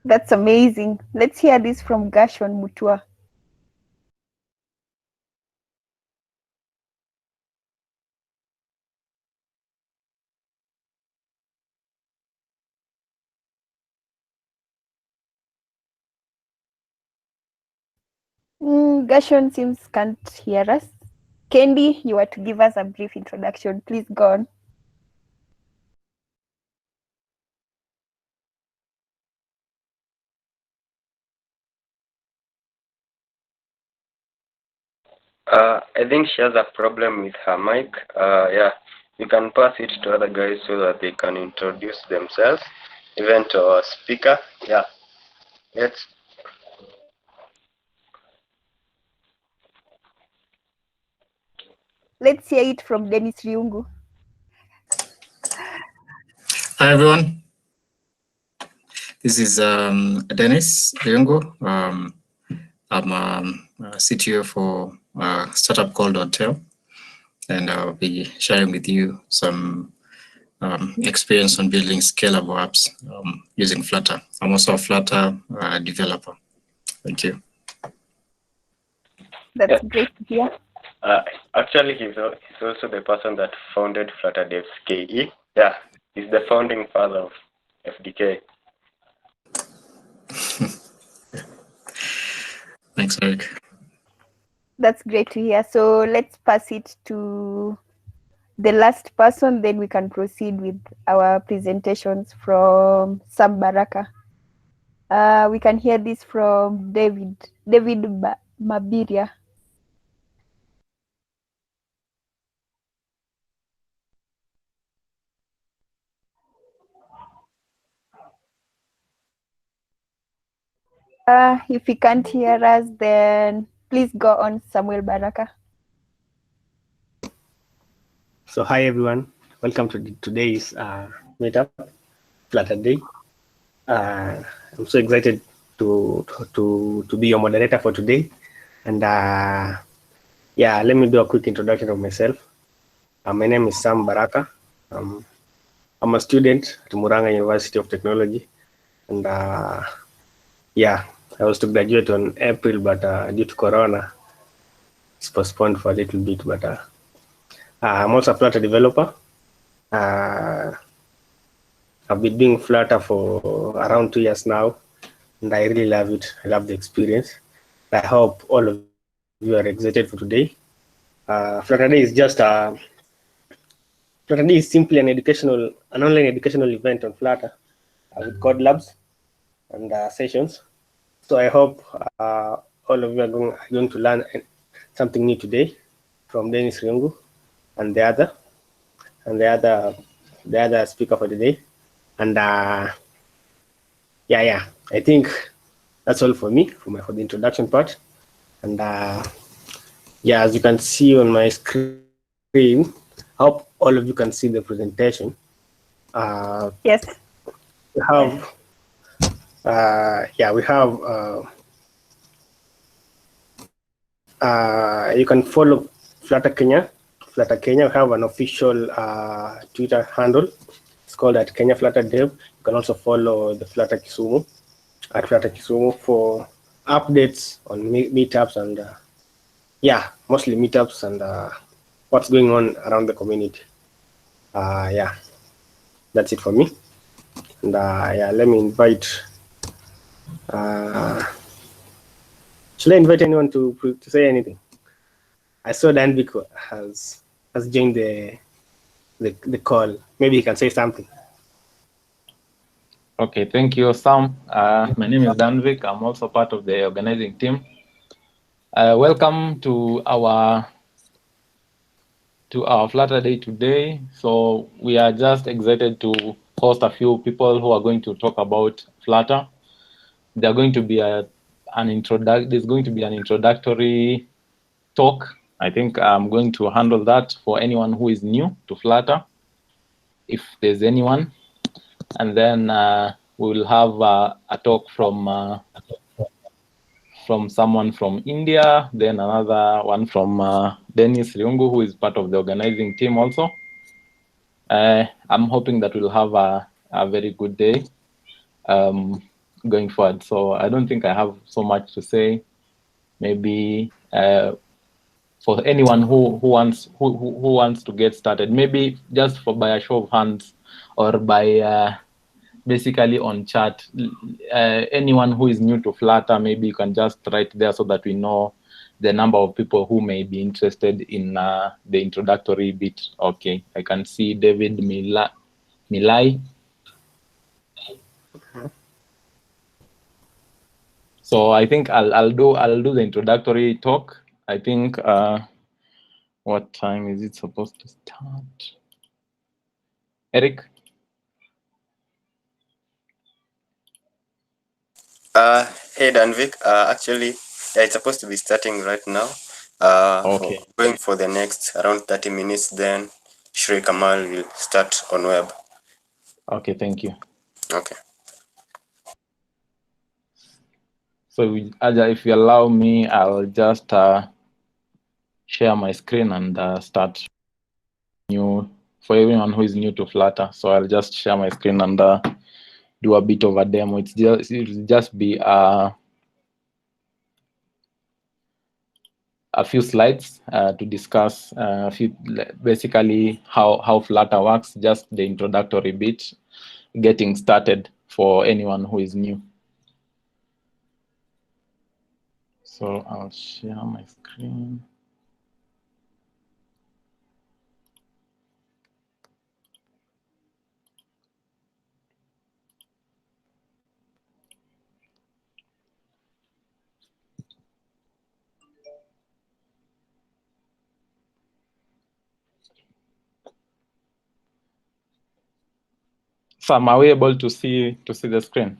That's amazing. Let's hear this from Gashon Mutua. Gashon seems can't hear us. Kendi, you were to give us a brief introduction. Please go on. I think she has a problem with her mic. Yeah, you can pass it to other guys so that they can introduce themselves, even to our speaker. Yeah, Let's hear it from Dennis Riungu. Hi everyone. This is Dennis Riungu. I'm a CTO for a startup called Hotel, and I'll be sharing with you some experience on building scalable apps using Flutter. I'm also a Flutter developer. Thank you. That's great to hear. Actually, he's also the person that founded Flutter Day Kenya. Yeah, he's the founding father of FDK. Thanks, Eric. That's great to hear. So let's pass it to the last person, then we can proceed with our presentations from Sam Baraka. We can hear this from David Mabiria. If you can't hear us, then please go on, Samuel Baraka. So hi everyone, welcome to today's Meetup, Flutter Day. I'm so excited to be your moderator for today. And yeah, let me do a quick introduction of myself. My name is Sam Baraka. I'm a student at Muranga University of Technology. And yeah, I was to graduate on April, but due to Corona, it's postponed for a little bit. But I'm also a Flutter developer. I've been doing Flutter for around 2 years now, and I really love it. I love the experience. I hope all of you are excited for today. Flutter Day is just Flutter Day is simply an online educational event on Flutter with code labs and sessions. So I hope all of you are going to learn something new today from Dennis Riungu and the other speaker for the day. And yeah, I think that's all for me for the introduction part. And yeah, as you can see on my screen, I hope all of you can see the presentation. Yes. We have you can follow Flutter Kenya. Flutter Kenya, we have an official Twitter handle. It's called at Kenya Flutter Dev. You can also follow the Flutter Kisumu at Flutter Kisumu for updates on meetups and yeah, mostly meetups and what's going on around the community. Yeah, that's it for me. And yeah, let me invite. Should I invite anyone to say anything? I saw Danvik has joined the call. Maybe he can say something. Okay, thank you, Sam. My name is Danvik. I'm also part of the organizing team. Welcome to our Flutter Day today. So we are just excited to host a few people who are going to talk about Flutter. There's going to be an introductory talk. I think I'm going to handle that for anyone who is new to Flutter, if there's anyone. And then we will have a talk from someone from India, then another one from Dennis Riungu, who is part of the organizing team also. I'm hoping that we'll have a very good day. going forward. So I don't think I have so much to say. Maybe for anyone who wants to get started, maybe just by a show of hands or by basically on chat, anyone who is new to Flutter, maybe you can just write there so that we know the number of people who may be interested in the introductory bit. Okay, I can see David Milai. So I think I'll do the introductory talk. I think what time is it supposed to start? Eric? Hey Danvik, actually, yeah, it's supposed to be starting right now. Okay. Going for the next around 30 minutes, then Shree Kamal will start on web. Okay, thank you. Okay. So Aja, if you allow me, I'll just share my screen and start new for everyone who is new to Flutter. So I'll just share my screen and do a bit of a demo. It'll just be a few slides to discuss basically how Flutter works, just the introductory bit, getting started for anyone who is new. So I'll share my screen. Sam, are we able to see the screen?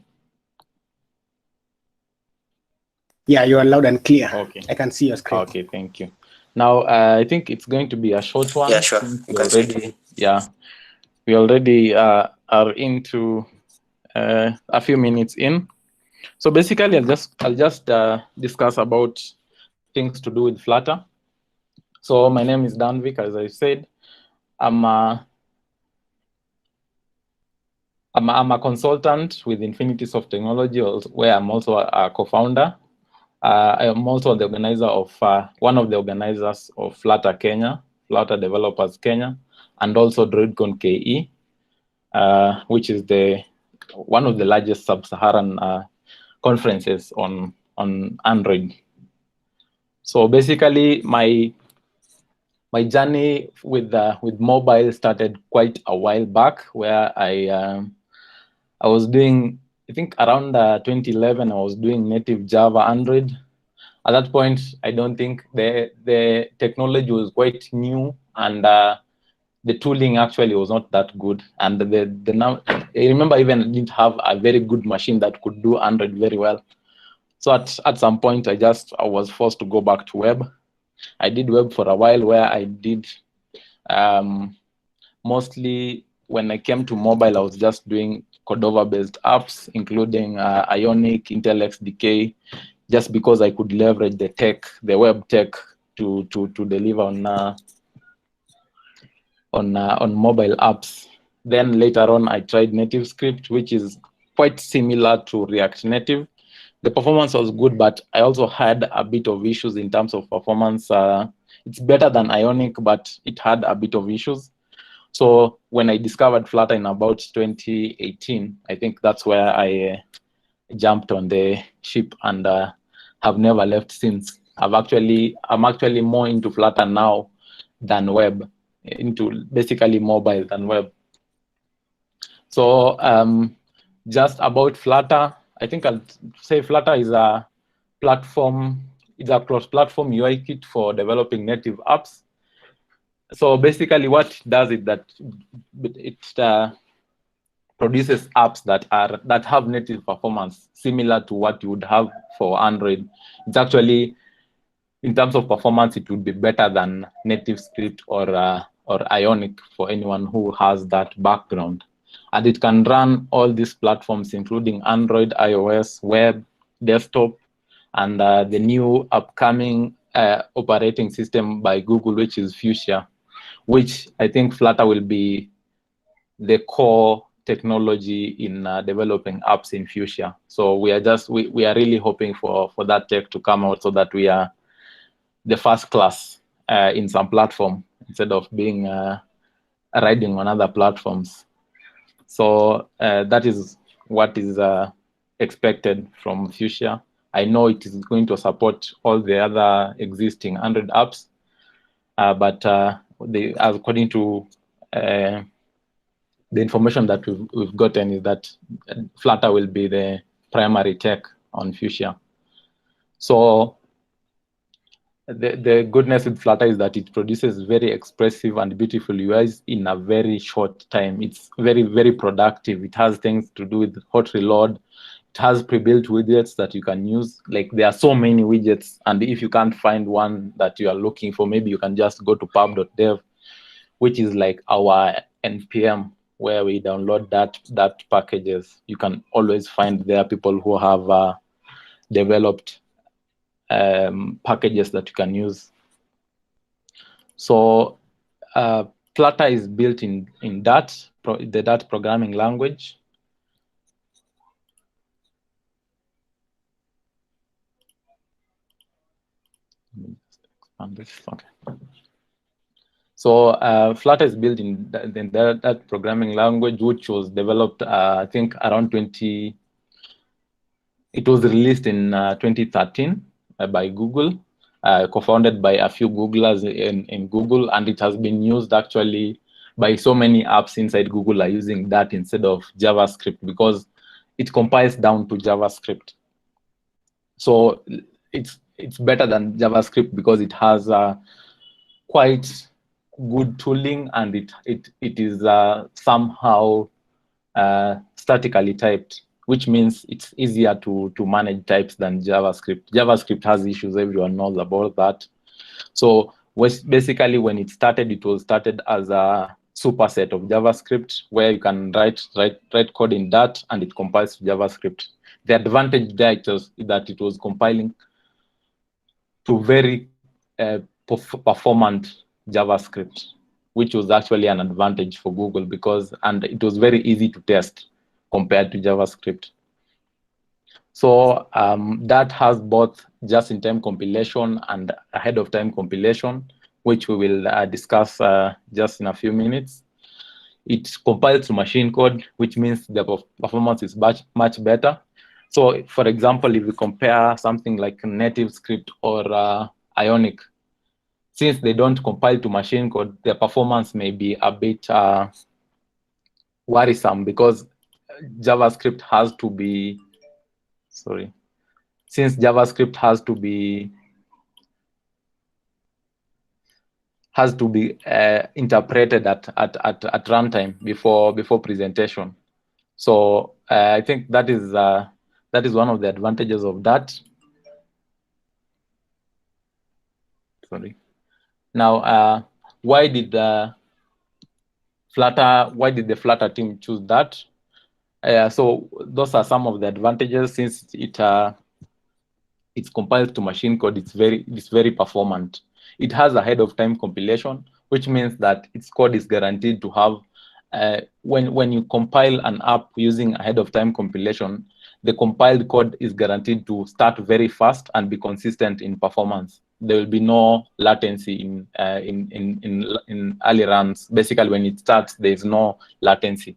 Yeah, you are loud and clear. Okay. I can see your screen. Okay, thank you. Now, I think it's going to be a short one. Yeah, sure. We already are into a few minutes in. So basically, I'll just discuss about things to do with Flutter. So my name is Danvik, as I said. I'm a consultant with Infinity Soft Technology, where I'm also a co-founder. I am also the organizer of one of the organizers of Flutter Kenya, Flutter Developers Kenya, and also DroidCon KE, which is one of the largest sub-Saharan conferences on Android. So basically, my journey with mobile started quite a while back, where I was doing, I think around 2011, I was doing native Java Android. At that point, I don't think the technology was quite new, and the tooling actually was not that good. And I remember even I didn't have a very good machine that could do Android very well. So at some point, I was forced to go back to web. I did web for a while, where I did mostly, when I came to mobile, I was just doing Cordova-based apps, including Ionic, Intel XDK, just because I could leverage the web tech to deliver on mobile apps. Then later on, I tried NativeScript, which is quite similar to React Native. The performance was good, but I also had a bit of issues in terms of performance. It's better than Ionic, but it had a bit of issues. So when I discovered Flutter in about 2018, I think that's where I jumped on the ship and have never left since. I'm actually more into Flutter now than web, into basically mobile than web. So just about Flutter, I think I'll say Flutter is a platform, it's a cross-platform UI kit for developing native apps. So basically what it does is that it produces apps that have native performance similar to what you would have for Android. It's actually, in terms of performance, it would be better than NativeScript or Ionic for anyone who has that background. And it can run all these platforms, including Android, iOS, web, desktop, and the new upcoming operating system by Google, which is Fuchsia, which I think Flutter will be the core technology in developing apps in future. So we are really hoping for that tech to come out so that we are the first class in some platform instead of being riding on other platforms. So that is what is expected from future. I know it is going to support all the other existing Android apps, but according to the information that we've gotten is that Flutter will be the primary tech on future. So the goodness with Flutter is that it produces very expressive and beautiful UIs in a very short time. It's very, very productive. It has things to do with hot reload. It has pre-built widgets that you can use. Like, there are so many widgets, and if you can't find one that you are looking for, maybe you can just go to pub.dev, which is like our npm, where we download that packages. You can always find there people who have developed packages that you can use. So Flutter is built in Dart, the Dart programming language. Let me just expand this. Okay. So Flutter is built in that programming language, which was developed, I think, around it was released in 2013 by Google, co-founded by a few Googlers in Google, and it has been used actually by so many apps inside Google are using that instead of JavaScript, because it compiles down to JavaScript. So it's better than JavaScript because it has quite good tooling, and it is somehow statically typed, which means it's easier to manage types than JavaScript. JavaScript has issues, everyone knows about that. So basically, when it was started as a superset of JavaScript, where you can write code in Dart and it compiles to JavaScript. The advantage there is that it was compiling to very performant JavaScript, which was actually an advantage for Google and it was very easy to test compared to JavaScript. So that has both just-in-time compilation and ahead-of-time compilation, which we will discuss just in a few minutes. It compiles to machine code, which means the performance is much better. So, for example, if we compare something like NativeScript or Ionic, since they don't compile to machine code, their performance may be a bit worrisome, because JavaScript has to be, since JavaScript has to be interpreted at runtime before presentation. So I think that is one of the advantages of that. Now, why did the Flutter team choose that? So those are some of the advantages. Since it's compiled to machine code, it's very performant. It has ahead of time compilation, which means that its code is guaranteed to have, when you compile an app using ahead of time compilation, the compiled code is guaranteed to start very fast and be consistent in performance. There will be no latency in early runs. Basically, when it starts, there is no latency,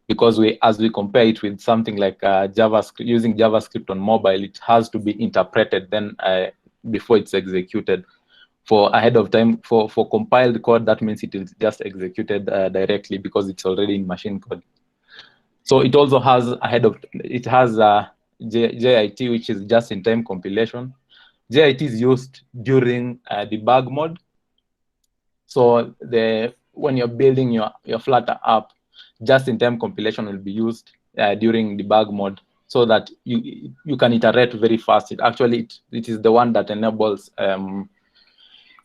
because as we compare it with something like JavaScript, using JavaScript on mobile, it has to be interpreted then before it's executed. For ahead of time, for compiled code, that means it is just executed directly because it's already in machine code. So it also has JIT, which is just-in-time compilation. JIT is used during debug mode. So when you're building your Flutter app, just-in-time compilation will be used during debug mode, so that you can iterate very fast. It is the one that enables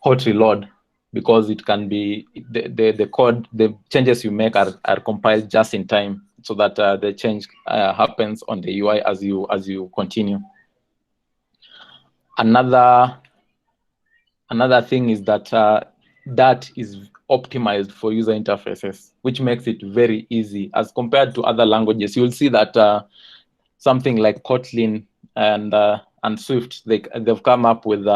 hot reload, because it can be the code, the changes you make are compiled just in time, so that the change happens on the UI as you continue. Another thing is that that is optimized for user interfaces, which makes it very easy as compared to other languages. You'll see that something like Kotlin and Swift, they've come up with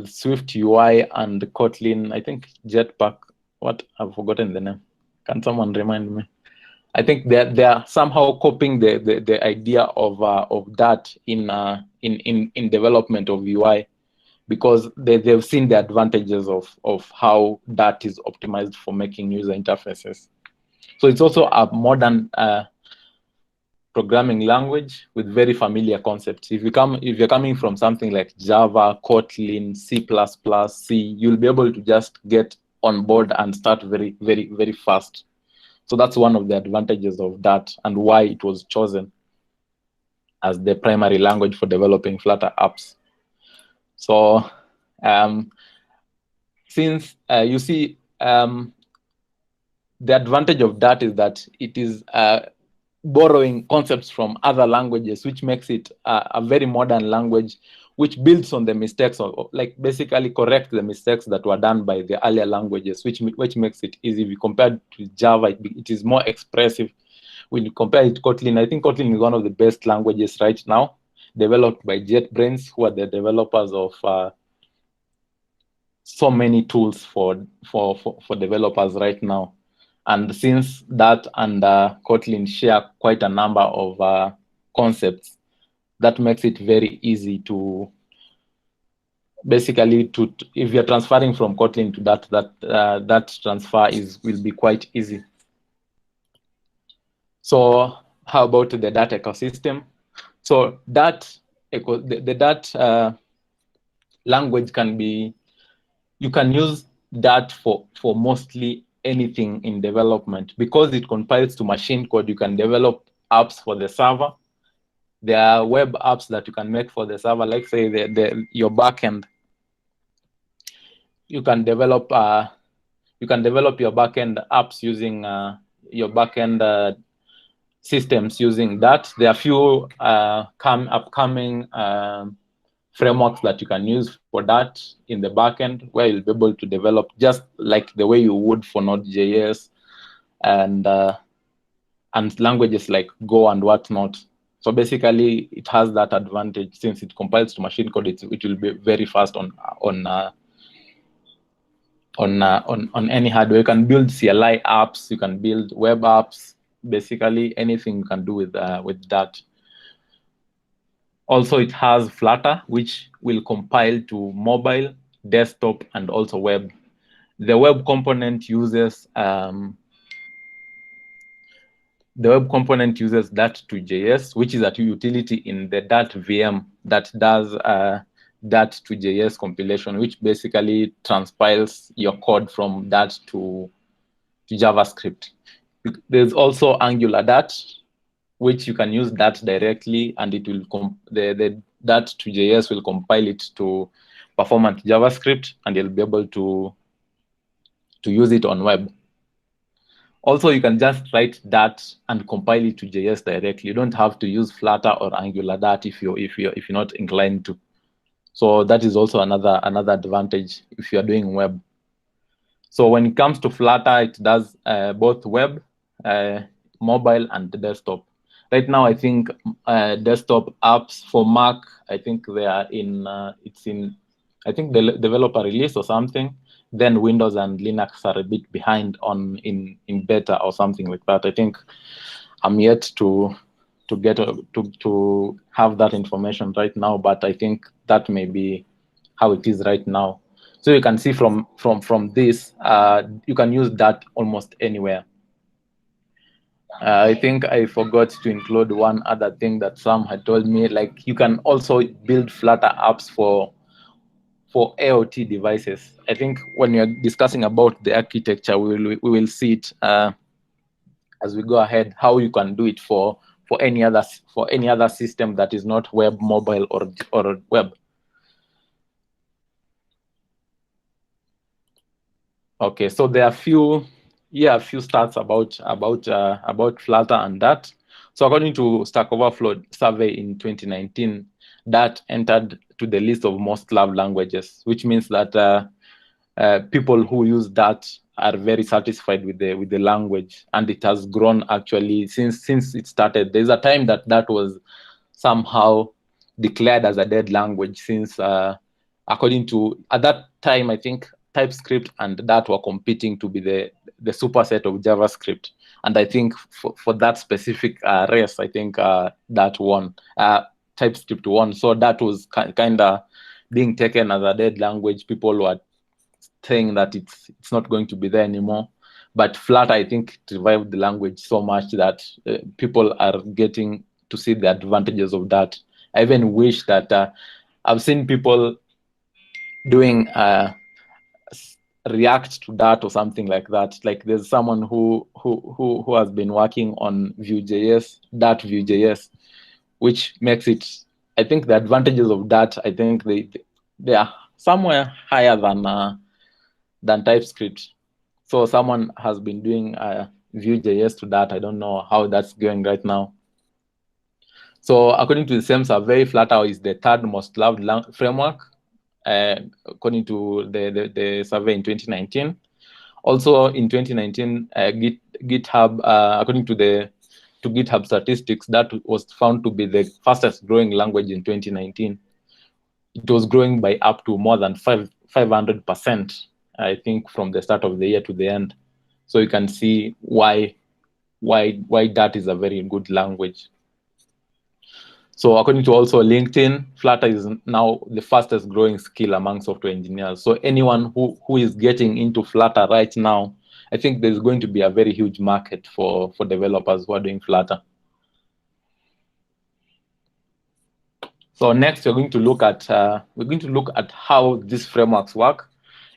Swift UI and Kotlin, I think Jetpack. What, I've forgotten the name. Can someone remind me? I think they are somehow copying the idea of that in development of UI, because they've seen the advantages of how that is optimized for making user interfaces. So it's also a modern programming language with very familiar concepts. If you're coming from something like Java, Kotlin, C++, C, you'll be able to just get on board and start very, very, very fast. So that's one of the advantages of that and why it was chosen as the primary language for developing Flutter apps. So since you see, the advantage of that is that it is borrowing concepts from other languages, which makes it a very modern language, which builds on the mistakes, or like basically correct the mistakes that were done by the earlier languages, which makes it easy. If you compare to Java, it is more expressive. When you compare it to Kotlin, I think Kotlin is one of the best languages right now, developed by JetBrains, who are the developers of so many tools for developers right now. And since that and Kotlin share quite a number of concepts, that makes it very easy to basically if you're transferring from Kotlin to that transfer will be quite easy. So how about the data ecosystem? So that language can be, you can use that for mostly anything in development. Because it compiles to machine code, you can develop apps for the server. There are web apps that you can make for the server, like say your backend. You can develop your backend apps using your backend systems using that. There are few upcoming frameworks that you can use for that in the backend, where you'll be able to develop just like the way you would for Node.js and languages like Go and whatnot. So basically, it has that advantage since it compiles to machine code. It will be very fast on any hardware. You can build CLI apps. You can build web apps. Basically, anything you can do with that. Also, it has Flutter, which will compile to mobile, desktop, and also web. The web component uses Dart2JS, which is a utility in the Dart VM that does Dart2JS compilation, which basically transpiles your code from Dart to JavaScript. There's also Angular Dart, which you can use that directly, and it will the Dart2JS will compile it to performant JavaScript, and you'll be able to use it on web. Also, you can just write Dart and compile it to JS directly. You don't have to use Flutter or Angular Dart if you're not inclined to. So that is also another advantage if you're doing web. So when it comes to Flutter, it does both web, mobile, and desktop. Right now, I think desktop apps for Mac, I think they are I think the developer release or something. Then Windows and Linux are a bit behind in beta or something like that. I think I'm yet to get to have that information right now, but I think that may be how it is right now. So you can see from this, you can use that almost anywhere. I think I forgot to include one other thing that Sam had told me. Like, you can also build Flutter apps for IoT devices. I think when you're discussing about the architecture, we will see it as we go ahead, how you can do it for any other system that is not web, mobile, or web. Okay, so there are a few stats about Flutter and that. So according to Stack Overflow survey in 2019, that entered to the list of most loved languages, which means that people who use that are very satisfied with the language, and it has grown actually since it started. There's a time that was somehow declared as a dead language, since according to, at that time, I think TypeScript and that were competing to be the superset of JavaScript, and I think for that specific race, I think that won. TypeScript won, so that was kind of being taken as a dead language. People were saying that it's not going to be there anymore. But Flutter, I think, it revived the language so much that people are getting to see the advantages of that. I even wish that I've seen people doing React to that or something like that. Like there's someone who has been working on Vue.js, Vue.js, which makes it, I think the advantages of that, I think they are somewhere higher than TypeScript. So someone has been doing Vue.js to that. I don't know how that's going right now. So according to the same survey, Flutter is the third most loved framework, according to the survey in 2019. Also in 2019, GitHub, according to GitHub statistics, that was found to be the fastest growing language in 2019. It was growing by up to more than 500%, I think, from the start of the year to the end. So you can see why that is a very good language. So according to also LinkedIn, Flutter is now the fastest growing skill among software engineers. So anyone who is getting into Flutter right now, I think there's going to be a very huge market for developers who are doing Flutter. So next, we're going to look at how these frameworks work.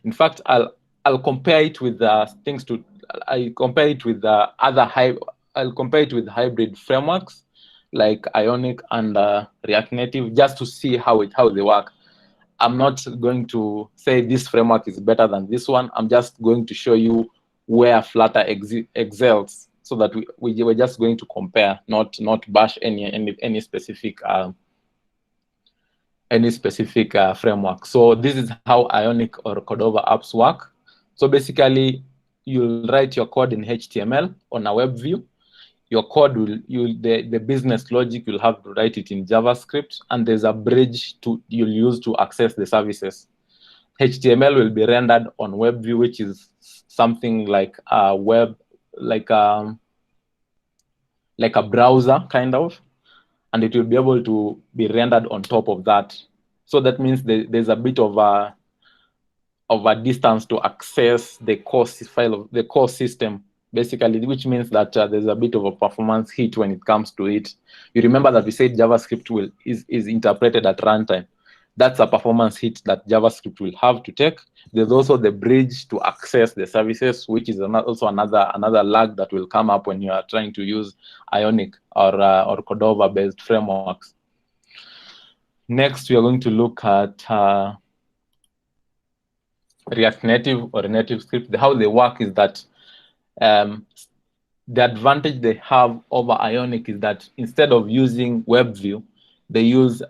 In fact, I'll compare it with I'll compare it with hybrid frameworks like Ionic and React Native, just to see how they work. I'm not going to say this framework is better than this one. I'm just going to show you where Flutter excels, so that we're just going to compare, not bash any specific framework. So this is how Ionic or Cordova apps work. So basically, you'll write your code in HTML on a web view. Your code the business logic, you'll have to write it in JavaScript, and there's a bridge you'll use to access the services. HTML will be rendered on web view, which is something like a web, like a browser kind of, and it will be able to be rendered on top of that. So that means there's a bit of a distance to access the core file of the core system, basically, which means that there's a bit of a performance hit when it comes to it. You remember that we said JavaScript is interpreted at runtime. That's a performance hit that JavaScript will have to take. There's also the bridge to access the services, which is also another lag that will come up when you are trying to use Ionic or Cordova-based frameworks. Next, we are going to look at React Native or Native Script. How they work is that the advantage they have over Ionic is that instead of using WebView, they use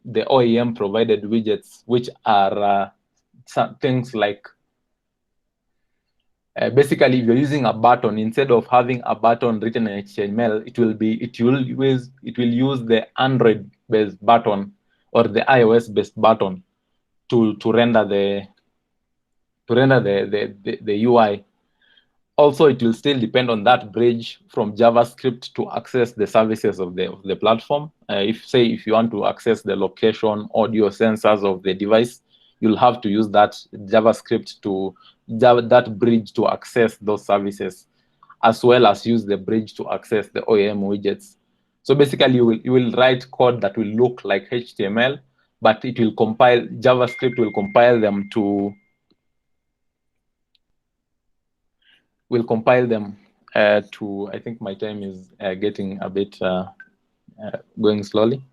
the OEM provided widgets, which are things like basically, if you're using a button, instead of having a button written in HTML, it will use the Android-based button or the iOS-based button to render the UI. Also, it will still depend on that bridge from JavaScript to access the services of the platform. If you want to access the location, audio, sensors of the device, you'll have to use that JavaScript that bridge to access those services, as well as use the bridge to access the OEM widgets. So basically, you will write code that will look like HTML, but it will compile, JavaScript will compile them to I think my time is getting a bit going slowly.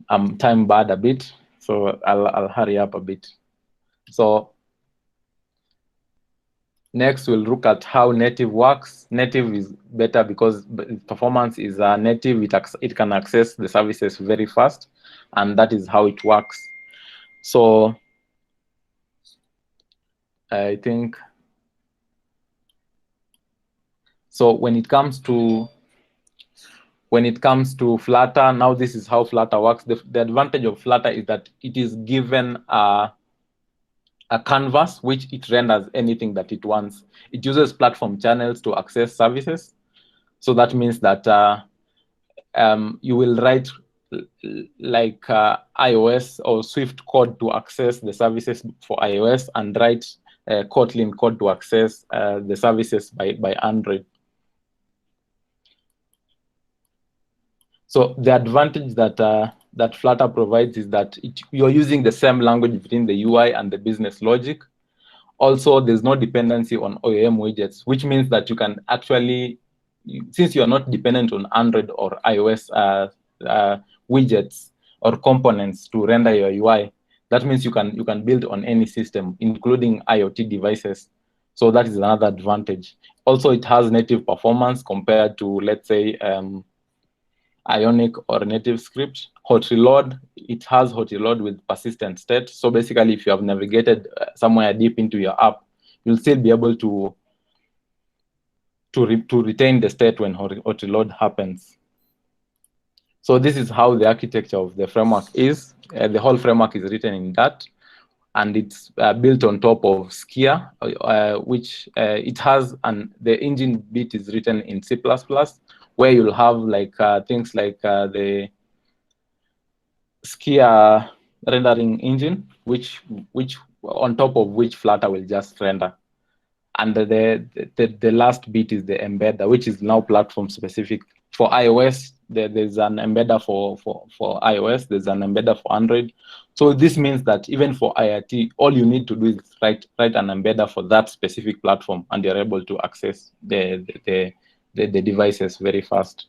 I'm time bad a bit, so I'll hurry up a bit. So next, we'll look at how native works. Native is better because performance is native. It can access the services very fast, and that is how it works. So I think so. When it comes to Flutter, now this is how Flutter works. The advantage of Flutter is that it is given a canvas which it renders anything that it wants. It uses platform channels to access services. So that means that you will write like iOS or Swift code to access the services for iOS, and write Kotlin code to access the services by Android. So the advantage that Flutter provides is that you're using the same language between the UI and the business logic. Also, there's no dependency on OEM widgets, which means that you can actually, since you're not dependent on Android or iOS widgets or components to render your UI, that means you can build on any system, including IoT devices. So that is another advantage. Also, it has native performance compared to, let's say, Ionic or native script. Hot reload, it has hot reload with persistent state. So basically, if you have navigated somewhere deep into your app, you'll still be able to retain the state when hot reload happens. So this is how the architecture of the framework is. The whole framework is written in Dart, and it's built on top of Skia, which it has, and the engine bit is written in C++, where you'll have like things like the Skia rendering engine, which on top of which Flutter will just render. And the last bit is the embedder, which is now platform specific. For iOS, there's an embedder for iOS, there's an embedder for Android. So this means that even for IoT, all you need to do is write an embedder for that specific platform, and you're able to access the devices very fast.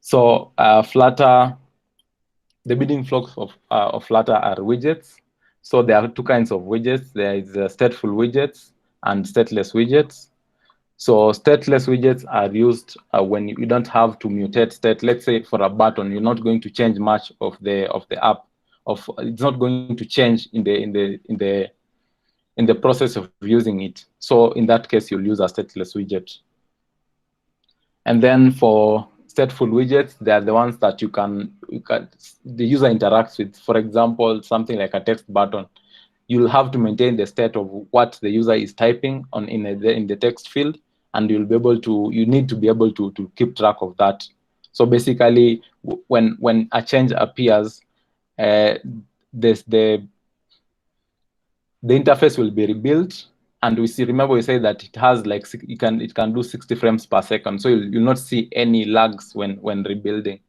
So Flutter, the building blocks of Flutter are widgets. So there are two kinds of widgets. There is stateful widgets and stateless widgets. So stateless widgets are used when you don't have to mutate state. Let's say for a button, you're not going to change much of the app. It's not going to change in the process of using it. So in that case, you'll use a stateless widget. And then for stateful widgets, they are the ones that the user interacts with. For example, something like a text button. You'll have to maintain the state of what the user is typing in the text field, and you need to be able to keep track of that. So basically, when a change appears, the interface will be rebuilt, and remember we say that it has like it can do 60 frames per second, so you'll not see any lags when rebuilding.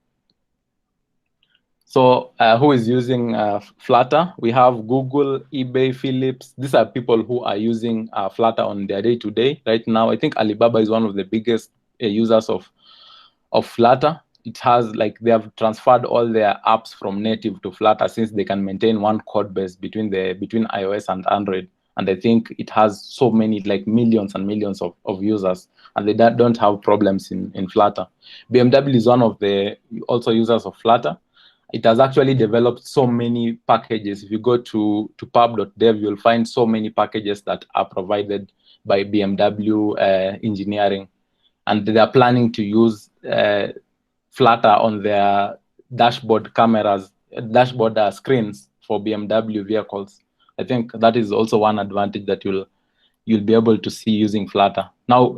So who is using Flutter? We have Google, eBay, Philips. These are people who are using Flutter on their day-to-day. Right now, I think Alibaba is one of the biggest users of Flutter. It has they have transferred all their apps from native to Flutter, since they can maintain one code base between iOS and Android. And I think it has so many, like millions and millions of users, and they don't have problems in Flutter. BMW is one of the also users of Flutter. It has actually developed so many packages. If you go to pub.dev, you'll find so many packages that are provided by BMW engineering. And they are planning to use Flutter on their dashboard screens for BMW vehicles. I think that is also one advantage that you'll be able to see using Flutter. Now,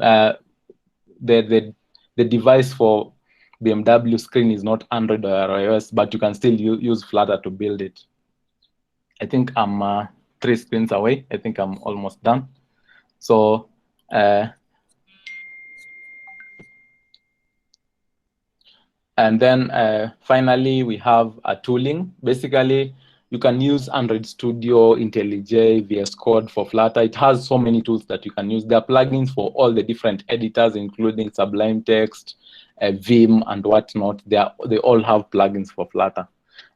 the device for BMW screen is not Android or iOS, but you can still use Flutter to build it. I think I'm 3 screens away. I think I'm almost done. So and then finally, we have a tooling. Basically, you can use Android Studio, IntelliJ, VS Code for Flutter. It has so many tools that you can use. There are plugins for all the different editors, including Sublime Text, Vim, and whatnot. They all have plugins for Flutter.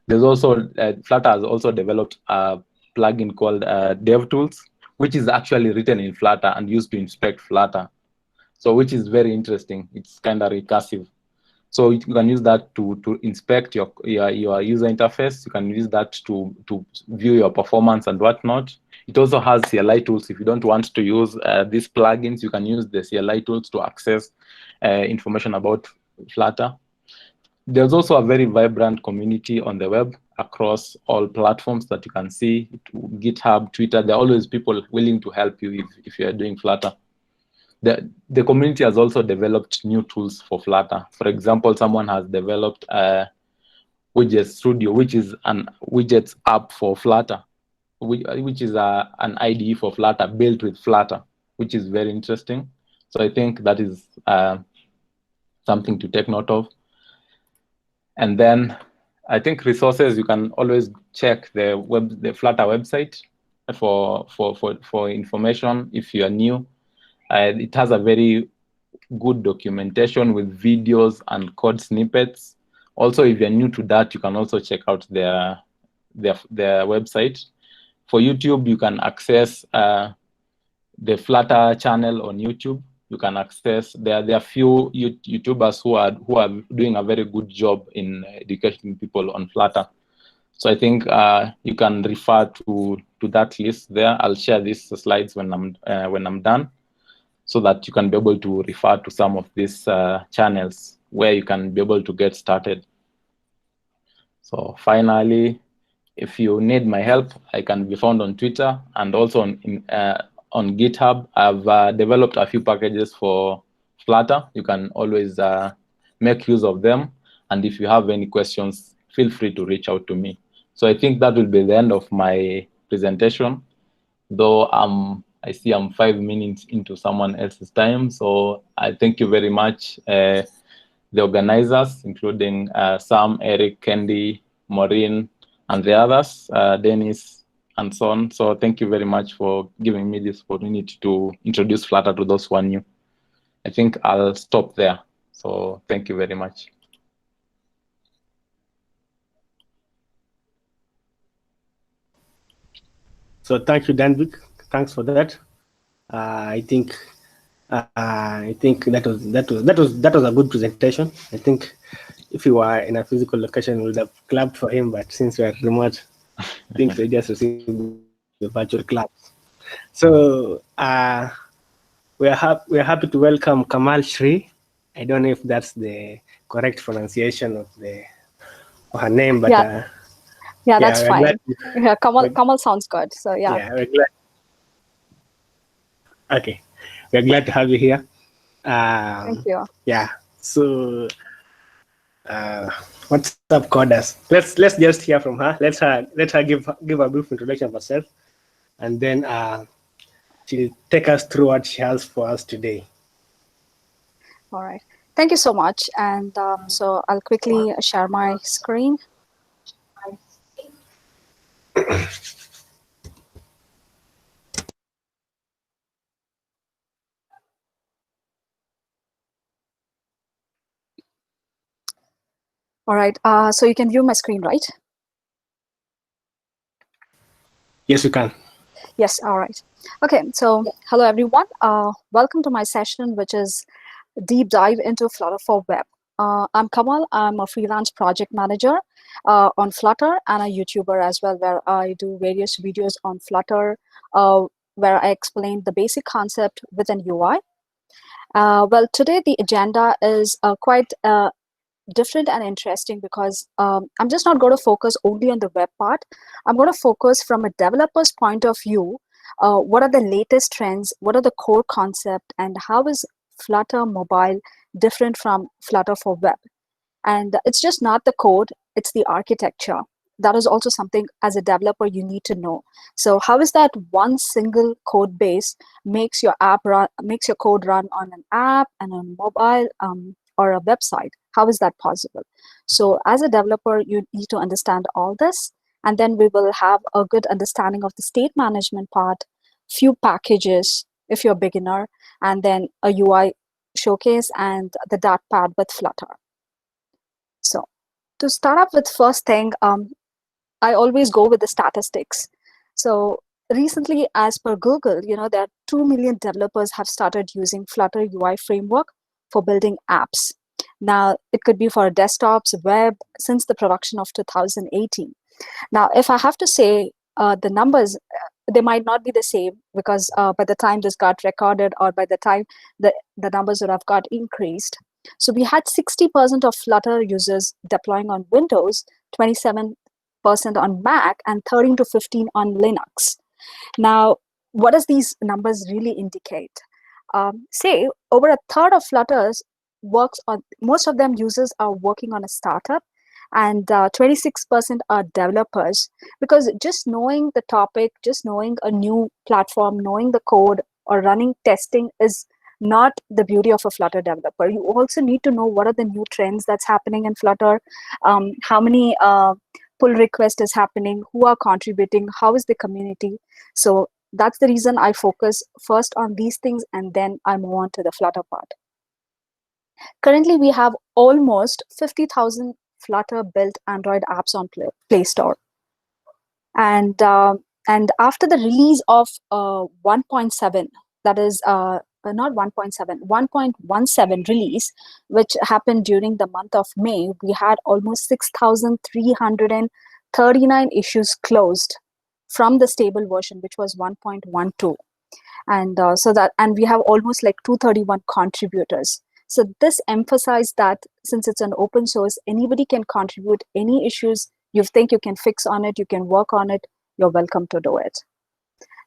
There's also Flutter has also developed a plugin called DevTools, which is actually written in Flutter and used to inspect Flutter. So which is very interesting. It's kind of recursive. So you can use that to inspect your user interface. You can use that to view your performance and whatnot. It also has CLI tools. If you don't want to use these plugins, you can use the CLI tools to access information about Flutter. There's also a very vibrant community on the web across all platforms that you can see. GitHub, Twitter, there are always people willing to help you if you are doing Flutter. The community has also developed new tools for Flutter. For example, someone has developed Widget Studio, which is an widgets app for Flutter, which is an IDE for Flutter built with Flutter, which is very interesting. So I think that is something to take note of. And then I think resources, you can always check the Flutter website for information if you are new. It has a very good documentation with videos and code snippets. Also, if you're new to that, you can also check out their website. For YouTube, you can access the Flutter channel on YouTube. You can access, there are few YouTubers who are doing a very good job in educating people on Flutter. So I think you can refer to that list there. I'll share these slides when I'm done, so that you can be able to refer to some of these channels where you can be able to get started. So finally, if you need my help, I can be found on Twitter and also on GitHub. I've developed a few packages for Flutter. You can always make use of them. And if you have any questions, feel free to reach out to me. So I think that will be the end of my presentation, though I see I'm 5 minutes into someone else's time. So I thank you very much, the organizers, including Sam, Eric, Kendi, Maureen, and the others, Dennis, and so on. So thank you very much for giving me this opportunity to introduce Flutter to those who are new. I think I'll stop there. So thank you very much. So thank you, Danvik. Thanks for that. I think that was a good presentation. I think if you were in a physical location, we would have clapped for him, but since we are remote, I think we just received the virtual claps. So we are happy to welcome Kamal Shree. I don't know if that's the correct pronunciation of her name, but yeah, that's fine. Yeah, Kamal sounds good. So yeah. Yeah, we're glad. Okay, we're glad to have you here. Thank you. Yeah. So, what's up, coders? Let's just hear from her. Let her give a brief introduction of herself, and then she'll take us through what she has for us today. All right. Thank you so much. And so I'll quickly share my screen. All right. So you can view my screen, right? Yes, you can. Yes. All right. Okay. So hello, everyone. Welcome to my session, which is deep dive into Flutter for Web. I'm Kamal. I'm a freelance project manager on Flutter and a YouTuber as well, where I do various videos on Flutter, where I explain the basic concept with an UI. Well, today the agenda is quite different and interesting because I'm just not going to focus only on the web part. I'm going to focus from a developer's point of view. What are the latest trends? What are the core concept? And how is Flutter mobile different from Flutter for web? And it's just not the code, it's the architecture. That is also something as a developer you need to know. So how is that one single code base makes your code run on an app and on mobile or a website? How is that possible? So as a developer, you need to understand all this, and then we will have a good understanding of the state management part, few packages if you're a beginner, and then a UI showcase and the dart pad with Flutter. So to start up with first thing, I always go with the statistics. So recently, as per Google, there are 2 million developers have started using Flutter UI framework for building apps. Now, it could be for desktops, web, since the production of 2018. Now, if I have to say the numbers, they might not be the same, because by the time this got recorded, or by the time the numbers would have got increased. So we had 60% of Flutter users deploying on Windows, 27% on Mac, and 13 to 15 on Linux. Now, what does these numbers really indicate? Say over a third of Flutters works on, most of them users are working on a startup, and 26% are developers, because just knowing the topic, just knowing a new platform, knowing the code, or running testing is not the beauty of a Flutter developer. You also need to know what are the new trends that's happening in Flutter, how many pull request is happening, who are contributing, how is the community. So that's the reason I focus first on these things, and then I move on to the Flutter part. Currently, we have almost 50,000 Flutter built Android apps on Play Store. And after the release of 1.7, that is not 1.7, 1.17 release, which happened during the month of May, we had almost 6,339 issues closed from the stable version, which was 1.12. And and we have almost like 231 contributors. So this emphasized that since it's an open source, anybody can contribute any issues you think you can fix on it, you can work on it, you're welcome to do it.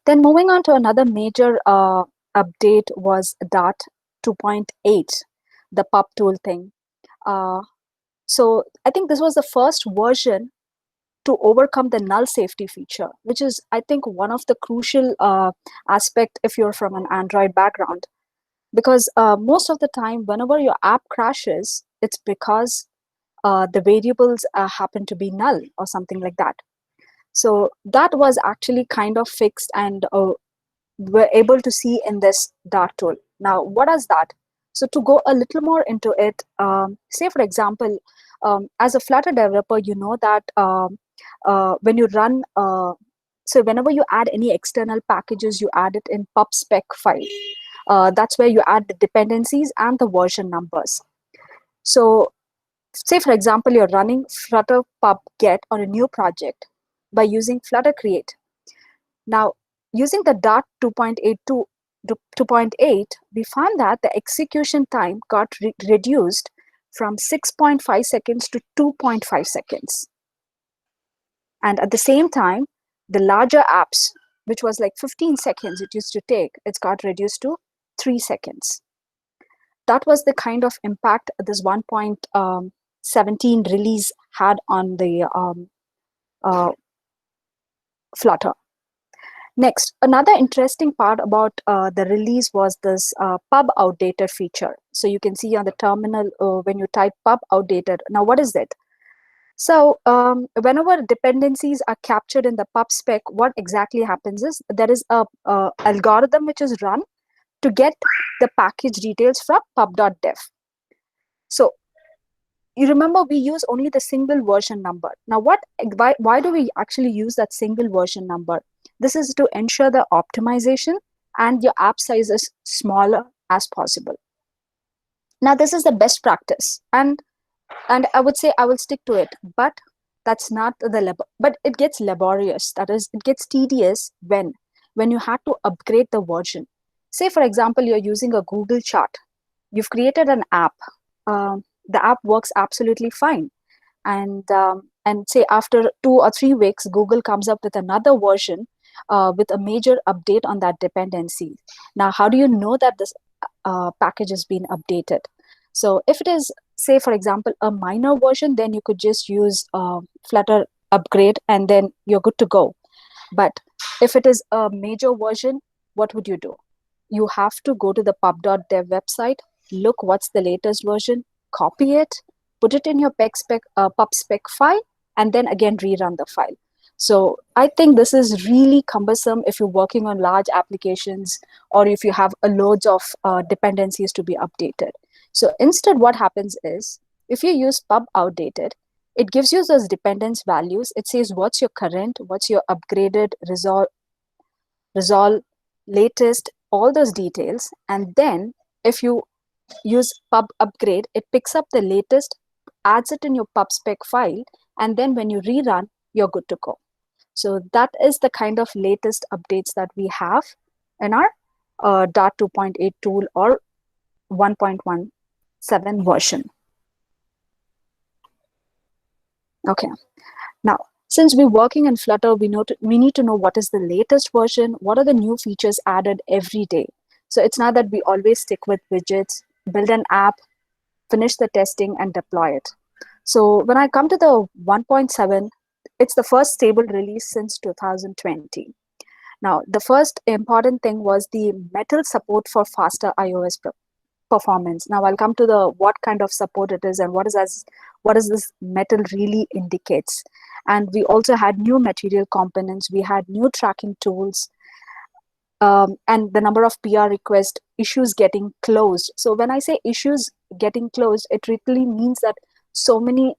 Then moving on to another major update was Dart 2.8, the pub tool thing. So I think this was the first version to overcome the null safety feature, which is, I think, one of the crucial aspect if you're from an Android background. Because most of the time, whenever your app crashes, it's because the variables happen to be null or something like that. So that was actually kind of fixed, and we're able to see in this Dart tool. Now, what is that? So to go a little more into it, say for example, as a Flutter developer, you know that when you run, so whenever you add any external packages, you add it in pub/spec file. That's where you add the dependencies and the version numbers. So say for example, you're running Flutter pub get on a new project by using Flutter create. Now, using the Dart 2.8, we found that the execution time got reduced from 6.5 seconds to 2.5 seconds. And at the same time, the larger apps, which was like 15 seconds it used to take, it's got reduced to 3 seconds. That was the kind of impact this 1.17 release had on the Flutter. Next, another interesting part about the release was this pub outdated feature. So you can see on the terminal when you type pub outdated. Now, what is it? So whenever dependencies are captured in the pub spec, what exactly happens is there is a algorithm which is run to get the package details from pub.dev. So you remember we use only the single version number. Now, why do we actually use that single version number? This is to ensure the optimization and your app size is smaller as possible. Now, this is the best practice, and I would say I will stick to it, but that's not but it gets laborious. That is, it gets tedious when you have to upgrade the version. Say, for example, you're using a Google chart. You've created an app. The app works absolutely fine. And say after 2 or 3 weeks, Google comes up with another version with a major update on that dependency. Now, how do you know that this package has been updated? So if it is, say, for example, a minor version, then you could just use Flutter upgrade and then you're good to go. But if it is a major version, what would you do? You have to go to the pub.dev website, look what's the latest version, copy it, put it in your pub/spec file, and then again rerun the file. So I think this is really cumbersome if you're working on large applications or if you have loads of dependencies to be updated. So instead, what happens is, if you use pub outdated, it gives you those dependence values. It says what's your current, what's your upgraded, resolve, latest, all those details. And then if you use pub upgrade, it picks up the latest, adds it in your pub/spec file, and then when you rerun, you're good to go. So that is the kind of latest updates that we have in our Dart 2.8 tool or 1.17 version. Okay, now since we're working in Flutter, we need to know what is the latest version, what are the new features added every day. So it's not that we always stick with widgets, build an app, finish the testing and deploy it. So when I come to the 1.7, it's the first stable release since 2020. Now, the first important thing was the Metal support for faster iOS performance. Now, I'll come to the what kind of support it is and what is this Metal really indicates. And we also had new material components. We had new tracking tools. And the number of PR request issues getting closed. So when I say issues getting closed, it really means that so many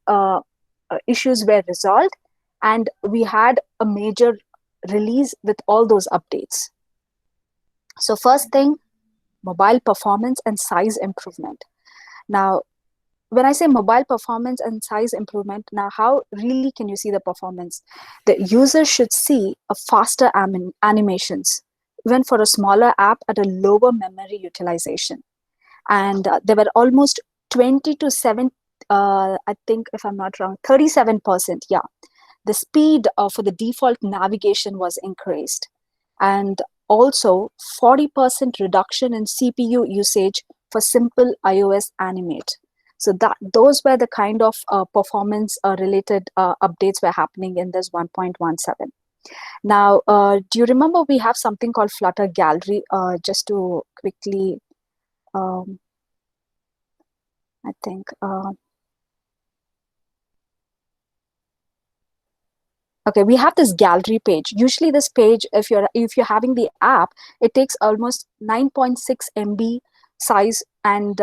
issues were resolved and we had a major release with all those updates. So first thing, mobile performance and size improvement. Now, when I say mobile performance and size improvement, now how really can you see the performance? The user should see a faster animations, even for a smaller app at a lower memory utilization. And there were almost 20 to 7, I think if I'm not wrong, 37%, yeah. The speed for the default navigation was increased. And also 40% reduction in CPU usage for simple iOS animate. So those were the kind of performance related updates were happening in this 1.17. Now, do you remember we have something called Flutter Gallery? Just to quickly, I think. Okay, we have this gallery page. Usually this page, if you're having the app, it takes almost 9.6 MB size and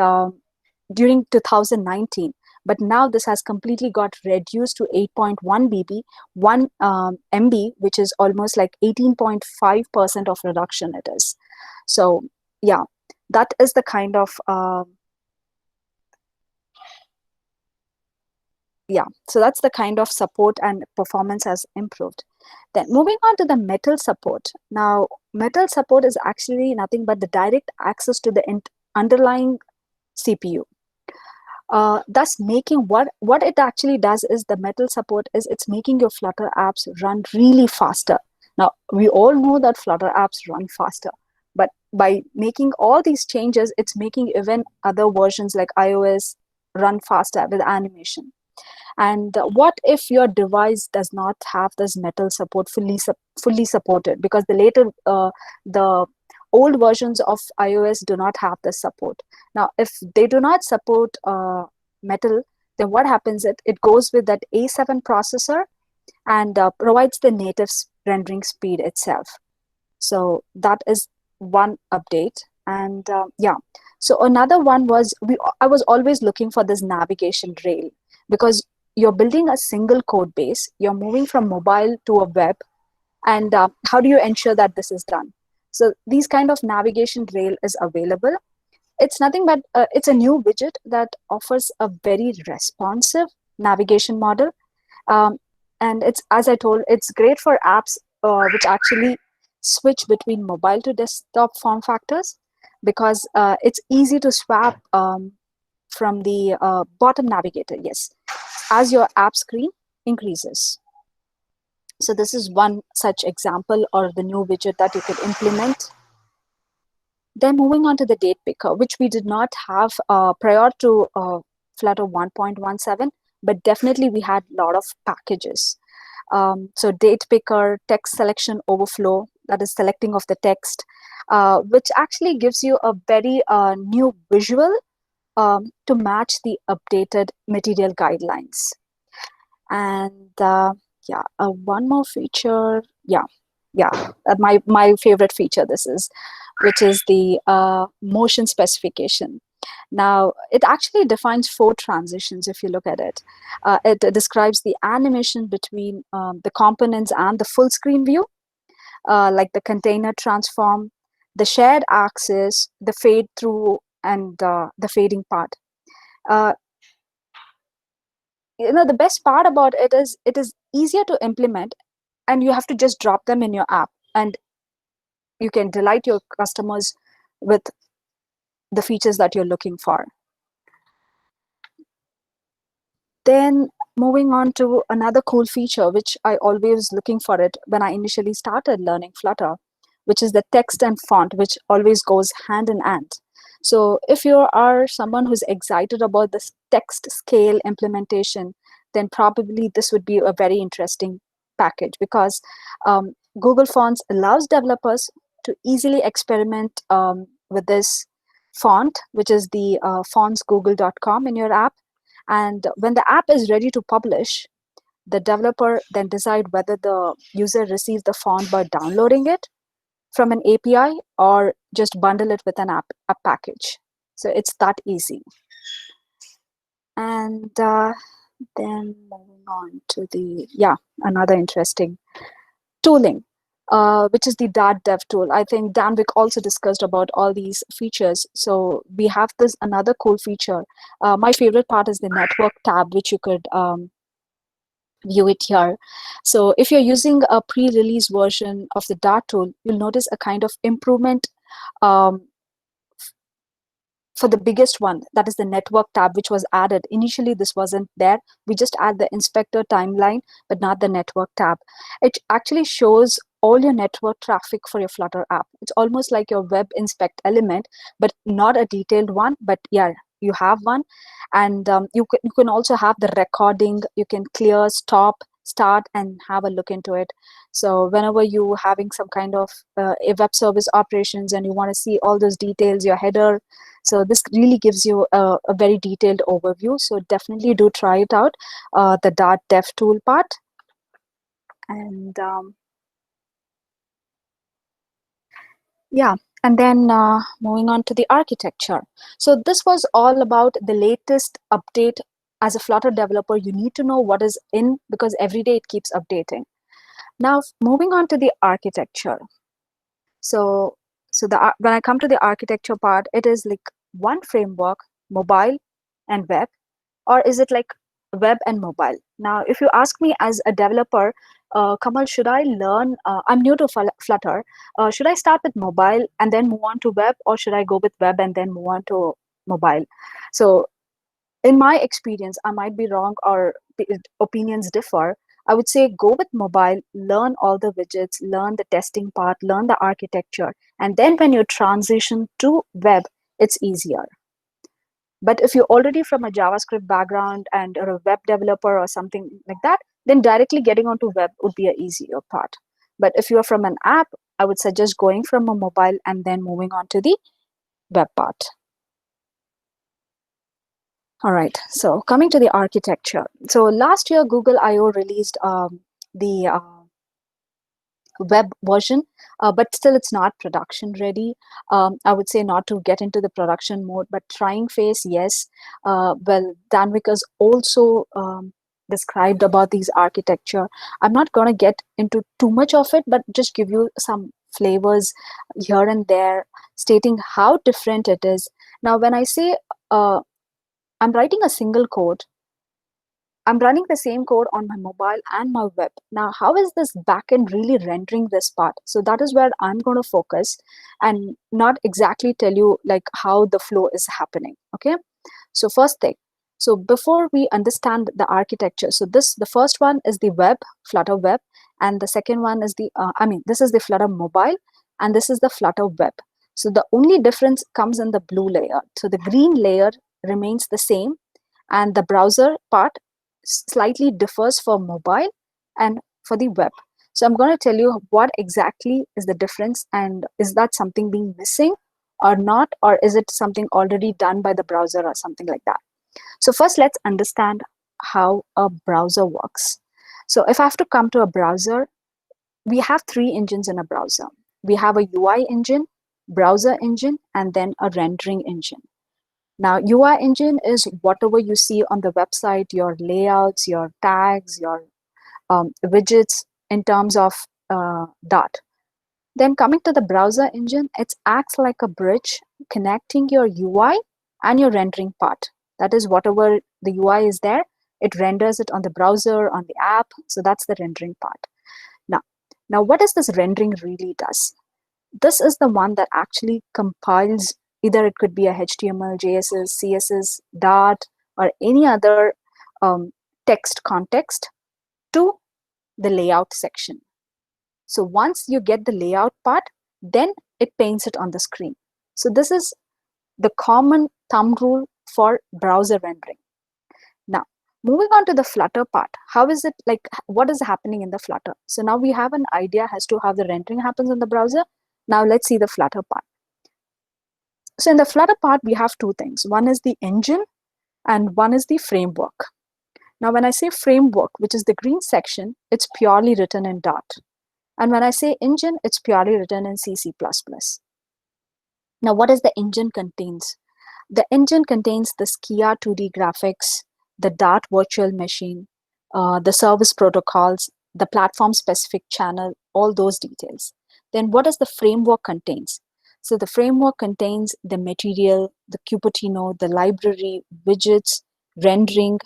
during 2019. But now this has completely got reduced to 8.1 MB, which is almost like 18.5% of reduction it is. So yeah, that is the kind of so that's the kind of support and performance has improved. Then moving on to the Metal support. Now, Metal support is actually nothing but the direct access to the underlying CPU. Thus making what it actually does is the Metal support is it's making your Flutter apps run really faster. Now, we all know that Flutter apps run faster, but by making all these changes, it's making even other versions like iOS run faster with animation. And what if your device does not have this Metal support fully supported? Because the old versions of iOS do not have this support. Now, if they do not support Metal, then what happens? It goes with that A7 processor and provides the native rendering speed itself. So that is one update. And so another one was I was always looking for this navigation rail, because you're building a single code base, you're moving from mobile to a web, and how do you ensure that this is done? So these kind of navigation rail is available. It's nothing but it's a new widget that offers a very responsive navigation model. And it's, as I told, it's great for apps which actually switch between mobile to desktop form factors, because it's easy to swap from the bottom navigator, yes, as your app screen increases. So this is one such example, or the new widget that you could implement. Then moving on to the date picker, which we did not have prior to Flutter 1.17, but definitely we had a lot of packages. So date picker, text selection overflow, that is selecting of the text, which actually gives you a very new visual to match the updated material guidelines. And one more feature, my favorite feature this is, which is the motion specification. Now, it actually defines 4 transitions if you look at it. It describes the animation between the components and the full screen view, like the container transform, the shared axis, the fade through, and the fading part. The best part about it is easier to implement. and you have to just drop them in your app, and you can delight your customers with the features that you're looking for. Then moving on to another cool feature, which I always looking for it when I initially started learning Flutter, which is the text and font, which always goes hand in hand. So if you are someone who's excited about this text scale implementation, then probably this would be a very interesting package, because Google Fonts allows developers to easily experiment with this font, which is the fontsgoogle.com in your app. And when the app is ready to publish, the developer then decide whether the user receives the font by downloading it from an API or just bundle it with an app package. So it's that easy. And then moving on to the, another interesting tooling, which is the Dart Dev tool. I think Danvik also discussed about all these features. So we have this another cool feature. My favorite part is the network tab, which you could view it here. So if you're using a pre-release version of the Dart tool, you'll notice a kind of improvement for the biggest one, that is the network tab, which was added. Initially, this wasn't there. We just add the inspector timeline, but not the network tab. It actually shows all your network traffic for your Flutter app. It's almost like your web inspect element, but not a detailed one, but yeah, you have one. And you can also have the recording. You can clear, stop, start, and have a look into it. So whenever you having some kind of a web service operations and you want to see all those details, your header, so this really gives you a very detailed overview. So definitely do try it out, the Dart Dev tool part. And and then moving on to the architecture. So this was all about the latest update. As a Flutter developer, you need to know what is in, because every day it keeps updating. Now, moving on to the architecture. So when I come to the architecture part, it is like one framework, mobile and web, or is it like web and mobile? Now, if you ask me as a developer, Kamal, should I learn, I'm new to Flutter, should I start with mobile and then move on to web, or should I go with web and then move on to mobile? So in my experience, I might be wrong or opinions differ. I would say go with mobile, learn all the widgets, learn the testing part, learn the architecture. And then when you transition to web, it's easier. But if you're already from a JavaScript background and are a web developer or something like that, then directly getting onto web would be an easier part. But if you're from an app, I would suggest going from a mobile and then moving on to the web part. All right, so coming to the architecture. So last year, Google I/O released the web version, but still it's not production ready. I would say not to get into the production mode, but trying phase, yes. Well, Danvik has also described about these architecture. I'm not going to get into too much of it, but just give you some flavors here and there, stating how different it is. Now, when I say I'm writing a single code, I'm running the same code on my mobile and my web. Now, how is this backend really rendering this part? So that is where I'm going to focus and not exactly tell you like how the flow is happening. Okay. So first thing, so before we understand the architecture, so the first one is the web, Flutter web, and the second one is the, this is the Flutter mobile, and this is the Flutter web. So the only difference comes in the blue layer. So the green layer remains the same, and the browser part slightly differs for mobile and for the web. So I'm going to tell you what exactly is the difference, and is that something being missing or not, or is it something already done by the browser or something like that. So first, let's understand how a browser works. So if I have to come to a browser, we have three engines in a browser. We have a UI engine, browser engine, and then a rendering engine. Now, UI engine is whatever you see on the website, your layouts, your tags, your widgets in terms of Dart. Then coming to the browser engine, it acts like a bridge connecting your UI and your rendering part. That is whatever the UI is there, it renders it on the browser, on the app. So that's the rendering part. Now, Now, what does this rendering really does? This is the one that actually compiles, either it could be a HTML, JSS, CSS, Dart, or any other text context to the layout section. So once you get the layout part, then it paints it on the screen. So this is the common thumb rule for browser rendering. Now, moving on to the Flutter part, how is it like, what is happening in the Flutter? So now we have an idea as to how the rendering happens in the browser. Now let's see the Flutter part. So in the Flutter part, we have two things. One is the engine and one is the framework. Now, when I say framework, which is the green section, it's purely written in Dart. And when I say engine, it's purely written in C++. Now, what does the engine contains? The engine contains the Skia 2D graphics, the Dart virtual machine, the service protocols, the platform-specific channel, all those details. Then what does the framework contains? So the framework contains the material, the Cupertino, the library, widgets, rendering,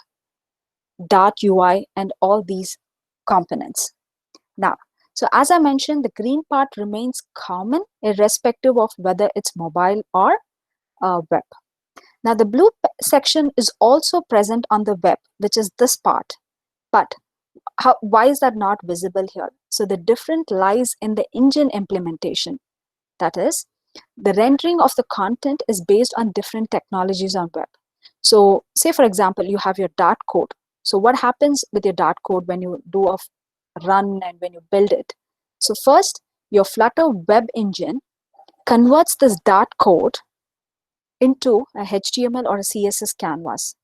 Dart UI, and all these components. Now, so as I mentioned, the green part remains common irrespective of whether it's mobile or web. Now, the blue section is also present on the web, which is this part. But why is that not visible here? So the difference lies in the engine implementation. That is, the rendering of the content is based on different technologies on web. So say, for example, you have your Dart code. So what happens with your Dart code when you do a run and when you build it? So first, your Flutter web engine converts this Dart code into a HTML or a CSS canvas.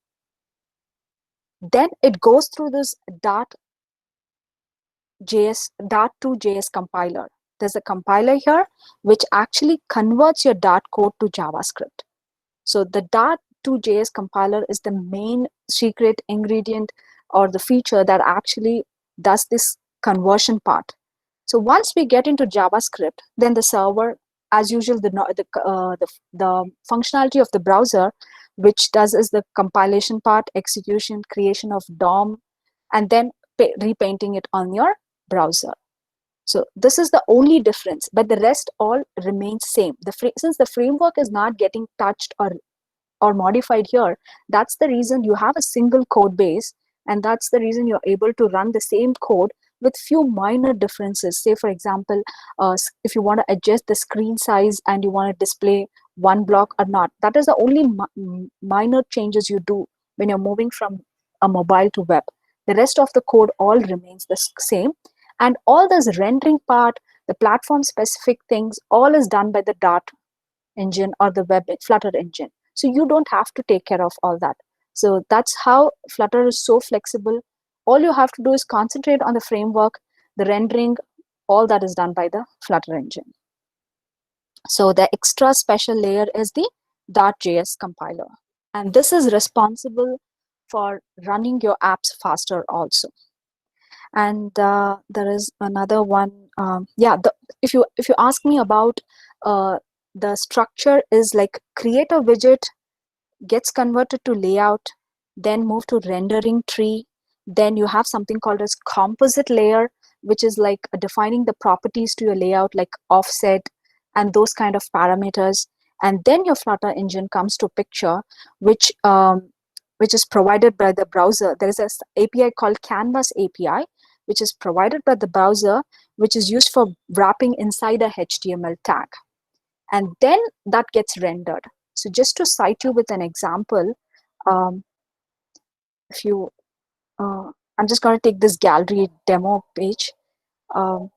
Then it goes through this Dart2.js compiler. There's a compiler here which actually converts your Dart code to JavaScript. So the Dart2.js compiler is the main secret ingredient or the feature that actually does this conversion part. So once we get into JavaScript, then the server, as usual, the functionality of the browser, which does is the compilation part, execution, creation of DOM, and then repainting it on your browser. So this is the only difference, but the rest all remains same. Since the framework is not getting touched or modified here, that's the reason you have a single code base, and that's the reason you're able to run the same code with few minor differences. Say, for example, if you want to adjust the screen size and you want to display one block or not, that is the only minor changes you do when you're moving from a mobile to web. The rest of the code all remains the same. And all this rendering part, the platform specific things, all is done by the Dart engine or the web Flutter engine. So you don't have to take care of all that. So that's how Flutter is so flexible. All you have to do is concentrate on the framework, the rendering, all that is done by the Flutter engine. So the extra special layer is the Dart.js compiler. And this is responsible for running your apps faster also. And there is another one. If you ask me about the structure is like create a widget, gets converted to layout, then move to rendering tree. Then you have something called as composite layer, which is like defining the properties to your layout, like offset and those kind of parameters. And then your Flutter engine comes to picture, which is provided by the browser. There is an API called Canvas API, which is provided by the browser, which is used for wrapping inside a HTML tag. And then that gets rendered. So just to cite you with an example, I'm just going to take this gallery demo page. And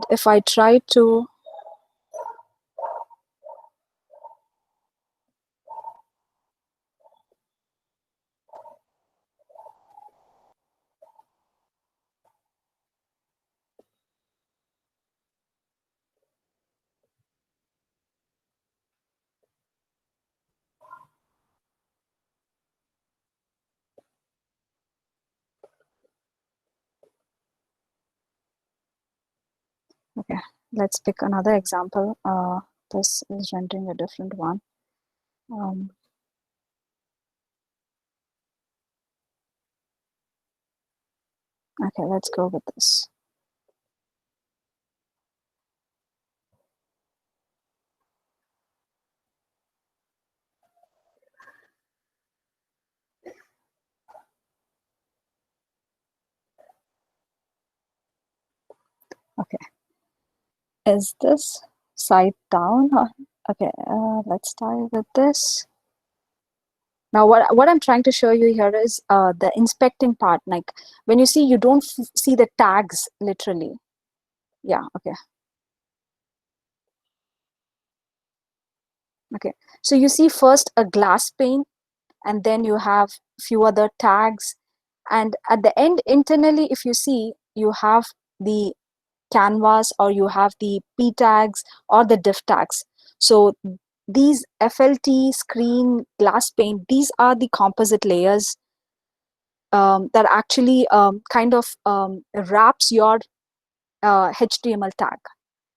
if I try to, okay, let's pick another example. This is rendering a different one. Okay, let's go with this. Is this site down? Okay, let's start with this. Now, what I'm trying to show you here is the inspecting part. Like when you see, you don't see the tags literally. Yeah, okay. Okay, so you see first a glass pane, and then you have few other tags. And at the end, internally, if you see, you have the canvas, or you have the p tags or the div tags. So these FLT, screen, glass pane, these are the composite layers that actually kind of wraps your HTML tag.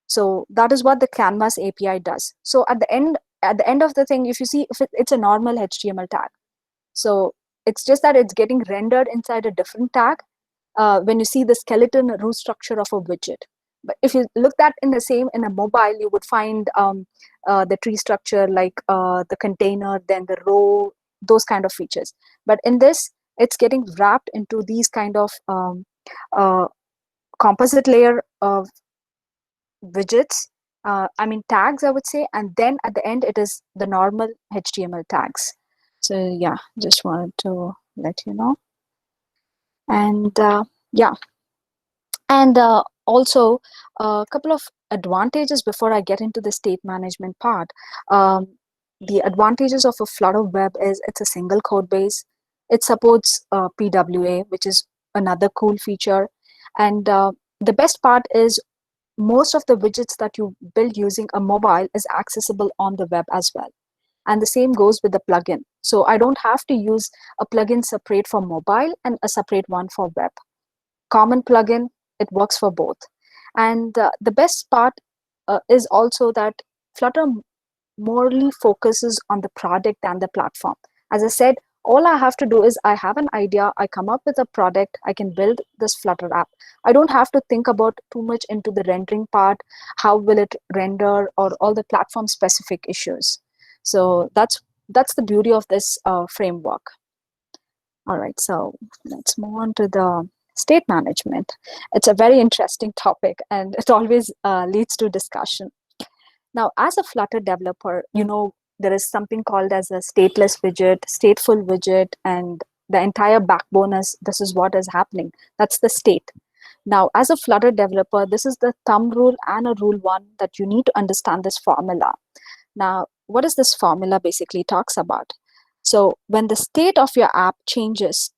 So that is what the Canvas API does. So at the end of the thing, if you see, if it's a normal HTML tag, so it's just that it's getting rendered inside a different tag when you see the skeleton root structure of a widget. But if you look that in a mobile, you would find the tree structure, like the container, then the row, those kind of features. But in this, it's getting wrapped into these kind of composite layer of widgets, tags, I would say, and then at the end, it is the normal HTML tags. So yeah, just wanted to let you know. And yeah, and also a couple of advantages before I get into the state management part. The advantages of a Flutter web is it's a single code base. It supports PWA, which is another cool feature. And the best part is most of the widgets that you build using a mobile is accessible on the web as well. And the same goes with the plugin. So I don't have to use a plugin separate for mobile and a separate one for web. Common plugin, it works for both. And the best part is also that Flutter morely focuses on the product and the platform. As I said, all I have to do is I have an idea, I come up with a product, I can build this Flutter app. I don't have to think about too much into the rendering part, how will it render, or all the platform specific issues. So that's the beauty of this framework. All right, so let's move on to the state management. It's a very interesting topic, and it always leads to discussion. Now, as a Flutter developer, you know, there is something called as a stateless widget, stateful widget, and the entire backbone is this is what is happening. That's the state. Now, as a Flutter developer, this is the thumb rule and a rule one that you need to understand this formula. Now, what is this formula basically talks about? So when the state of your app changes,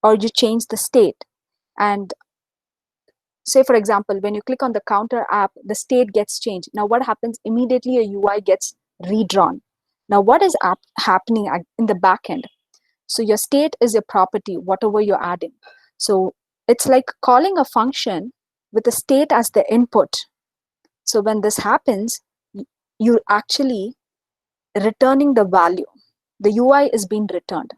or you change the state, and say, for example, when you click on the counter app, the state gets changed. Now, what happens? Immediately, a UI gets redrawn. Now, what is happening in the back end? So your state is your property, whatever you're adding. So it's like calling a function with the state as the input. So when this happens, you're actually returning the value. The UI is being returned.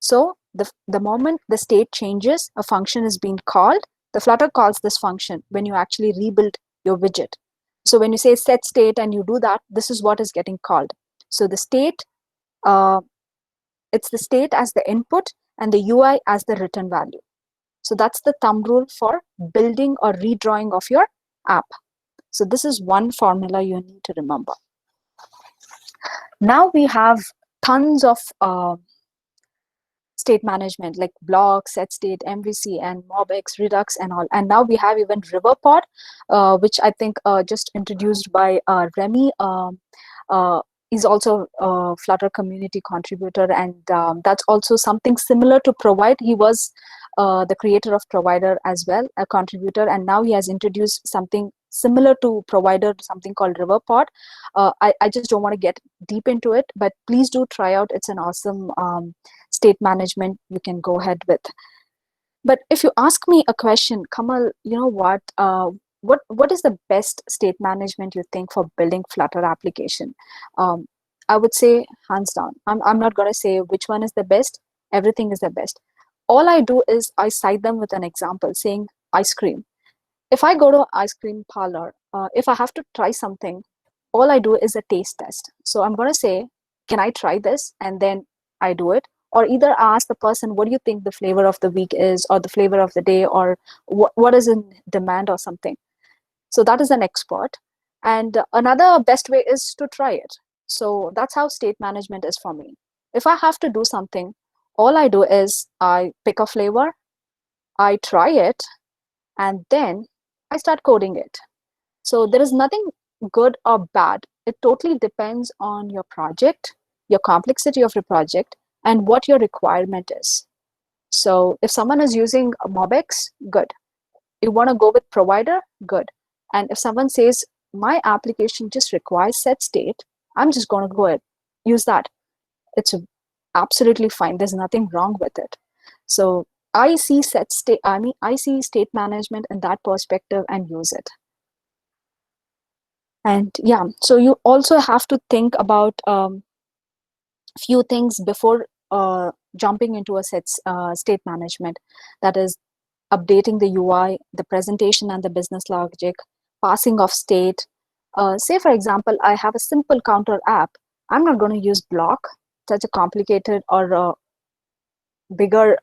So the moment the state changes, a function is being called. The Flutter calls this function when you actually rebuild your widget. So when you say set state and you do that, this is what is getting called. So the state, it's the state as the input and the UI as the return value. So that's the thumb rule for building or redrawing of your app. So this is one formula you need to remember. Now we have tons of state management like block, set state, MVC, and MobX, Redux, and all. And now we have even Riverpod, which I think just introduced by Remy. He's also a Flutter community contributor, and that's also something similar to Provide. He was the creator of Provider as well, a contributor, and now he has introduced something similar to Provider, something called Riverpod. I just don't want to get deep into it, but please do try out. It's an awesome state management you can go ahead with. But if you ask me a question, Kamal, you know what is the best state management you think for building Flutter application? I would say hands down. I'm not going to say which one is the best. Everything is the best. All I do is I cite them with an example saying ice cream. If I go to an ice cream parlor, if I have to try something, all I do is a taste test. So I'm going to say, can I try this? And then I do it. Or either ask the person, what do you think the flavor of the week is, or the flavor of the day, or what is in demand or something. So that is an expert. And another best way is to try it. So that's how state management is for me. If I have to do something, all I do is I pick a flavor, I try it, and then I start coding it. So there is nothing good or bad. It totally depends on your project, your complexity of your project, and what your requirement is. So if someone is using MobX, good. You want to go with provider, good. And if someone says, my application just requires set state, I'm just going to go ahead, use that. It's absolutely fine. There's nothing wrong with it. So I see I see state management in that perspective and use it. And yeah, so you also have to think about few things before jumping into a state management. That is updating the UI, the presentation and the business logic, passing of state. Say, for example, I have a simple counter app. I'm not going to use block, such a complicated or bigger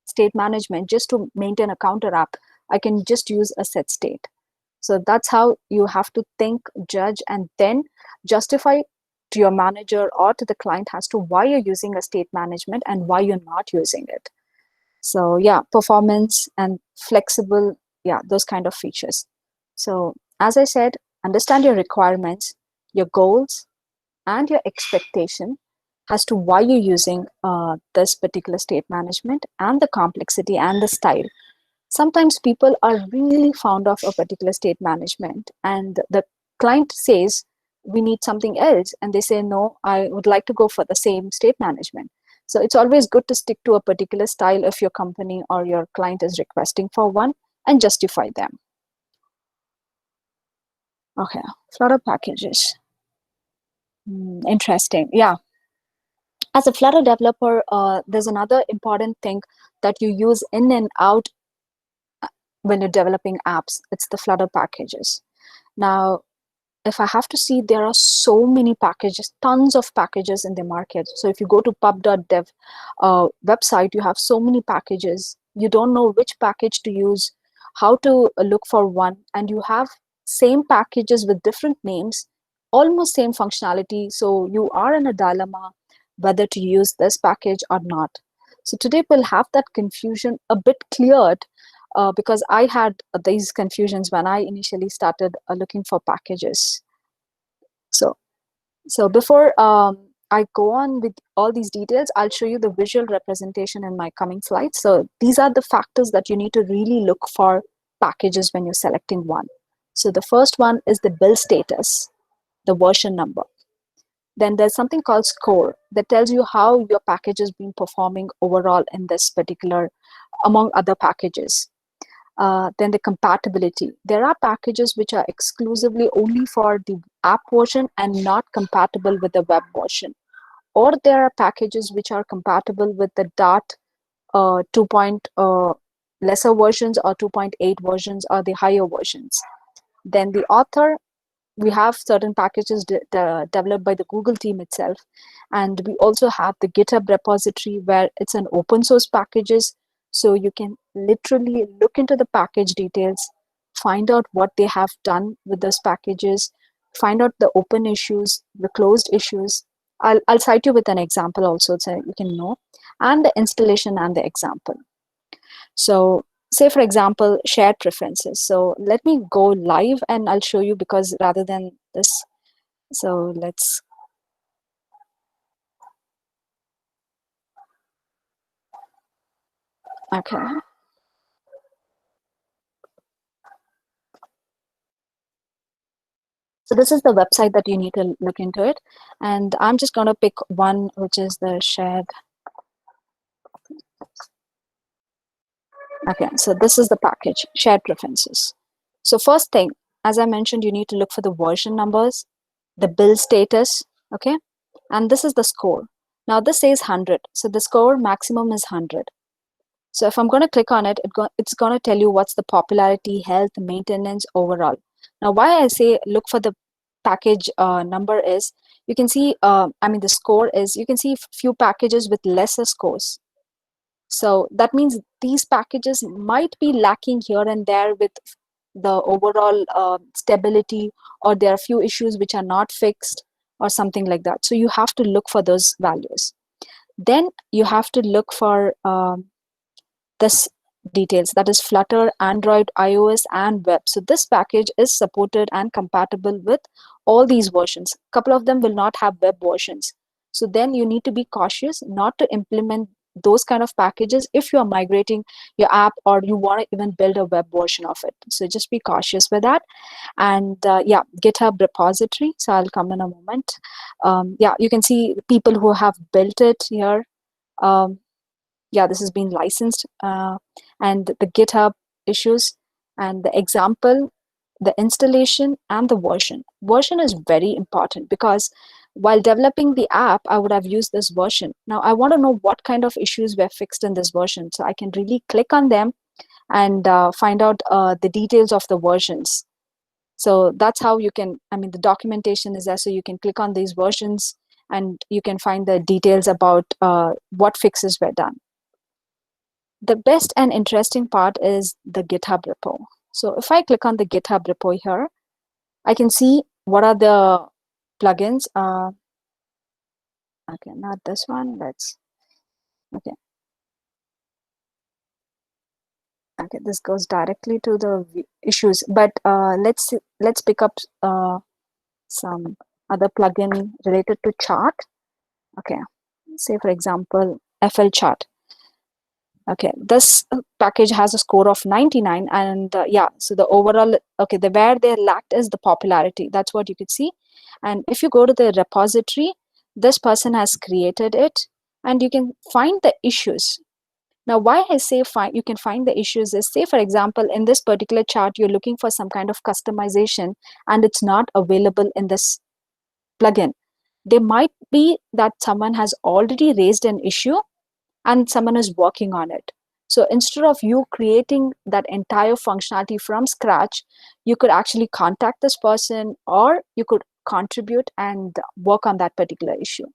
state management just to maintain a counter app. I can just use a set state. So that's how you have to think, judge, and then justify to your manager or to the client as to why you're using a state management and why you're not using it. So yeah, performance and flexible, yeah, those kind of features. So as I said, understand your requirements, your goals, and your expectation as to why you're using this particular state management and the complexity and the style. Sometimes people are really fond of a particular state management and the client says, we need something else. And they say, no, I would like to go for the same state management. So it's always good to stick to a particular style if your company or your client is requesting for one and justify them. Okay, Flutter packages. Interesting, yeah. As a Flutter developer, there's another important thing that you use in and out when you're developing apps. It's the Flutter packages. Now, if I have to see, there are so many packages, tons of packages in the market. So if you go to pub.dev website, you have so many packages. You don't know which package to use, how to look for one, and you have same packages with different names, almost same functionality. So you are in a dilemma whether to use this package or not. So today we'll have that confusion a bit cleared because I had these confusions when I initially started looking for packages. So before I go on with all these details, I'll show you the visual representation in my coming slides. So these are the factors that you need to really look for packages when you're selecting one. So the first one is the build status, the version number. Then there's something called score that tells you how your package has been performing overall in this particular, among other packages. Then the compatibility. There are packages which are exclusively only for the app version and not compatible with the web version. Or there are packages which are compatible with the Dart 2. Lesser versions or 2.8 versions or the higher versions. Then the author, we have certain packages developed by the Google team itself. And we also have the GitHub repository where it's an open source packages. So you can literally look into the package details, find out what they have done with those packages, find out the open issues, the closed issues. I'll cite you with an example also so you can know, and the installation and the example. So say, for example, shared preferences. So let me go live and I'll show you, because rather than this, so let's, okay. So this is the website that you need to look into it. And I'm just going to pick one, which is the shared. Okay, so this is the package, shared preferences. So first thing, as I mentioned, you need to look for the version numbers, the build status, okay? And this is the score. Now this says 100. So the score maximum is 100. So if I'm going to click on it, it's going to tell you what's the popularity, health, maintenance, overall. Now, why I say look for the package number is, you can see, the score is, you can see few packages with lesser scores. So that means these packages might be lacking here and there with the overall stability, or there are few issues which are not fixed or something like that. So you have to look for those values. Then you have to look for this details, that is Flutter, Android, iOS, and web. So this package is supported and compatible with all these versions. A couple of them will not have web versions. So then you need to be cautious not to implement those kind of packages if you are migrating your app or you want to even build a web version of it. So just be cautious with that. And yeah, GitHub repository. So I'll come in a moment. Yeah, you can see people who have built it here. Yeah, this has been licensed, and the GitHub issues and the example, the installation, and the version. Version is very important because while developing the app, I would have used this version. Now I want to know what kind of issues were fixed in this version. So I can really click on them and find out the details of the versions. So that's how you can, I mean, the documentation is there, so you can click on these versions and you can find the details about what fixes were done. The best and interesting part is the GitHub repo. So if I click on the GitHub repo here, I can see what are the plugins. Okay, not this one. Okay, this goes directly to the issues. But let's pick up some other plugin related to chart. Okay, say for example, FL chart. Okay, this package has a score of 99, and yeah, so the overall, okay, where they lacked is the popularity. That's what you could see. And if you go to the repository, this person has created it, and you can find the issues. Now, why I say you can find the issues is, say for example, in this particular chart, you're looking for some kind of customization, and it's not available in this plugin. There might be that someone has already raised an issue and someone is working on it. So instead of you creating that entire functionality from scratch, you could actually contact this person, or you could contribute and work on that particular issue.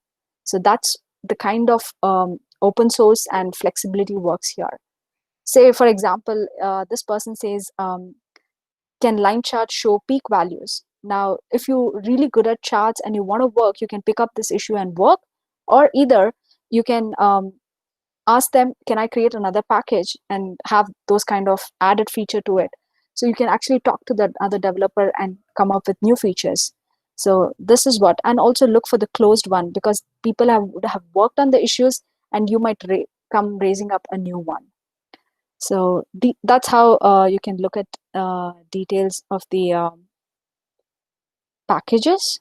So that's the kind of open source and flexibility works here. Say, for example, this person says, can line chart show peak values? Now, if you're really good at charts and you want to work, you can pick up this issue and work, or either you can ask them, can I create another package and have those kind of added feature to it? So you can actually talk to the other developer and come up with new features. So this is what, and also look for the closed one, because people would have worked on the issues and you might come raising up a new one. So that's how you can look at details of the packages.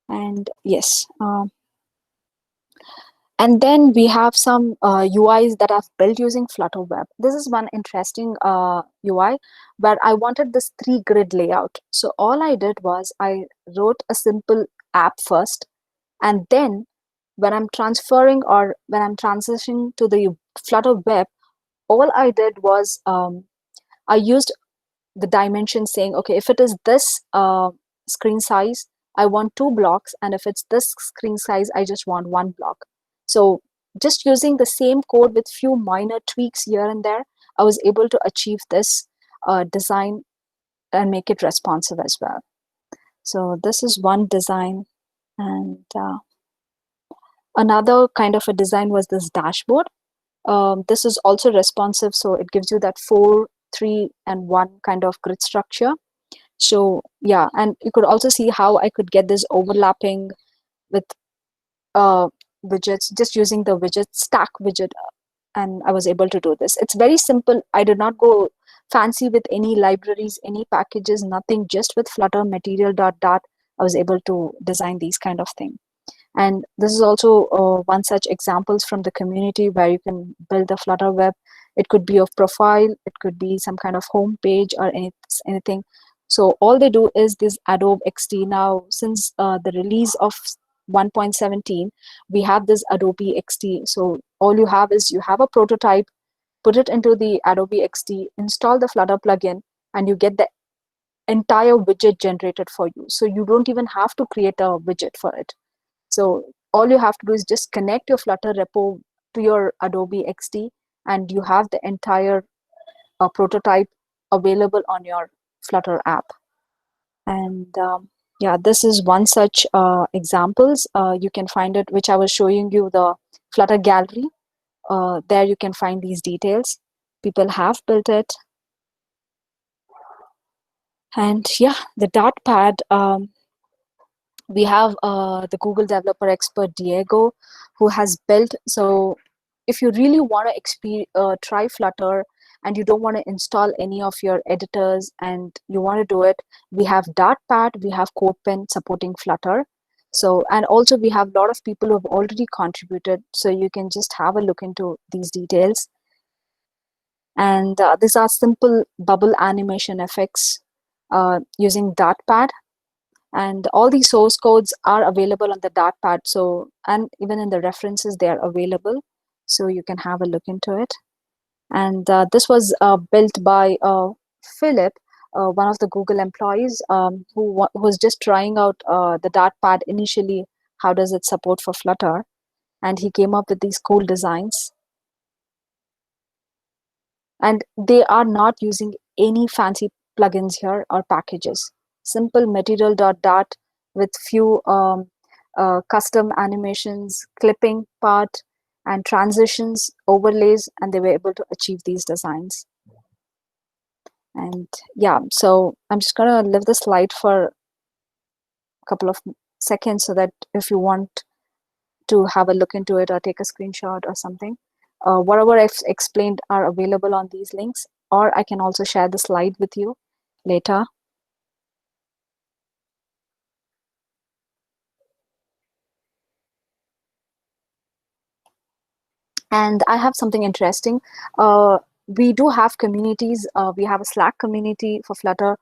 And yes, and then we have some UIs that I've built using Flutter Web. This is one interesting UI where I wanted this 3-grid layout. So all I did was I wrote a simple app first, and then when I'm transferring or when I'm transitioning to the Flutter Web, all I did was I used the dimension saying, okay, if it is this screen size, I want 2 blocks, and if it's this screen size, I just want 1 block. So just using the same code with few minor tweaks here and there, I was able to achieve this design and make it responsive as well. So this is one design, and another kind of a design was this dashboard. This is also responsive, so it gives you that 4, 3, and 1 kind of grid structure. So yeah, and you could also see how I could get this overlapping with widgets, just using the widget stack widget, and I was able to do this. It's very simple. I did not go fancy with any libraries, any packages, nothing, just with Flutter material dot. I was able to design these kind of things. And this is also one such examples from the community where you can build a Flutter web. It could be of profile, it could be some kind of home page or anything. So all they do is this Adobe XD. Now, since the release of 1.17, we have this Adobe XD. So all you have is you have a prototype, put it into the Adobe XD, install the Flutter plugin, and you get the entire widget generated for you. So you don't even have to create a widget for it. So all you have to do is just connect your Flutter repo to your Adobe XD, and you have the entire prototype available on your Flutter app. And yeah, this is one such examples. You can find it, which I was showing you, the Flutter gallery. There you can find these details. People have built it. And yeah, the Dartpad, we have the Google developer expert Diego, who has built. So if you really want to try Flutter and you don't want to install any of your editors and you want to do it, we have Dartpad, we have CodePen supporting Flutter. So, and also we have a lot of people who have already contributed, so you can just have a look into these details. And these are simple bubble animation effects using Dartpad. And all these source codes are available on the Dartpad. So, and even in the references, they are available. So you can have a look into it. And this was built by Philip, one of the Google employees who was just trying out the Dartpad initially. How does it support for Flutter? And he came up with these cool designs. And they are not using any fancy plugins here or packages. Simple material.dart with few custom animations, clipping part, and transitions, overlays, and they were able to achieve these designs. And yeah, so I'm just gonna leave the slide for a couple of seconds so that if you want to have a look into it or take a screenshot or something, whatever I've explained are available on these links, or I can also share the slide with you later. And I have something interesting. We do have communities. We have a Slack community for Flutter.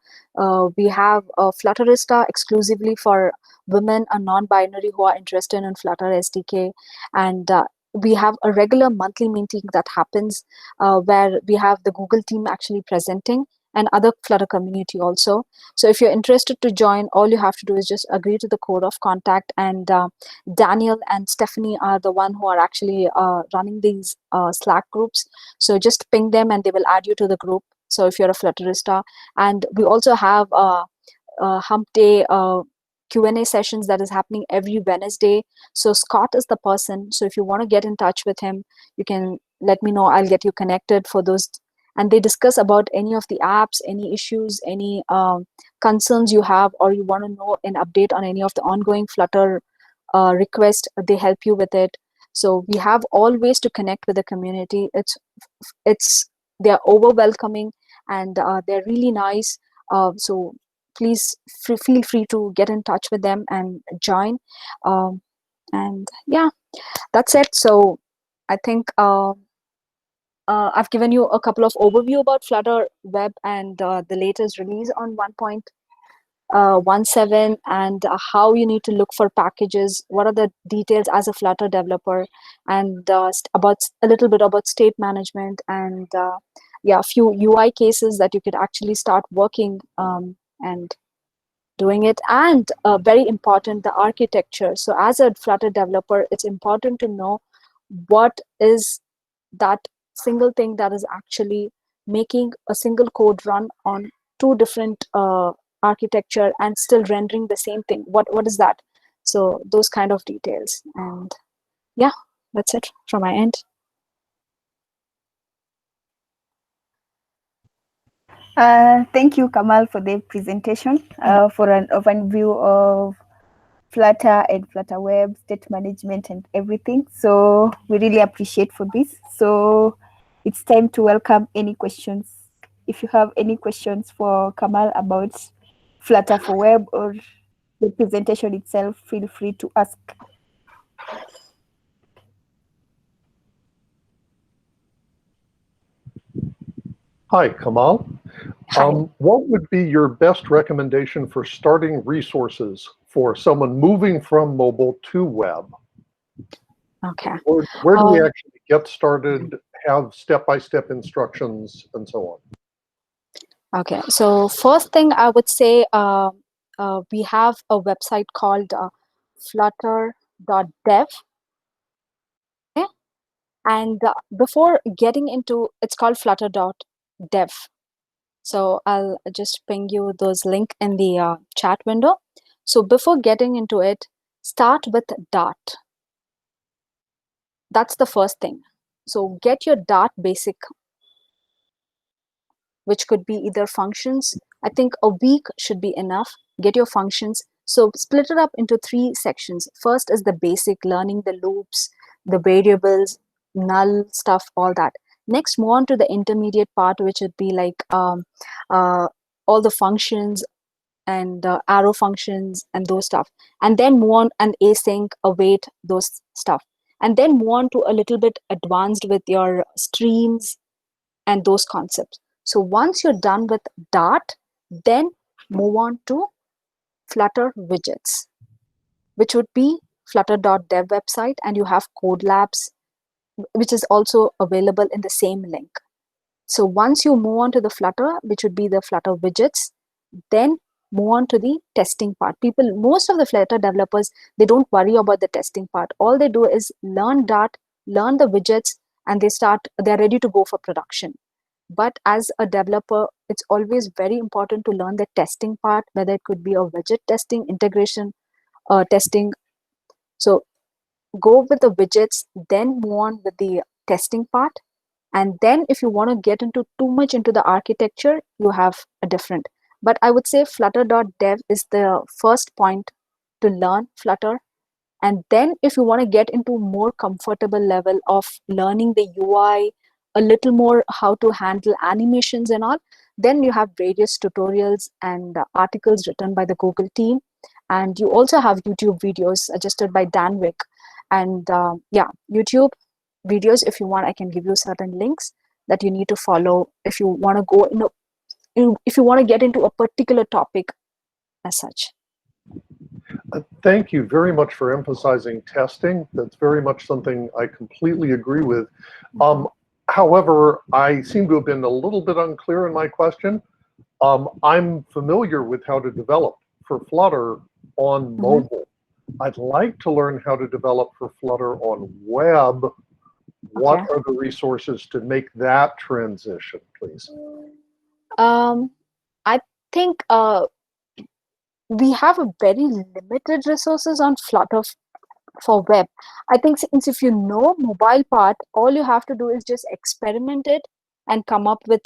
We have a Flutterista exclusively for women and non-binary who are interested in Flutter SDK. And we have a regular monthly meeting that happens where we have the Google team actually presenting and other Flutter community also. So if you're interested to join, all you have to do is just agree to the code of contact, and Daniel and Stephanie are the one who are actually running these Slack groups. So just ping them and they will add you to the group. So if you're a Flutterista, and we also have Hump Day Q&A sessions that is happening every Wednesday. So Scott is the person. So if you want to get in touch with him, you can let me know. I'll get you connected for those. And they discuss about any of the apps, any issues, any concerns you have, or you want to know an update on any of the ongoing Flutter request. They help you with it. So we have all ways to connect with the community. They're over welcoming, and they're really nice. So please feel free to get in touch with them and join. And yeah, that's it. So I think I've given you a couple of overview about Flutter Web and the latest release on 1.17 and how you need to look for packages, what are the details as a Flutter developer, and about a little bit about state management, and yeah, a few UI cases that you could actually start working and doing it. And very important, the architecture. So as a Flutter developer, it's important to know what is that single thing that is actually making a single code run on two different architecture and still rendering the same thing. What is that? So those kind of details. And yeah, that's it from my end. Thank you, Kamal, for the presentation, for an overview of Flutter and Flutter Web, state management, and everything. So we really appreciate for this. So it's time to welcome any questions. If you have any questions for Kamal about Flutter for Web or the presentation itself, feel free to ask. Hi, Kamal. Hi. What would be your best recommendation for starting resources for someone moving from mobile to web? Okay. Where do we actually get started, have step-by-step instructions, and so on? Okay, so first thing I would say, we have a website called flutter.dev. Okay? And before getting into, it's called flutter.dev. So I'll just ping you those link in the chat window. So before getting into it, start with Dart. That's the first thing. So get your Dart basic, which could be either functions. I think a week should be enough. Get your functions. So split it up into 3 sections. First is the basic, learning the loops, the variables, null stuff, all that. Next, move on to the intermediate part, which would be like all the functions and arrow functions and those stuff. And then move on and async, await, those stuff. And then move on to a little bit advanced with your streams and those concepts. So once you're done with Dart, then move on to Flutter widgets, which would be flutter.dev website, and you have Code Labs, which is also available in the same link. So once you move on to the Flutter, which would be the Flutter widgets, then move on to the testing part. Most of the Flutter developers, they don't worry about the testing part. All they do is learn Dart, learn the widgets, and they're ready to go for production. But as a developer, it's always very important to learn the testing part, whether it could be a widget testing, integration testing. So go with the widgets, then move on with the testing part. And then if you want to get into too much into the architecture, you have a different. But I would say flutter.dev is the first point to learn Flutter. And then if you want to get into more comfortable level of learning the UI, a little more how to handle animations and all, then you have various tutorials and articles written by the Google team. And you also have YouTube videos suggested by Dan Wick. And YouTube videos, if you want, I can give you certain links that you need to follow if you want to go if you want to get into a particular topic as such. Thank you very much for emphasizing testing. That's very much something I completely agree with. However, I seem to have been a little bit unclear in my question. I'm familiar with how to develop for Flutter on mobile. I'd like to learn how to develop for Flutter on web. What are the resources to make that transition, please? I think we have a very limited resources on Flutter for web. I think since if you know mobile part, all you have to do is just experiment it and come up with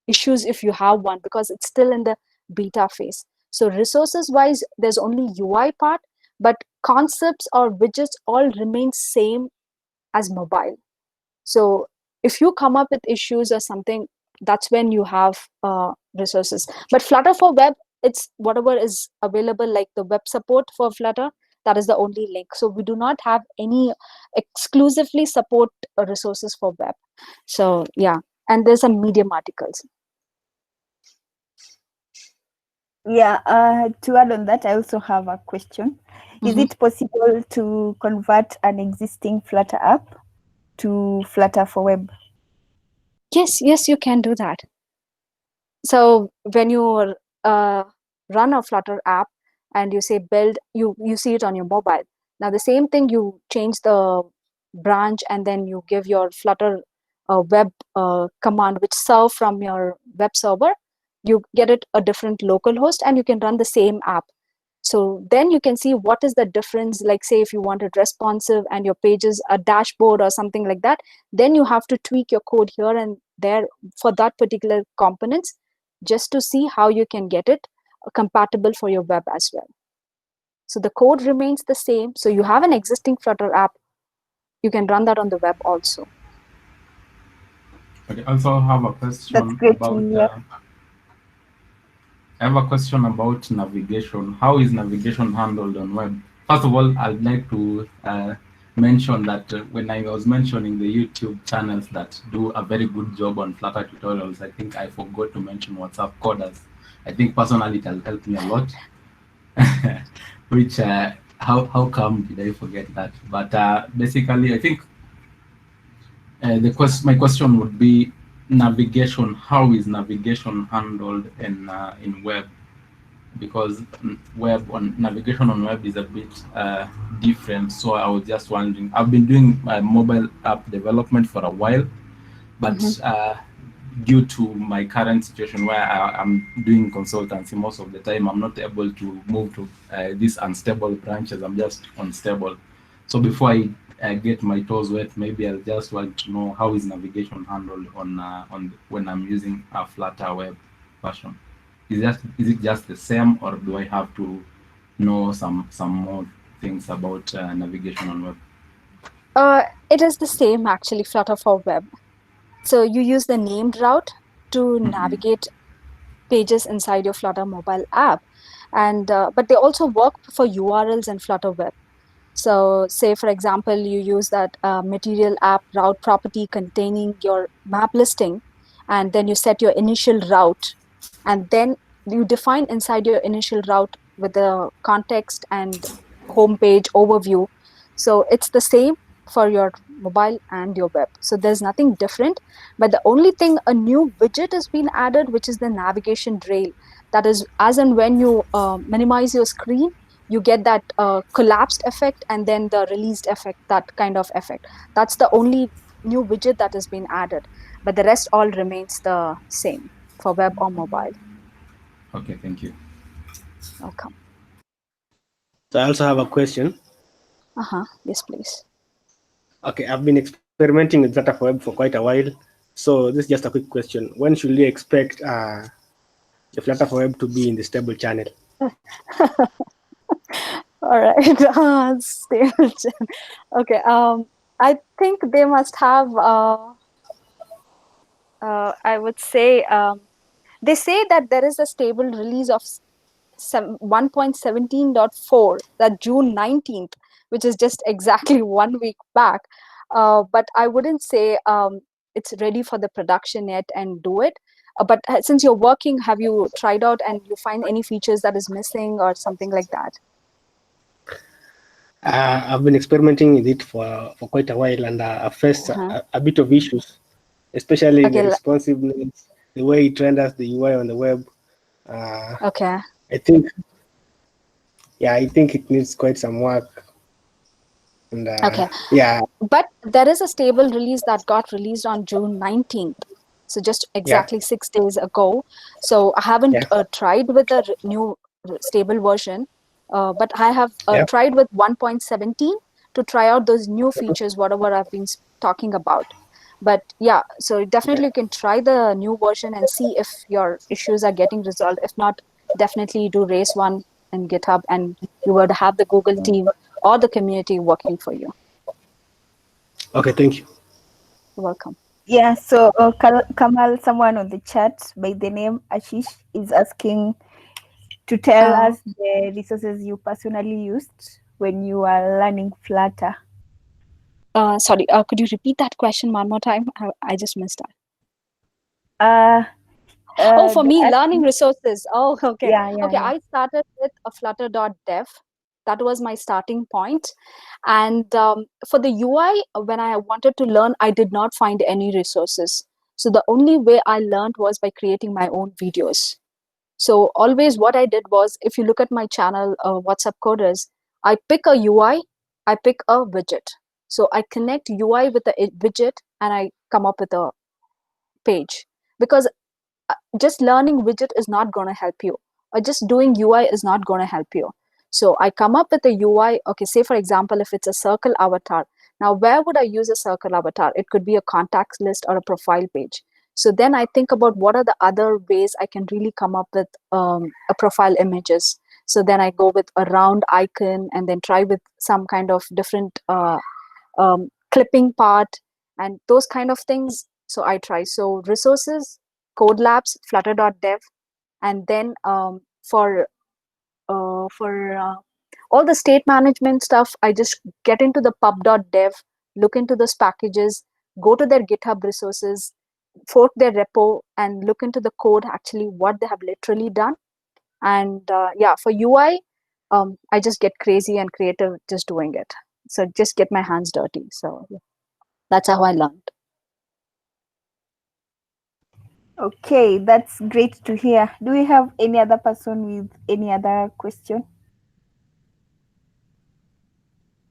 issues if you have one, because it's still in the beta phase. So resources wise, there's only UI part, but concepts or widgets all remain same as mobile. So if you come up with issues or something, that's when you have resources. But Flutter for web, it's whatever is available, like the web support for Flutter, that is the only link. So we do not have any exclusively support resources for web. So yeah, and there's some Medium articles. Yeah, to add on that, I also have a question. Is it possible to convert an existing Flutter app to Flutter for web? Yes, you can do that. So when you run a Flutter app and you say build, you see it on your mobile. Now the same thing, you change the branch and then you give your Flutter web command which serve from your web server. You get it a different local host and you can run the same app. So then you can see what is the difference. Like say if you wanted responsive and your page is a dashboard or something like that, then you have to tweak your code here and there for that particular components, just to see how you can get it compatible for your web as well. So the code remains the same. So you have an existing Flutter app, you can run that on the web also. I also have a question about I have a question about navigation. How is navigation handled on web? First of all, I'd like to mention that when I was mentioning the YouTube channels that do a very good job on Flutter tutorials, I think I forgot to mention WhatsApp coders. I think personally it has helped me a lot. Which, how come did I forget that? But basically, I think my question would be navigation. How is navigation handled in web? Because navigation on web is a bit different. So I was just wondering. I've been doing mobile app development for a while, but due to my current situation where I'm doing consultancy most of the time, I'm not able to move to these unstable branches. I'm just unstable. So before I get my toes wet, maybe I'll just want to know how is navigation handled on when I'm using a Flutter web version. Is it just the same, or do I have to know some more things about navigation on web? It is the same actually, Flutter for web. So you use the named route to navigate pages inside your Flutter mobile app, and but they also work for URLs in Flutter web. So say, for example, you use that material app route property containing your map listing, and then you set your initial route, and then you define inside your initial route with the context and homepage overview. So it's the same for your mobile and your web. So there's nothing different, but the only thing, a new widget has been added, which is the navigation rail. That is, as and when you minimize your screen, you get that collapsed effect and then the released effect, that kind of effect. That's the only new widget that has been added, but the rest all remains the same for web or mobile. Okay, thank you. Welcome. So I also have a question. Yes, please. Okay, I've been experimenting with Flutter for Web for quite a while. So this is just a quick question. When should we expect the Flutter for Web to be in the stable channel? All right. Stable. Okay. I think they must have. I would say they say that there is a stable release of 1.17.4 that June 19th, which is just exactly 1 week back. But I wouldn't say it's ready for the production yet and do it. But since you're working, have you tried out and you find any features that is missing or something like that? I've been experimenting with it for quite a while, and I faced a bit of issues, especially the responsiveness, the way it renders the UI on the web. Okay. I think it needs quite some work. And, okay. Yeah. But there is a stable release that got released on June 19th. So just exactly 6 days ago. So I haven't tried with the new stable version, but I have tried with 1.17 to try out those new features, whatever I've been talking about. But yeah, so definitely you can try the new version and see if your issues are getting resolved. If not, definitely do raise one in GitHub and you would have the Google team or the community working for you. Okay, thank you. You're welcome. Yeah, so Kamal, someone on the chat by the name Ashish is asking to tell us the resources you personally used when you are learning Flutter. Sorry, could you repeat that question one more time? I just missed that. For me, learning resources. Oh, okay. Yeah. I started with a flutter.dev. That was my starting point. And for the UI, when I wanted to learn, I did not find any resources. So the only way I learned was by creating my own videos. So always what I did was, if you look at my channel, WhatsApp Coders, I pick a UI, I pick a widget. So I connect UI with the widget and I come up with a page. Because just learning widget is not going to help you, or just doing UI is not going to help you. So I come up with a UI. Okay, say for example, if it's a circle avatar, now where would I use a circle avatar? It could be a contacts list or a profile page. So then I think about what are the other ways I can really come up with a profile images. So then I go with a round icon and then try with some kind of different clipping part and those kind of things. So I try. So resources, Code Labs, Flutter.dev, and then for all the state management stuff, I just get into the pub.dev, look into those packages, go to their GitHub resources, fork their repo, and look into the code, actually what they have literally done. And for UI, I just get crazy and creative just doing it. So just get my hands dirty. So that's how I learned. Okay, that's great to hear. Do we have any other person with any other question?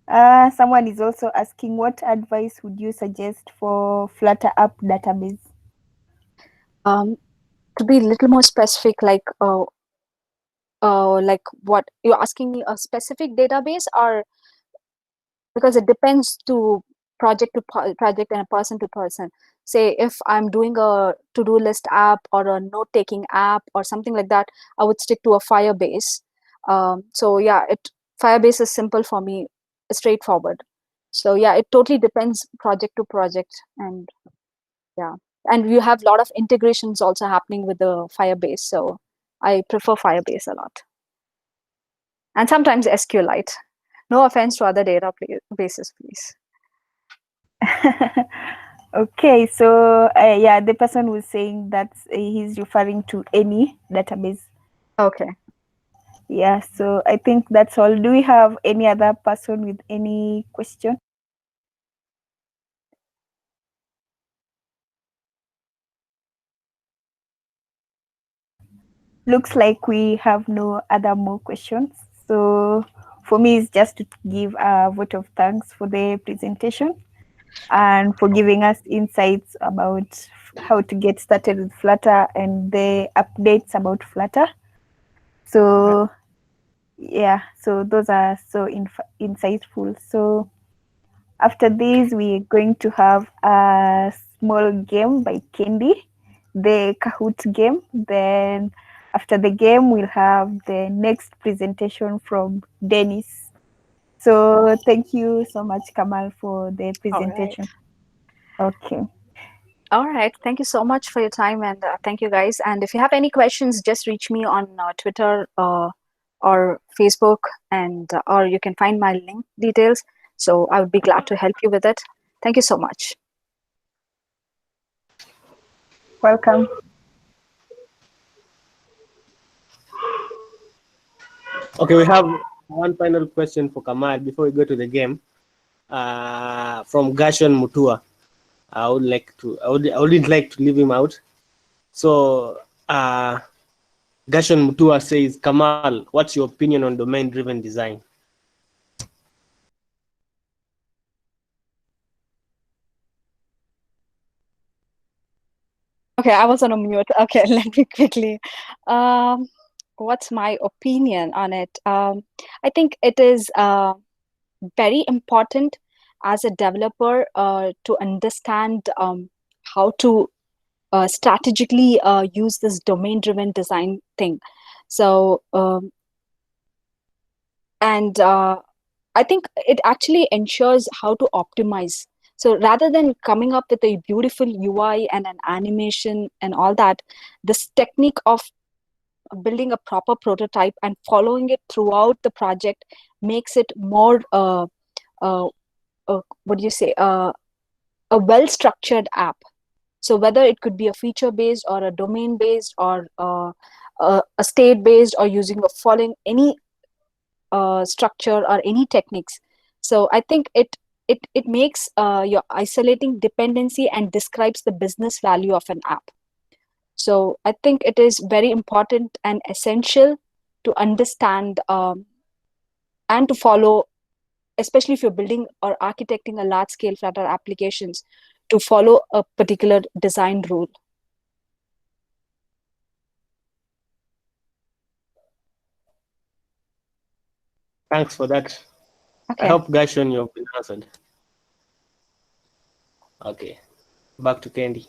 Someone is also asking, what advice would you suggest for Flutter app database? To be a little more specific, like what you're asking me, a specific database, or because it depends to project project and person to person. Say if I'm doing a to-do list app or a note-taking app or something like that, I would stick to a Firebase. So yeah, Firebase is simple for me, straightforward. So yeah, it totally depends project to project, and yeah, and you have a lot of integrations also happening with the Firebase. So I prefer Firebase a lot, and sometimes SQLite. No offense to other databases, please. Okay, so yeah, the person was saying that he's referring to any database. Okay. Yeah, so I think that's all. Do we have any other person with any question? Looks like we have no other more questions. So for me, it's just to give a vote of thanks for the presentation and for giving us insights about how to get started with Flutter and the updates about Flutter. So yeah, so those are so insightful. So after this, we're going to have a small game by Kendi, the Kahoot game. Then after the game, we'll have the next presentation from Dennis. So thank you so much, Kamal, for the presentation. Okay. All right. Thank you so much for your time, and thank you guys. And if you have any questions, just reach me on Twitter or Facebook, and or you can find my link details. So I would be glad to help you with it. Thank you so much. Welcome. Okay, we have one final question for Kamal before we go to the game. From Gashon Mutua. I wouldn't like to leave him out. So Gashon Mutua says, Kamal, what's your opinion on domain-driven design? Okay, I was on a mute. Okay, let me quickly. What's my opinion on it? I think it is very important as a developer to understand how to strategically use this domain-driven design thing. So, and I think it actually ensures how to optimize. So rather than coming up with a beautiful UI and an animation and all that, this technique of building a proper prototype and following it throughout the project makes it more what do you say, a well-structured app. So whether it could be a feature-based or a domain-based or a state-based or using a following any structure or any techniques. So I think it makes your isolating dependency and describes the business value of an app. So I think it is very important and essential to understand and to follow, especially if you're building or architecting a large-scale Flutter applications, to follow a particular design rule. Thanks for that. Okay. I hope, Gashon, you've been answered. Okay, back to Candy.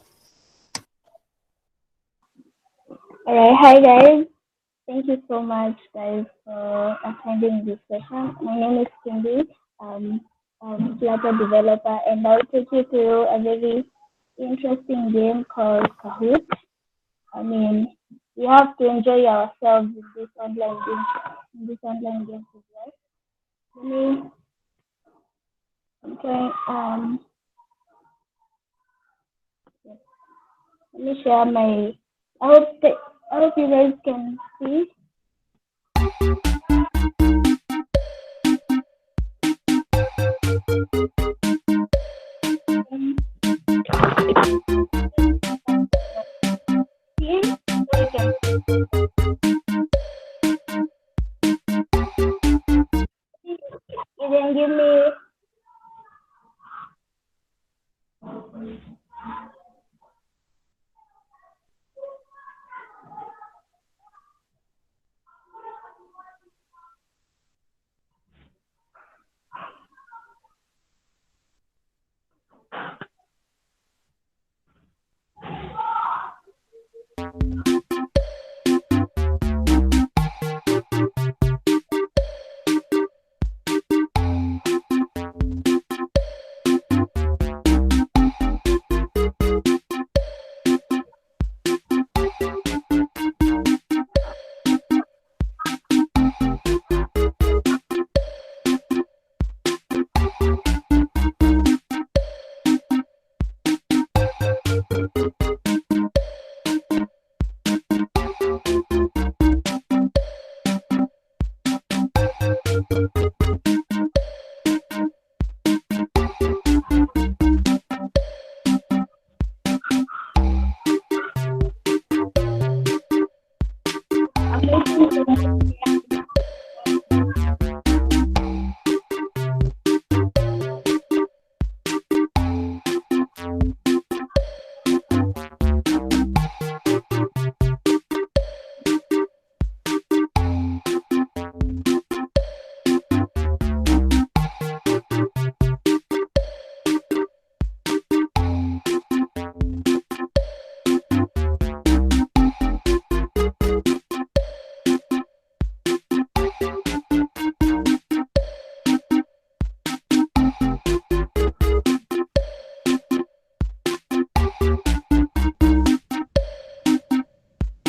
All right, hi guys. Thank you so much, guys, for attending this session. My name is Cindy. I'm a Flutter developer, and I'll take you through a very interesting game called Kahoot. I mean, we have to enjoy ourselves in this online game as well. Let me, I'm trying, let me share my. I hope you guys can see. You can give me.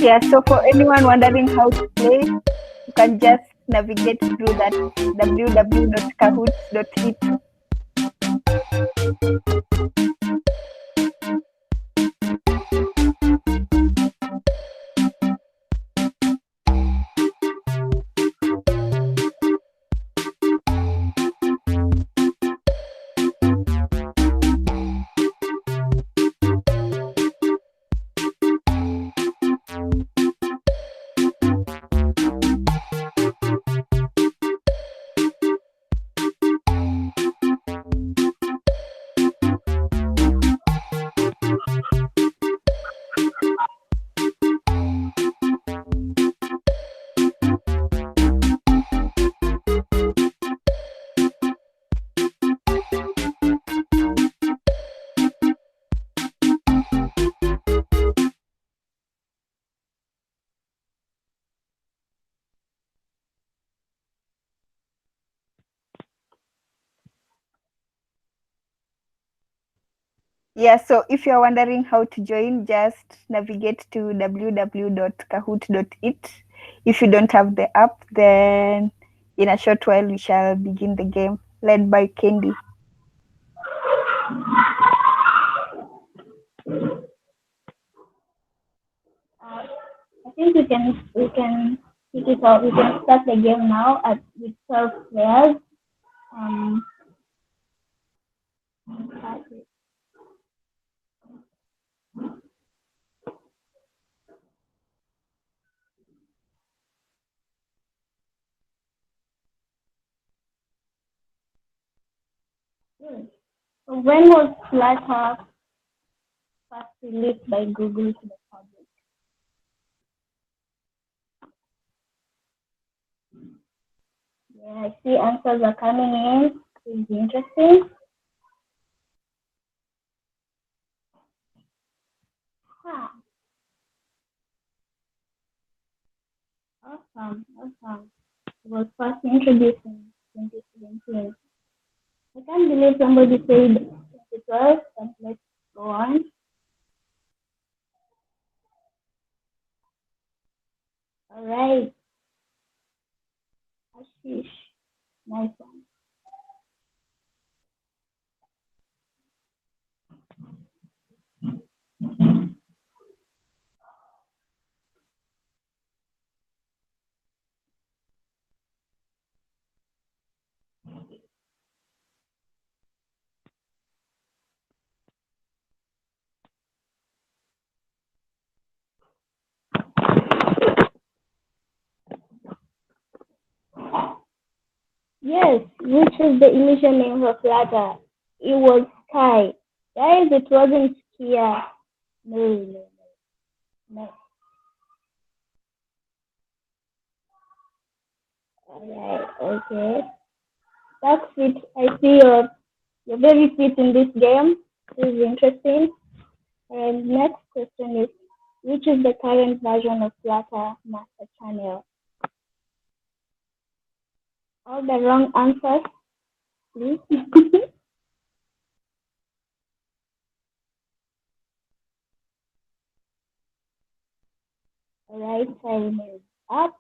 Yeah, so for anyone wondering how to play, you can just navigate through that www.kahoot.it. Yeah, so if you're wondering how to join, just navigate to www.kahoot.it. If you don't have the app, then in a short while we shall begin the game, led by Kendi. I think we can kick it off. We can start the game now with 12 players. So when was Flutter first released by Google to the public? Yeah, I see answers are coming in. It's interesting. Huh. Awesome. It was first introduced in 2017. I can't believe somebody said 2012, but let's go on. All right. Ashish. Nice one. Yes, which is the initial name for Flutter? It was Sky. Guys, it wasn't Kia. No. Alright, okay. That's it. I see you're very fit in this game. This is interesting. And next question is, which is the current version of Flutter master channel? All the wrong answers, please. Alright, time is up.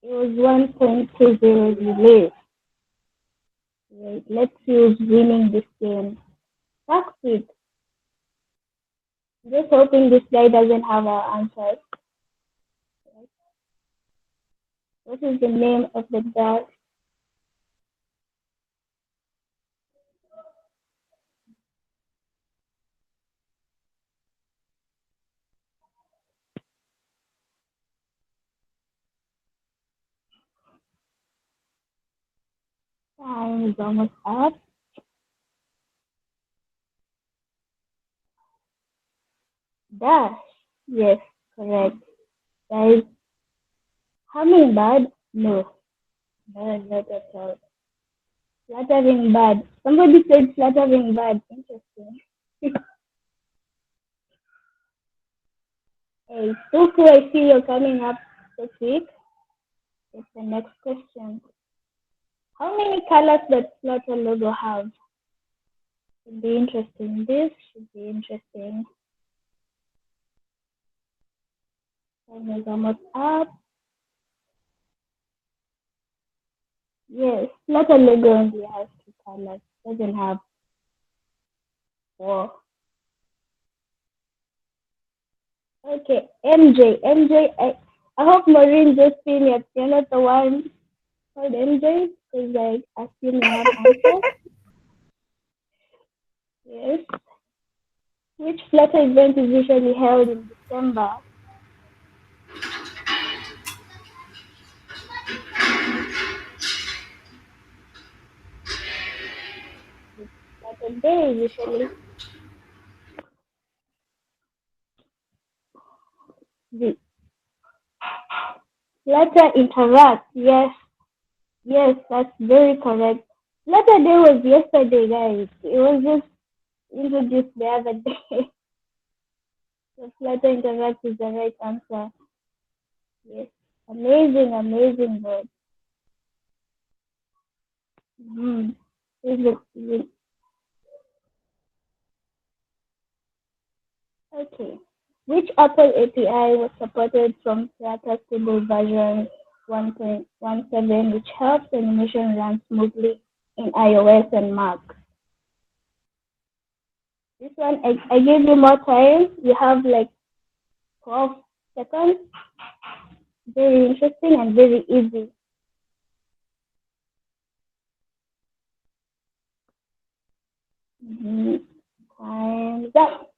It was 1.20 release. Right, let's see who's winning this game. That's it. Just hoping this guy doesn't have our answers. What is the name of the dog? Time is almost up. Dash. Yes, correct. Guys, hummingbird? No, not at all. Fluttering bird. Somebody said fluttering bird. Interesting. Hey, Tuku, I see you're coming up this week. It's the next question. How many colors does Flutter logo have? Should be interesting. This should be interesting. Time is almost up. Yes, Flutter logo only has 2 colors. Doesn't have 4. Okay, MJ, I hope Maureen just seen it. You're not the one called MJ, because I assume you have answers. Yes. Which Flutter event is usually held in December? Flutter Day usually. The Flutter Interact. Yes, that's very correct. Flutter Day was yesterday, guys. It was just introduced the other day. So Flutter Interact is the right answer. Yes. Amazing word. Okay. Which Apple API was supported from Flutter Stable version 1.17, which helps animation run smoothly in iOS and Mac? This one, I gave you more time. You have like 12 seconds. Very interesting and very easy. Time's up.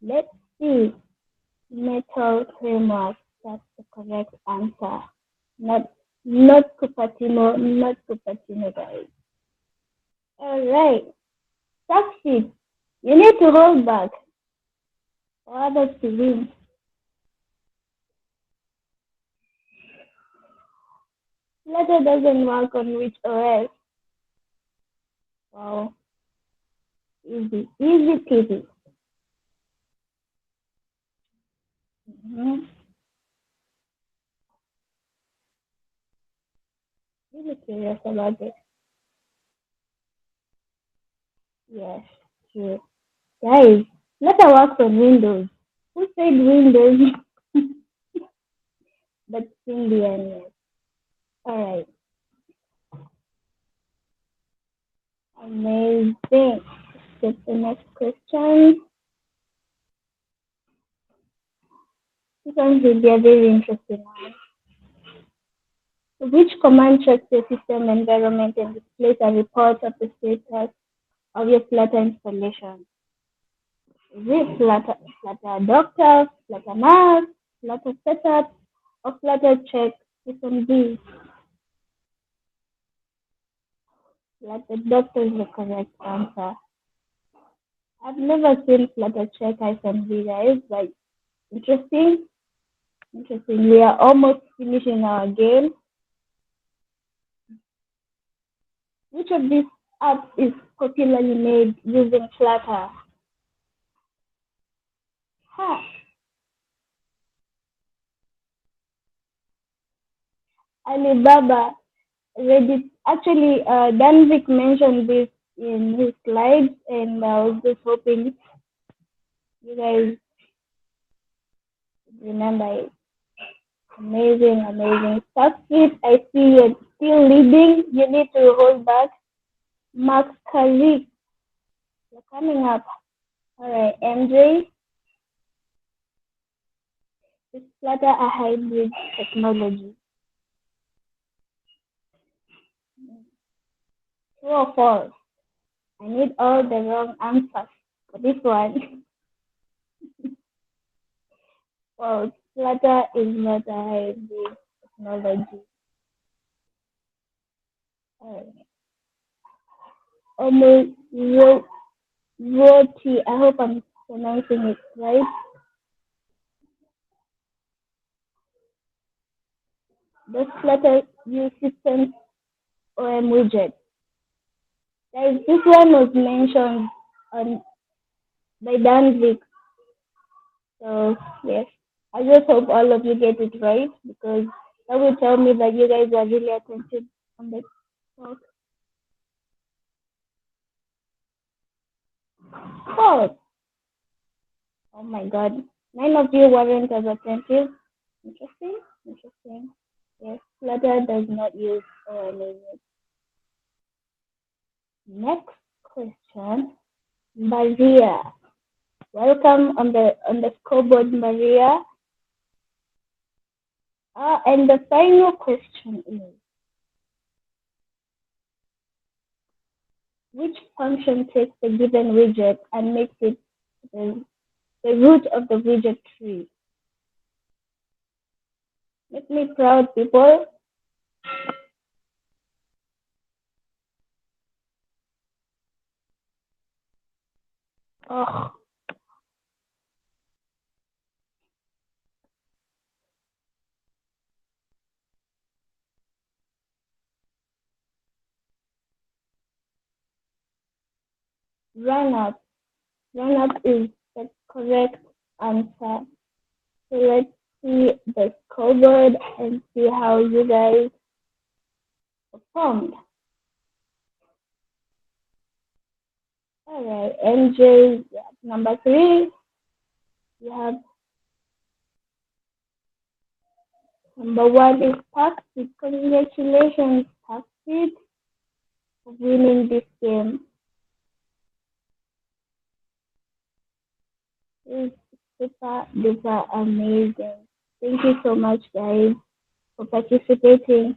Let's see. Metal framework. That's the correct answer. Not Cupertino, guys. All right. Succeed. You need to hold back for others to win. Flutter doesn't work on which OS? Wow. Easy peasy. Really curious about it. Yes, true. Guys, Flutter works on Windows. Who said Windows? But Symbian, yes. All right. Amazing. Let's get the next question. This one will be a very interesting one. Which command checks your system environment and displays a report of the status of your Flutter installation? Is it Flutter Doctor, Flutter Nav, Flutter Setup, or Flutter Check SMB? Flutter Doctor is the correct answer. I've never seen Flutter Check SMB, guys, but interesting. We are almost finishing our game. Which of these apps is popularly made using Flutter? Alibaba, Reddit. Actually, Danvik mentioned this in his slides, and I was just hoping you guys remember it. Amazing. Succeed, I see you're still leading. You need to hold back. Mark Karik, you're coming up. All right, MJ. Is Flutter a hybrid technology? True or false? I need all the wrong answers for this one. False. Flutter is not a hybrid technology. Roti, I hope I'm pronouncing it right. Does Flutter use system OM widget? Guys, this one was mentioned by Dan Vick. So yes, I just hope all of you get it right, because that will tell me that you guys are really attentive on the talk. False. Oh my god. 9 of you weren't as attentive. Interesting. Interesting. Yes, Flutter does not use OLA. Next question. Maria. Welcome on the scoreboard, Maria. And the final question is, which function takes the given widget and makes it the root of the widget tree? Make me proud, people. Oh. Run up. Run up is the correct answer. So let's see the scoreboard and see how you guys performed. All right, MJ, number 3. You have number 1 is Taxi. Congratulations, Taxi, for winning this game. It's super duper amazing. Thank you so much, guys, for participating.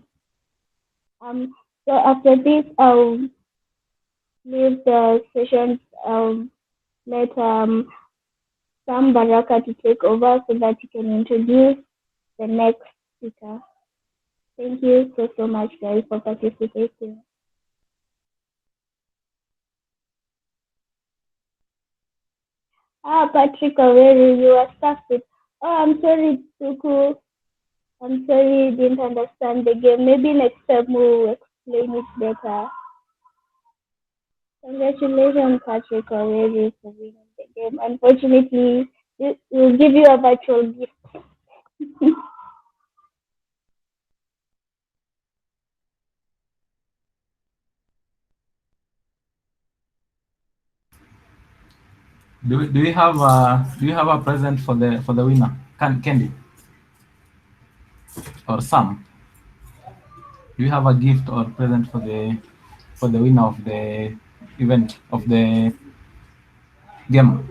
So after this, I'll leave the session. Let Sam Baraka to take over so that you can introduce the next speaker. Thank you so much, guys, for participating. Patrick Aweri, you are stuck with. Oh, I'm sorry, Tuku. I'm sorry you didn't understand the game. Maybe next time we'll explain it better. Congratulations, Patrick Aweri, for winning the game. Unfortunately, we'll give you a virtual gift. Do you have a present for the winner, Candy or Sam? Do you have a gift or present for the winner of the event of the game?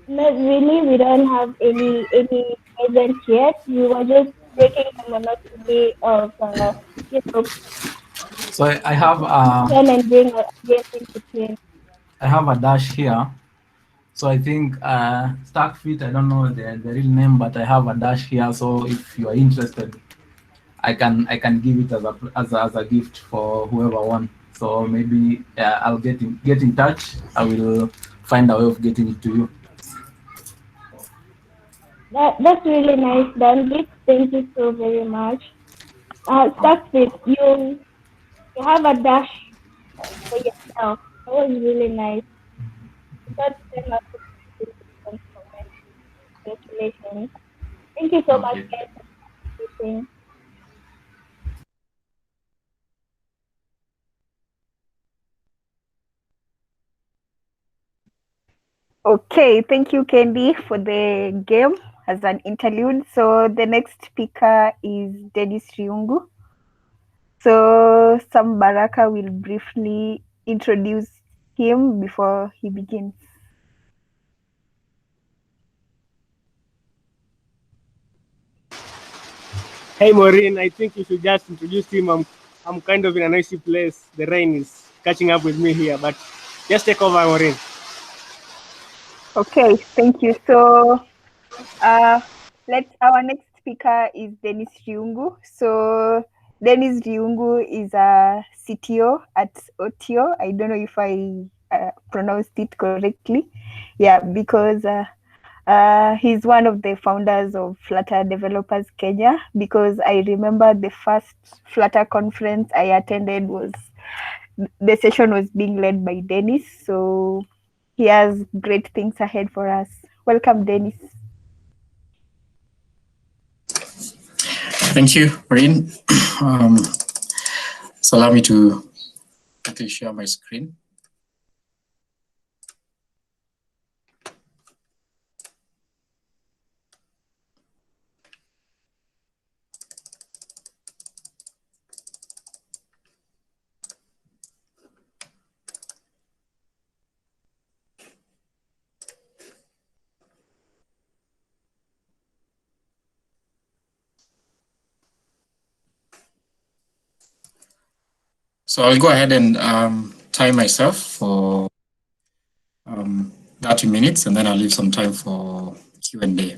Not really. We don't have any event yet. We were just breaking the monotony of So I have and bring a game into play. I have a dash here. So I think Starkfit, I don't know the real name, but I have a dash here. So if you are interested, I can give it as a gift for whoever won. So maybe I'll get in touch. I will find a way of getting it to you. That's really nice, Dan. Thank you so very much. Starkfit, you have a dash for yourself. That was really nice. Congratulations. Thank you so much, guys, for participating. Okay, thank you, Candy, for the game as an interlude. So the next speaker is Dennis Riungu. So Sam Baraka will briefly introduce him before he begins. Hey, Maureen, I think you should just introduce him. I'm kind of in a noisy place. The rain is catching up with me here, but just take over, Maureen. Okay, thank you. So our next speaker is Dennis Riungu. So Dennis Riungu is a CTO at Otio. I don't know if I pronounced it correctly. Yeah, because he's one of the founders of Flutter Developers Kenya, because I remember the first Flutter conference I attended the session was being led by Dennis. So he has great things ahead for us. Welcome, Dennis. Thank you, Maureen. So allow me to quickly share my screen. So I'll go ahead and time myself for 30 minutes, and then I'll leave some time for Q&A.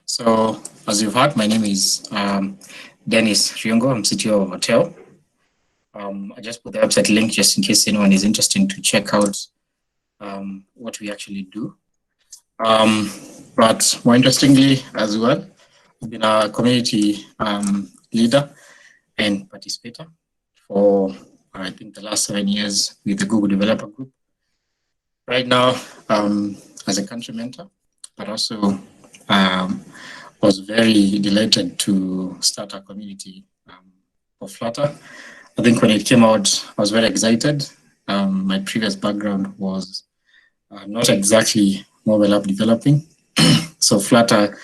So as you've heard, my name is Dennis Riungu. I'm CTO of Hotel. I just put the website link just in case anyone is interested to check out what we actually do. But more interestingly as well, I've been a community leader and participator for, I think, the last 7 years with the Google Developer Group. Right now, as a country mentor, but also was very delighted to start a community for Flutter. I think when it came out, I was very excited. My previous background was not exactly mobile app developing. So Flutter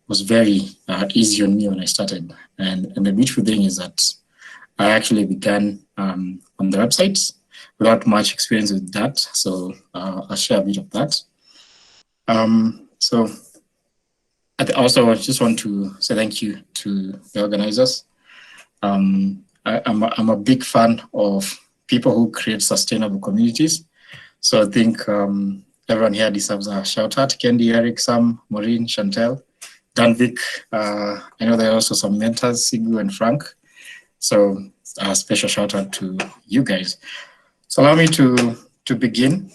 was very easy on me when I started. And the beautiful thing is that I actually began on the websites without much experience with that. So I'll share a bit of that. So I also just want to say thank you to the organizers. I'm a big fan of people who create sustainable communities. So I think everyone here deserves a shout out. Kendi, Eric, Sam, Maureen, Chantel, Danvik. I know there are also some mentors, Sigu and Frank. So a special shout out to you guys. So allow me to begin.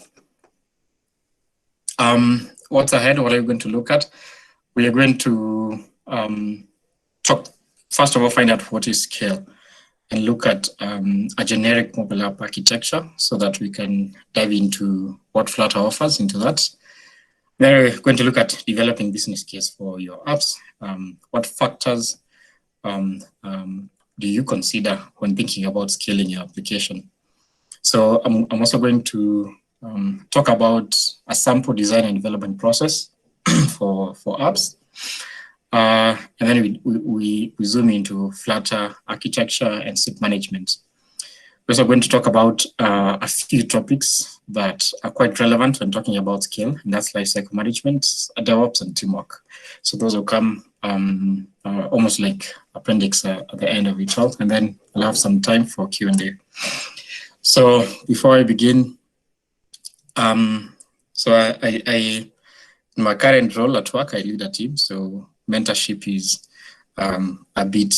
What's ahead? What are we going to look at? We are going to talk, first of all, find out what is scale and look at a generic mobile app architecture so that we can dive into what Flutter offers into that. Then we're going to look at developing business case for your apps. What factors do you consider when thinking about scaling your application? So I'm also going to talk about a sample design and development process for apps. And then we zoom into Flutter architecture and SIP management. We're also going to talk about a few topics that are quite relevant when talking about scale, and that's lifecycle management, DevOps, and teamwork. So those will come almost like appendix at the end of it all, and then we'll have some time for Q&A. So before I begin, so I in my current role at work, I lead a team. So mentorship is a bit,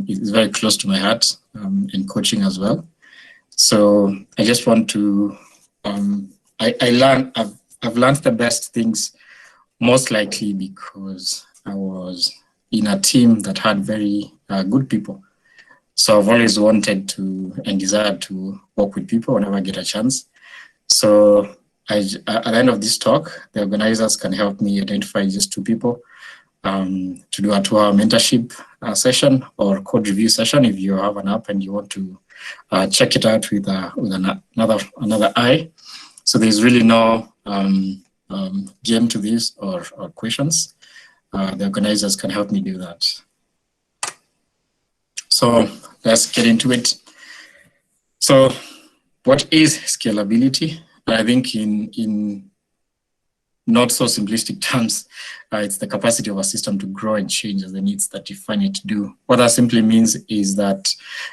is very close to my heart, and coaching as well. So I just want to, I've learned the best things most likely because I was in a team that had very good people. So I've always wanted to and desired to work with people whenever I get a chance. So at the end of this talk, the organizers can help me identify just 2 people to do a 2-hour mentorship session or code review session if you have an app and you want to check it out with another eye. So there's really no game to this or questions. The organizers can help me do that. So let's get into it. So what is scalability? I think in not so simplistic terms, it's the capacity of a system to grow and change as the needs that define it to do. What that simply means is that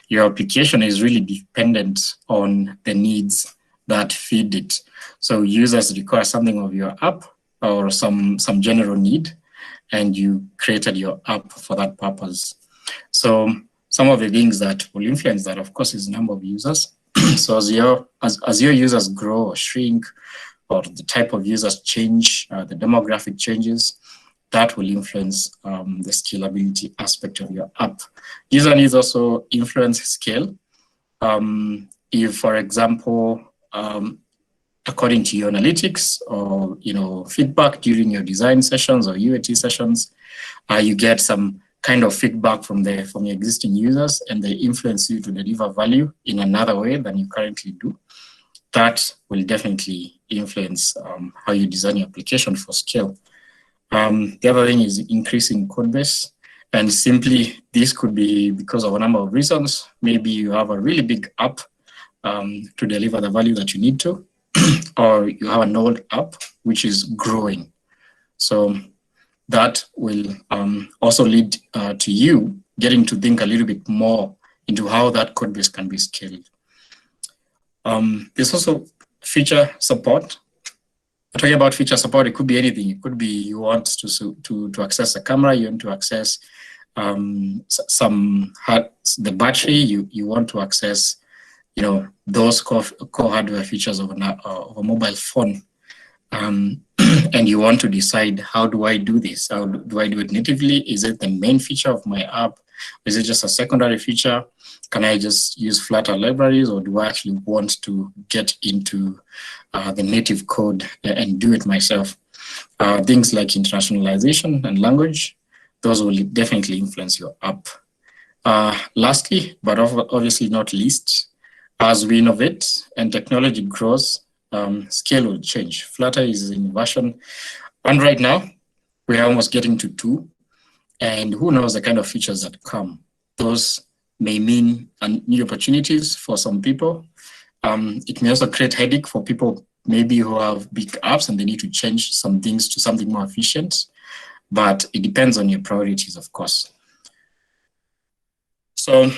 your application is really dependent on the needs that feed it. So users require something of your app or some general need, and you created your app for that purpose. So some of the things that will influence that, of course, is the number of users. So as your users grow or shrink, or the type of users change, the demographic changes, that will influence the scalability aspect of your app. User needs also influence scale. If, for example, according to your analytics or feedback during your design sessions or UAT sessions, you get some kind of feedback from your existing users, and they influence you to deliver value in another way than you currently do. That will definitely influence how you design your application for scale. The other thing is increasing code base, and simply this could be because of a number of reasons. Maybe you have a really big app to deliver the value that you need to, or you have an old app which is growing. So that will also lead to you getting to think a little bit more into how that code base can be scaled. There's also feature support. Talking about feature support, it could be anything. It could be you want to access a camera, you want to access the battery, you want to access those core hardware features of a mobile phone. And you want to decide, how do I do this? How do I do it natively? Is it the main feature of my app? Is it just a secondary feature? Can I just use Flutter libraries, or do I actually want to get into the native code and do it myself? Things like internationalization and language, those will definitely influence your app. Lastly, but obviously not least, as we innovate and technology grows, scale will change. Flutter is in version 1 right now. We're almost getting to 2. And who knows the kind of features that come. Those may mean new opportunities for some people. It may also create headache for people maybe who have big apps and they need to change some things to something more efficient. But it depends on your priorities, of course. So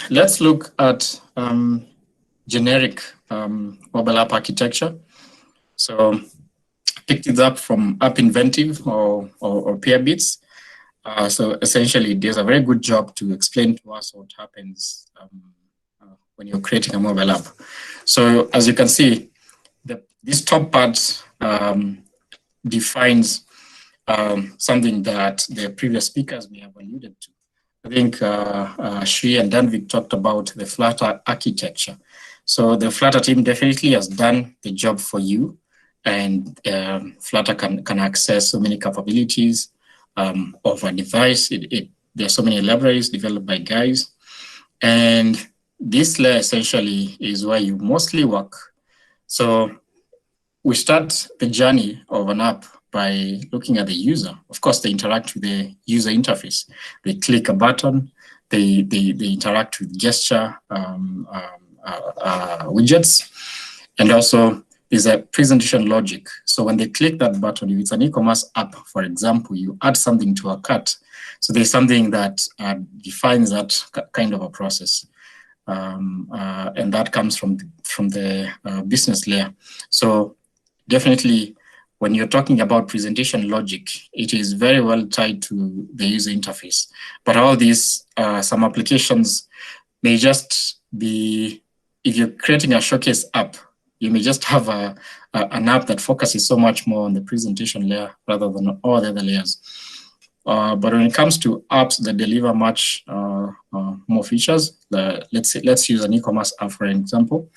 let's look at generic mobile app architecture. So picked it up from App Inventive or Peerbits. So essentially, it does a very good job to explain to us what happens when you're creating a mobile app. So as you can see, this top part defines something that the previous speakers may have alluded to. I think Shree and Danvik talked about the Flutter architecture. So the Flutter team definitely has done the job for you, and Flutter can access so many capabilities of a device. There are so many libraries developed by guys. And this layer essentially is where you mostly work. So we start the journey of an app by looking at the user. Of course, they interact with the user interface. They click a button, they interact with gesture widgets, and also is a presentation logic. So when they click that button, if it's an e-commerce app, for example, you add something to a cart. So there's something that defines that kind of a process. And that comes from the business layer. So definitely, when you're talking about presentation logic, it is very well tied to the user interface. But all these, some applications may just be, if you're creating a showcase app, you may just have an app that focuses so much more on the presentation layer rather than all the other layers. But when it comes to apps that deliver much more features, let's use an e-commerce app for example.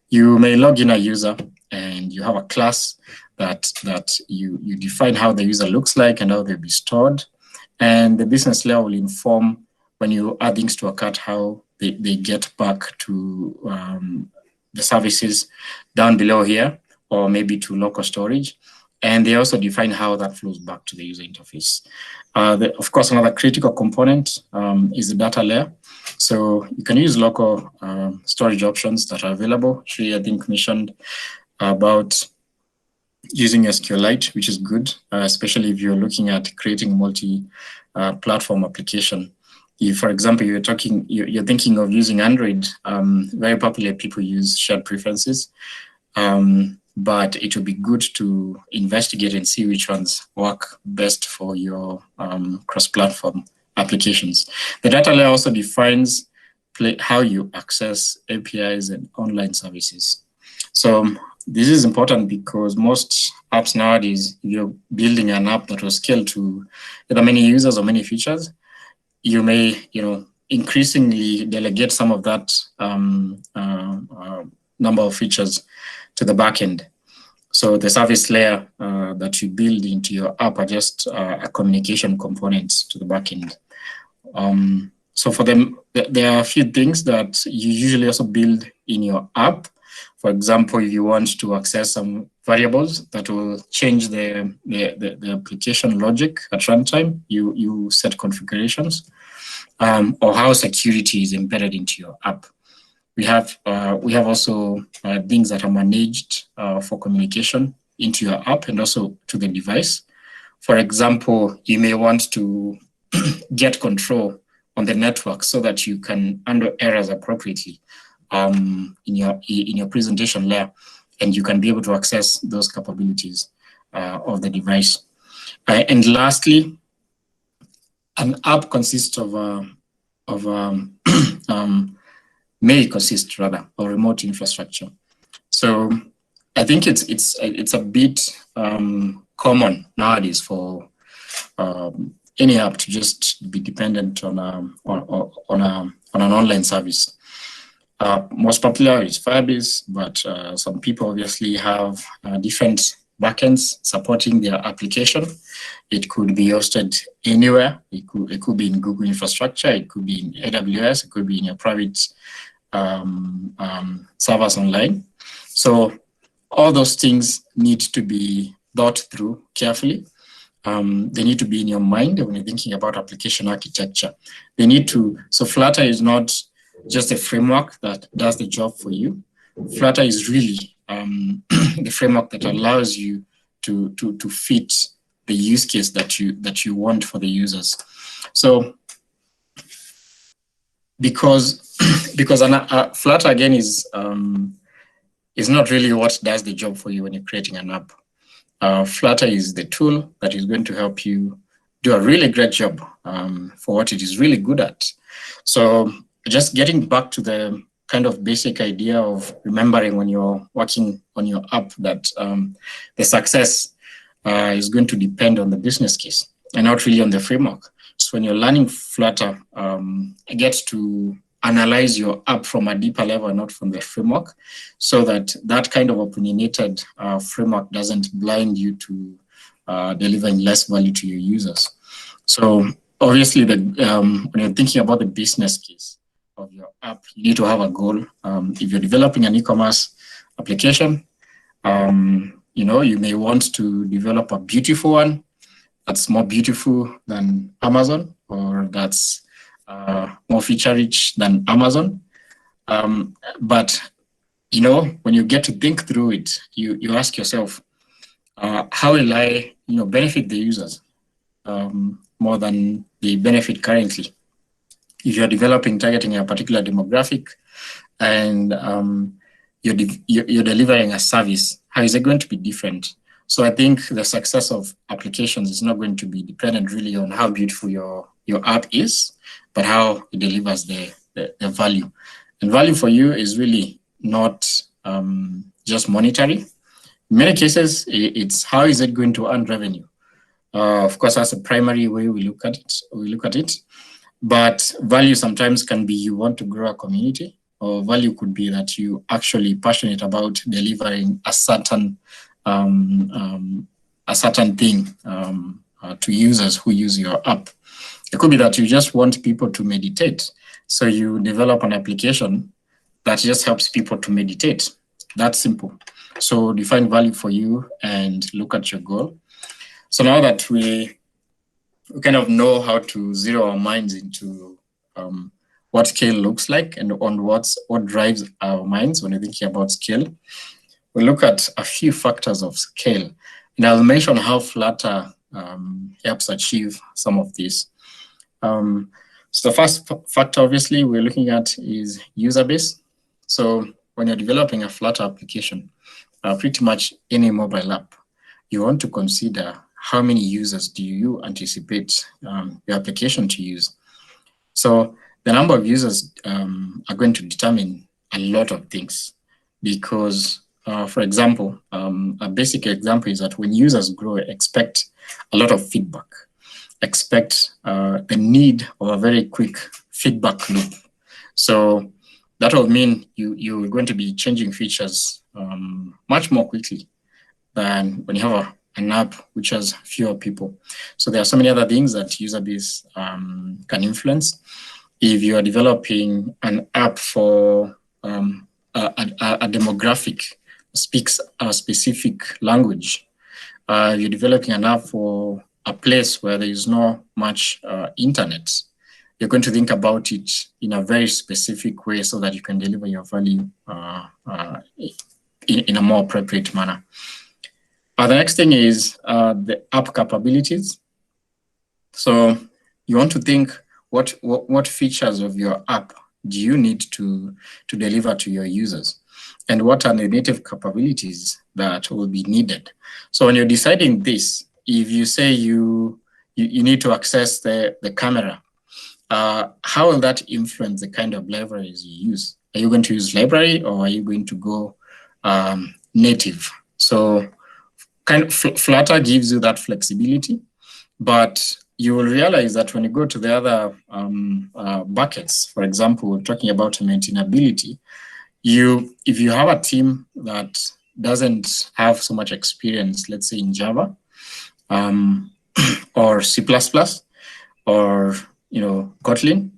You may log in a user and you have a class that you define how the user looks like and how they'll be stored. And the business layer will inform when you add things to a cart how they get back to the services down below here, or maybe to local storage. And they also define how that flows back to the user interface. Of course, another critical component is the data layer. So you can use local storage options that are available. Shree, I think, mentioned about using SQLite, which is good, especially if you're looking at creating multi-platform application. If, for example, you're thinking of using Android, very popular people use shared preferences, but it would be good to investigate and see which ones work best for your cross-platform applications. The data layer also defines how you access APIs and online services. So this is important because most apps nowadays, if you're building an app that will scale to either many users or many features, you may, increasingly delegate some of that number of features to the backend. So the service layer that you build into your app are just a communication components to the backend. So for them, there are a few things that you usually also build in your app. For example, if you want to access some variables that will change the application logic at runtime, you set configurations, or how security is embedded into your app. We have also things that are managed for communication into your app and also to the device. For example, you may want to get control on the network so that you can handle errors appropriately in your presentation layer, and you can be able to access those capabilities of the device. And lastly, an app consists may consist rather of remote infrastructure. So I think it's a bit common nowadays for any app to just be dependent on an online service. Most popular is Firebase, but some people obviously have different backends supporting their application. It could be hosted anywhere. It could be in Google infrastructure. It could be in AWS. It could be in your private servers online. So all those things need to be thought through carefully. They need to be in your mind when you're thinking about application architecture. So Flutter is not just a framework that does the job for you. Flutter is really the framework that allows you to fit the use case that you want for the users. So because Flutter again is not really what does the job for you when you're creating an app. Flutter is the tool that is going to help you do a really great job for what it is really good at. So just getting back to the kind of basic idea of remembering when you're working on your app that the success is going to depend on the business case and not really on the framework. So when you're learning Flutter, get to analyze your app from a deeper level, not from the framework, so that kind of opinionated framework doesn't blind you to delivering less value to your users. So obviously, when you're thinking about the business case of your app, you need to have a goal. If you're developing an e-commerce application, you may want to develop a beautiful one that's more beautiful than Amazon, or that's more feature-rich than Amazon. But when you get to think through it, you ask yourself, how will I benefit the users more than they benefit currently? If you're targeting a particular demographic and you're delivering a service, how is it going to be different? So I think the success of applications is not going to be dependent really on how beautiful your app is, but how it delivers the value. And value for you is really not just monetary. In many cases, it's how is it going to earn revenue? Of course, that's the primary way we look at it. But value sometimes can be you want to grow a community, or value could be that you actually passionate about delivering a certain thing to users who use your app. It could be that you just want people to meditate. So you develop an application that just helps people to meditate. That's simple. So define value for you and look at your goal. So now that we kind of know how to zero our minds into what scale looks like and on what drives our minds when we're thinking about scale, we'll look at a few factors of scale. And I'll mention how Flutter helps achieve some of these. So the first factor, obviously, we're looking at is user base. So when you're developing a Flutter application, pretty much any mobile app, you want to consider how many users do you anticipate your application to use. So the number of users are going to determine a lot of things because, for example, a basic example is that when users grow, expect a lot of feedback, expect the need of a very quick feedback loop. So that will mean you're going to be changing features much more quickly than when you have an app which has fewer people. So there are so many other things that user base can influence. If you are developing an app for a demographic speaks a specific language, you're developing an app for a place where there is not much internet, you're going to think about it in a very specific way so that you can deliver your value in a more appropriate manner. The next thing is the app capabilities. So you want to think what features of your app do you need to deliver to your users? And what are the native capabilities that will be needed? So when you're deciding this, if you say you need to access the camera, how will that influence the kind of libraries you use? Are you going to use library or are you going to go native? So kind of Flutter gives you that flexibility, but you will realize that when you go to the other buckets, for example, talking about maintainability, if you have a team that doesn't have so much experience, let's say in Java or C++ or Kotlin,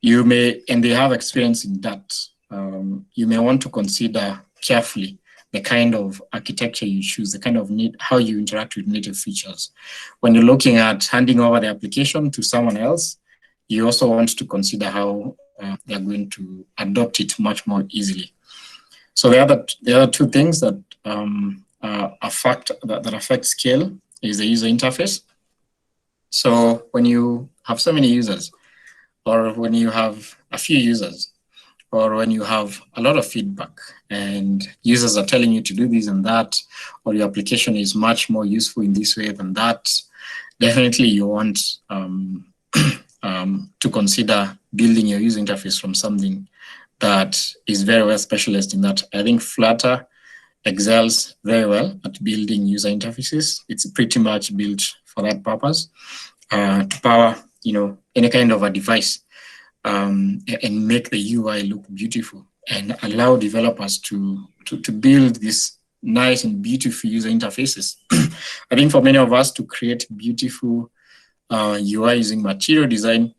you may, and they have experience in that, you may want to consider carefully the kind of architecture you choose, the kind of how you interact with native features. When you're looking at handing over the application to someone else, you also want to consider how they're going to adopt it much more easily. So the other two things that affect scale is the user interface. So when you have so many users, or when you have a few users, or when you have a lot of feedback and users are telling you to do this and that, or your application is much more useful in this way than that, definitely you want to consider building your user interface from something that is very well specialized in that. I think Flutter excels very well at building user interfaces. It's pretty much built for that purpose, to power any kind of a device. And make the UI look beautiful and allow developers to build these nice and beautiful user interfaces. I think for many of us to create beautiful UI using material design,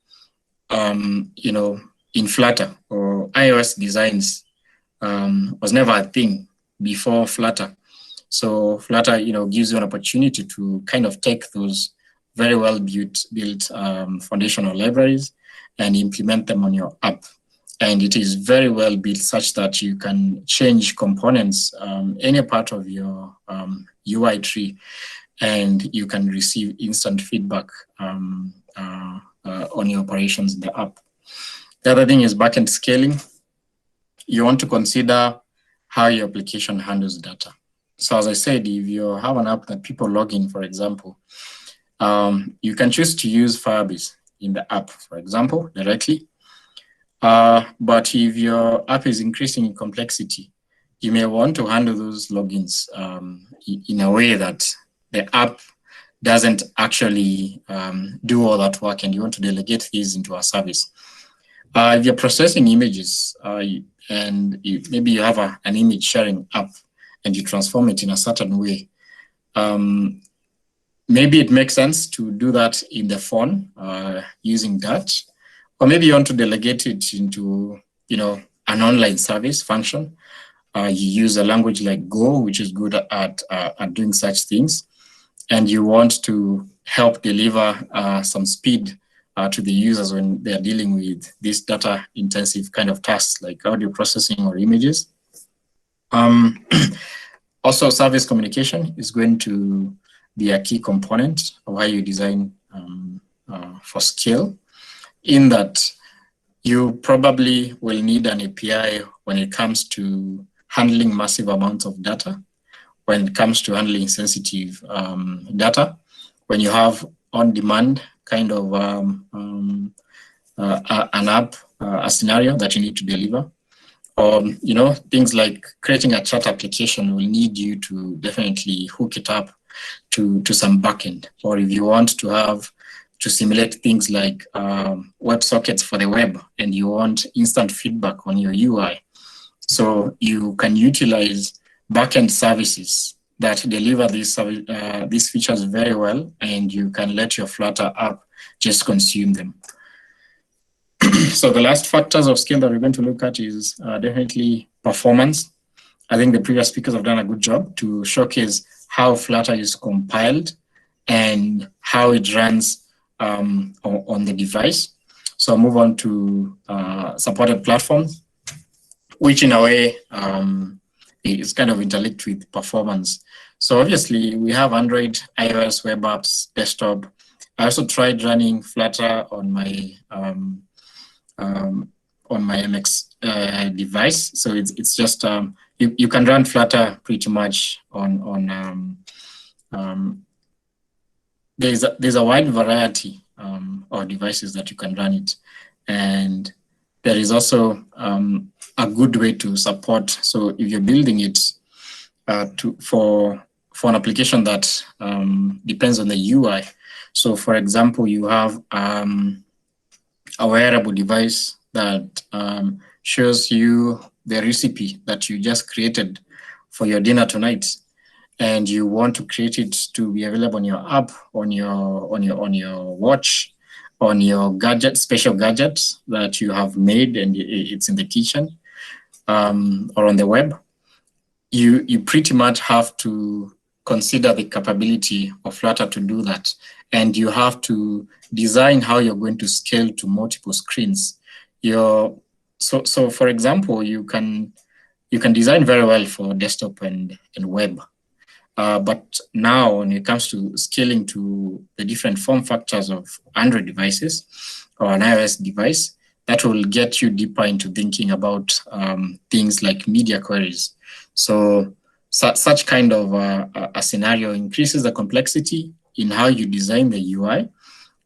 in Flutter or iOS designs was never a thing before Flutter. So Flutter, gives you an opportunity to kind of take those very well built foundational libraries and implement them on your app. And it is very well built such that you can change components, any part of your UI tree, and you can receive instant feedback on your operations in the app. The other thing is backend scaling. You want to consider how your application handles data. So as I said, if you have an app that people log in, for example, you can choose to use Firebase in the app, for example, directly. But if your app is increasing in complexity, you may want to handle those logins in a way that the app doesn't actually do all that work, and you want to delegate these into a service. If you're processing images and maybe you have an image sharing app and you transform it in a certain way, maybe it makes sense to do that in the phone using Dutch, or maybe you want to delegate it into an online service function. You use a language like Go, which is good at doing such things, and you want to help deliver some speed to the users when they're dealing with this data-intensive kind of tasks like audio processing or images. Also, service communication is going to be a key component of how you design for scale, in that you probably will need an API when it comes to handling massive amounts of data, when it comes to handling sensitive data, when you have on-demand kind of an app, a scenario that you need to deliver. You know, things like creating a chat application will need you to definitely hook it up to some backend. Or if you want to simulate things like WebSockets for the web, and you want instant feedback on your UI. So you can utilize backend services that deliver these features very well, and you can let your Flutter app just consume them. So the last factors of scale that we're going to look at is definitely performance. I think the previous speakers have done a good job to showcase how Flutter is compiled and how it runs on the device. So I'll move on to supported platforms, which in a way is kind of interlinked with performance. So obviously we have Android, iOS, web apps, desktop. I also tried running Flutter on my MX device. So it's just you can run Flutter pretty much on there's a wide variety of devices that you can run it, and there is also a good way to support. So if you're building it for an application that depends on the UI. So for example, you have a wearable device that shows you the recipe that you just created for your dinner tonight, and you want to create it to be available on your app, on your watch, on your gadget, special gadgets that you have made, and it's in the kitchen or on the web. You pretty much have to consider the capability of Flutter to do that, and you have to design how you're going to scale to multiple screens. So for example, you can design very well for desktop and web. But now when it comes to scaling to the different form factors of Android devices or an iOS device, that will get you deeper into thinking about things like media queries. So such kind of a scenario increases the complexity in how you design the UI,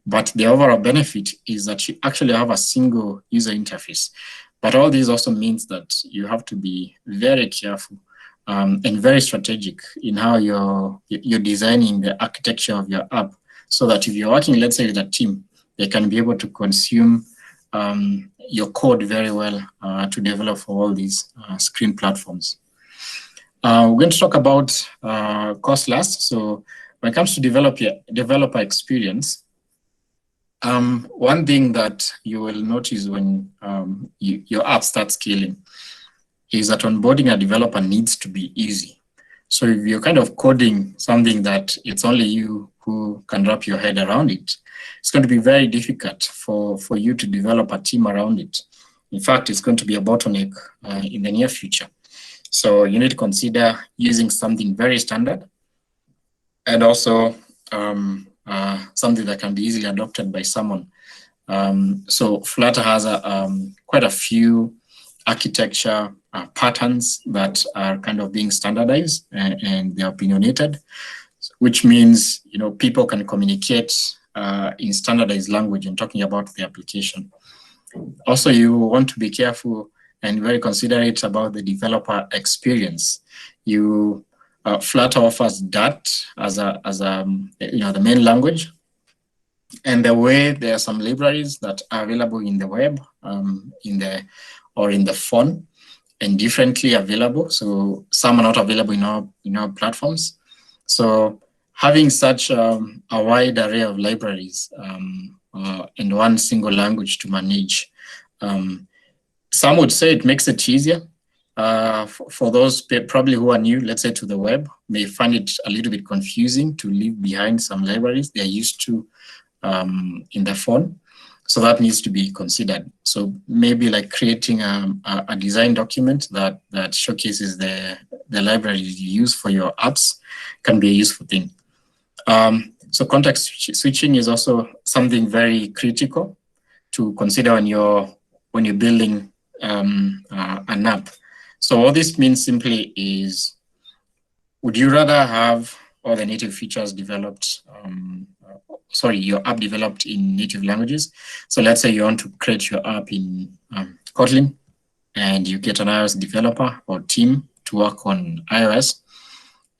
but the overall benefit is that you actually have a single user interface. But all this also means that you have to be very careful and very strategic in how you're designing the architecture of your app, so that if you're working, let's say, with a team, they can be able to consume your code very well to develop for all these screen platforms. We're going to talk about cost last. So when it comes to developer experience, one thing that you will notice when your app starts scaling is that onboarding a developer needs to be easy. So if you're kind of coding something that it's only you who can wrap your head around it, it's going to be very difficult for you to develop a team around it. In fact, it's going to be a bottleneck in the near future. So you need to consider using something very standard, and also something that can be easily adopted by someone. So Flutter has quite a few architecture patterns that are kind of being standardized, and they're opinionated, which means people can communicate in standardized language and talking about the application. Also, you want to be careful and very considerate about the developer experience. Flutter offers Dart as the main language, and the way there are some libraries that are available in the web, in the phone, and differently available. So some are not available in our platforms. So having such a wide array of libraries and one single language to manage, some would say it makes it easier. For those probably who are new, let's say, to the web, may find it a little bit confusing to leave behind some libraries they're used to in the phone. So that needs to be considered. So maybe like creating a design document that showcases the the library you use for your apps can be a useful thing. So context switching is also something very critical to consider when you're building an app. So what this means simply is, would you rather have all the native features developed, your app developed in native languages? So let's say you want to create your app in Kotlin, and you get an iOS developer or team to work on iOS,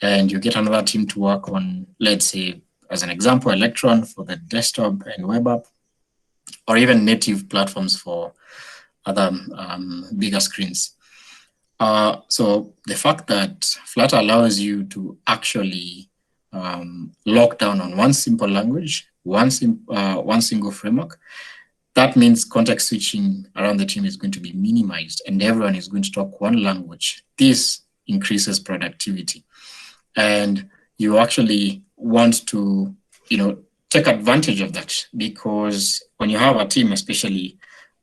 and you get another team to work on, let's say, as an example, Electron for the desktop and web app, or even native platforms for other bigger screens. So the fact that Flutter allows you to actually lock down on one simple language, one single framework, that means context switching around the team is going to be minimized, and everyone is going to talk one language. This increases productivity, and you actually want to, take advantage of that, because when you have a team, especially,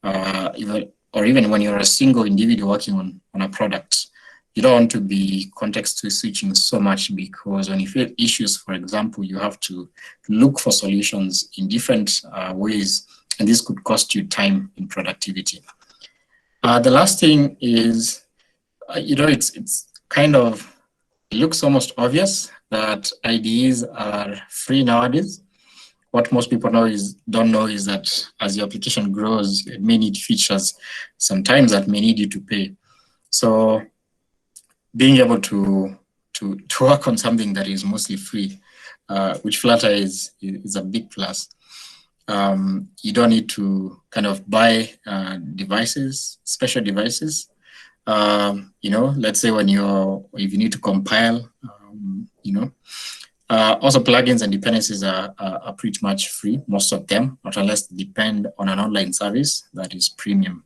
even when you're a single individual working on a product, you don't want to be context switching so much, because when you feel issues, for example, you have to look for solutions in different ways, and this could cost you time in productivity. The last thing is, it's kind of, it looks almost obvious that IDEs are free nowadays. What most people don't know is that as your application grows, it may need features sometimes that may need you to pay. So being able to work on something that is mostly free, which Flutter is a big plus. You don't need to kind of buy devices, special devices. Let's say if you need to compile, also plugins and dependencies are pretty much free, most of them, not unless they depend on an online service that is premium.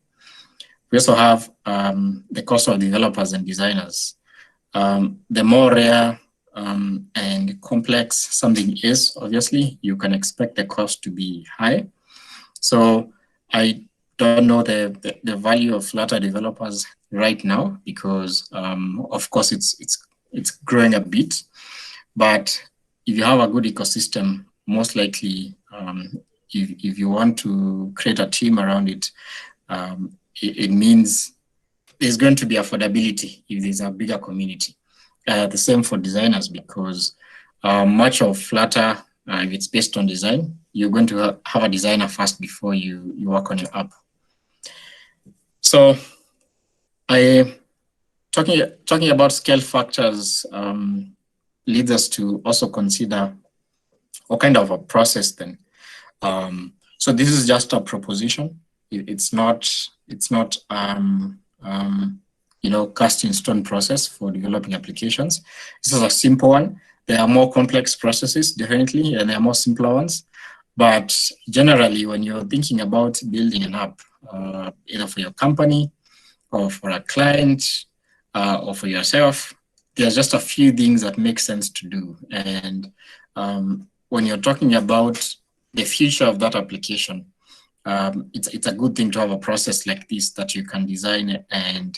We also have the cost of developers and designers. The more rare and complex something is, obviously, you can expect the cost to be high. So I don't know the value of Flutter developers right now, because of course it's growing a bit. But if you have a good ecosystem, most likely, if you want to create a team around it, it means there's going to be affordability if there's a bigger community. The same for designers, because much of Flutter, if it's based on design, you're going to have a designer first before you work on your app. So talking about scale factors leads us to also consider what kind of a process then. So this is just a proposition. It's not cast in stone process for developing applications. This is a simple one. There are more complex processes, definitely, and there are more simpler ones. But generally, when you're thinking about building an app, either for your company or for a client or for yourself, there's just a few things that make sense to do. And when you're talking about the future of that application, it's a good thing to have a process like this that you can design and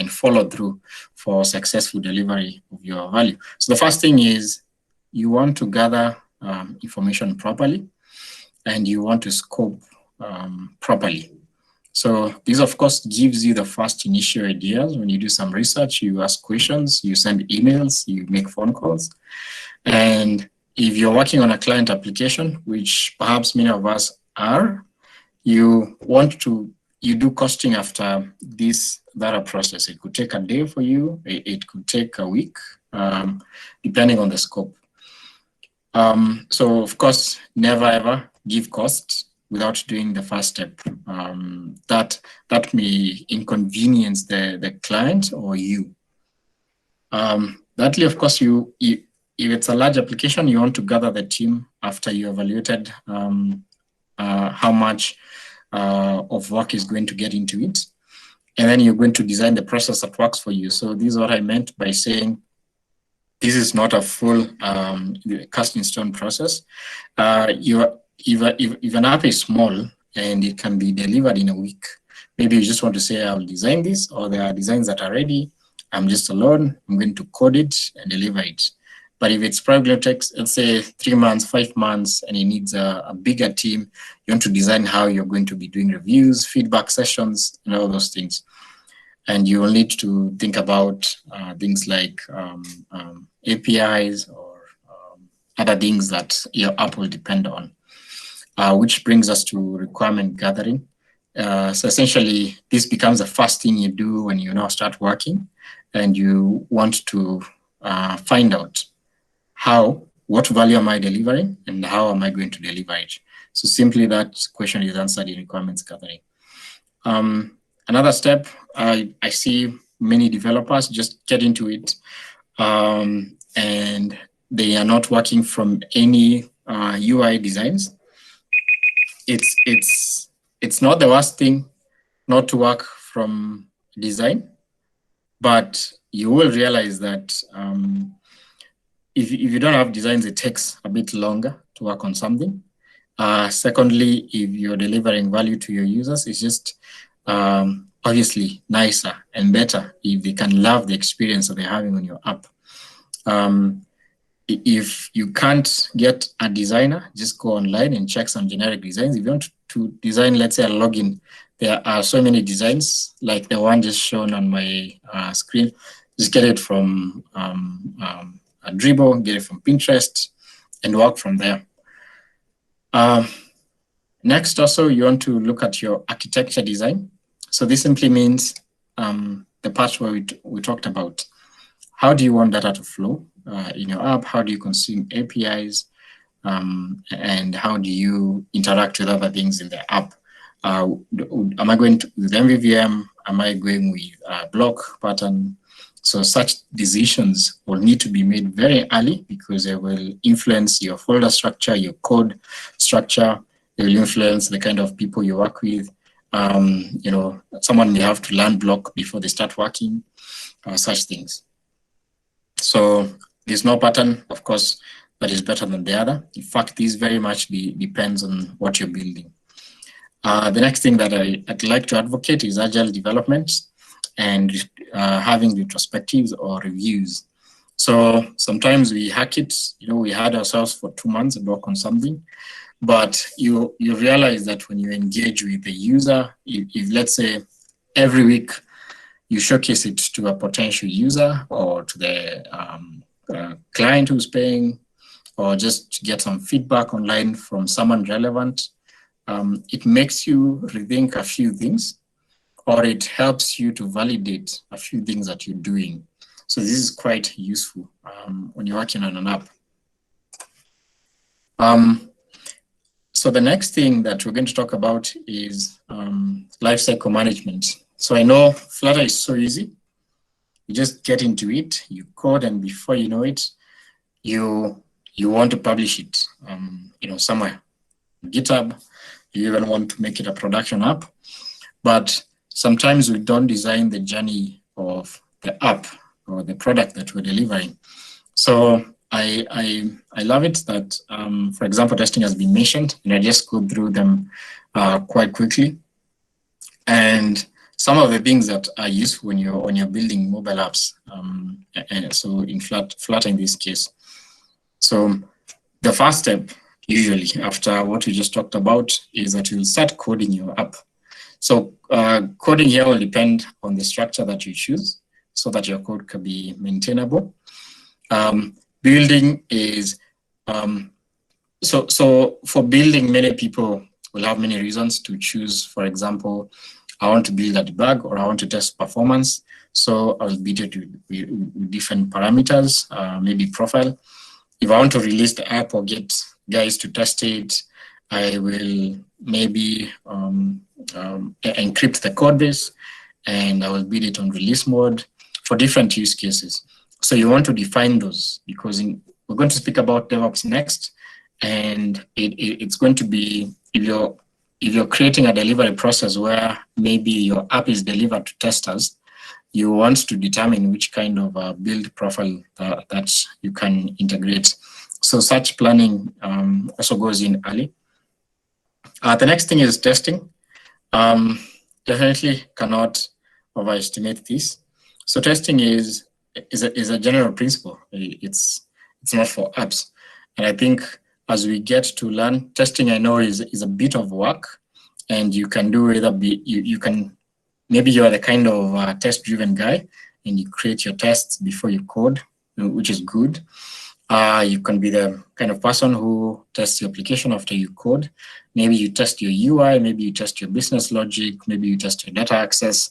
follow through for successful delivery of your value. So the first thing is you want to gather information properly, and you want to scope properly. So this, of course, gives you the first initial ideas. When you do some research, you ask questions, you send emails, you make phone calls. And if you're working on a client application, which perhaps many of us are, you do costing after this data process. It could take a day for you. It could take a week, depending on the scope. So of course, never ever give costs without doing the first step. That may inconvenience the client or you. Thirdly, of course, if it's a large application, you want to gather the team after you evaluated how much of work is going to get into it. And then you're going to design the process that works for you. So this is what I meant by saying this is not a full cast in stone process. If an app is small and it can be delivered in a week, maybe you just want to say, I'll design this, or there are designs that are ready. I'm just alone, I'm going to code it and deliver it. But if it's probably takes, let's say 3 months, 5 months, and it needs a bigger team, you want to design how you're going to be doing reviews, feedback sessions, and all those things. And you will need to think about things like APIs or other things that your app will depend on, which brings us to requirement gathering. So essentially, this becomes the first thing you do when you now start working, and you want to find out what value am I delivering and how am I going to deliver it? So simply that question is answered in requirements gathering. Another step, I see many developers just get into it and they are not working from any UI designs. It's not the worst thing not to work from design, but you will realize that if you don't have designs, it takes a bit longer to work on something. Secondly, if you're delivering value to your users, it's just obviously nicer and better if they can love the experience that they're having on your app. If you can't get a designer, just go online and check some generic designs. If you want to design, let's say, a login, there are so many designs, like the one just shown on my screen. Just get it from a Dribble, get it from Pinterest, and work from there. Next, also, you want to look at your architecture design. So this simply means the part where we talked about. How do you want data to flow in your app? How do you consume APIs? And how do you interact with other things in the app? Am I going with MVVM? Am I going with block pattern? So such decisions will need to be made very early because they will influence your folder structure, your code structure. They will influence the kind of people you work with. You know, someone may have to learn block before they start working, such things. So there's no pattern, of course, that is better than the other. In fact, this very much depends on what you're building. The next thing that I'd like to advocate is agile development and having retrospectives or reviews. So sometimes we hack it, you know, we had ourselves for 2 months and work on something, but you realize that when you engage with the user, if let's say every week you showcase it to a potential user or to the client who's paying, or just to get some feedback online from someone relevant, it makes you rethink a few things, or it helps you to validate a few things that you're doing. So this is quite useful when you're working on an app. So the next thing that we're going to talk about is lifecycle management. So I know Flutter is so easy. You just get into it, you code, and before you know it, you want to publish it, you know, somewhere, GitHub. You even want to make it a production app, but sometimes we don't design the journey of the app or the product that we're delivering. So I love it that, for example, testing has been mentioned, and I just go through them quite quickly. And some of the things that are useful when you're building mobile apps, and so in Flutter in this case. So the first step, usually after what we just talked about, is that you'll start coding your app. So coding here will depend on the structure that you choose so that your code can be maintainable. Building is, so for building, many people will have many reasons to choose. For example, I want to build a debug or I want to test performance. So I'll build it with different parameters, maybe profile. If I want to release the app or get guys to test it, I will maybe encrypt the code base and I will build it on release mode for different use cases. So you want to define those because we're going to speak about DevOps next, and it's going to be, if you're creating a delivery process where maybe your app is delivered to testers, you want to determine which kind of build profile that you can integrate. So such planning also goes in early. The next thing is testing. Definitely cannot overestimate this. So testing is a general principle. It's not for apps. And I think as we get to learn, testing I know is a bit of work, and you can do either you can, maybe you are the kind of test-driven guy and you create your tests before you code, which is good. You can be the kind of person who tests your application after you code. Maybe you test your UI, maybe you test your business logic, maybe you test your data access.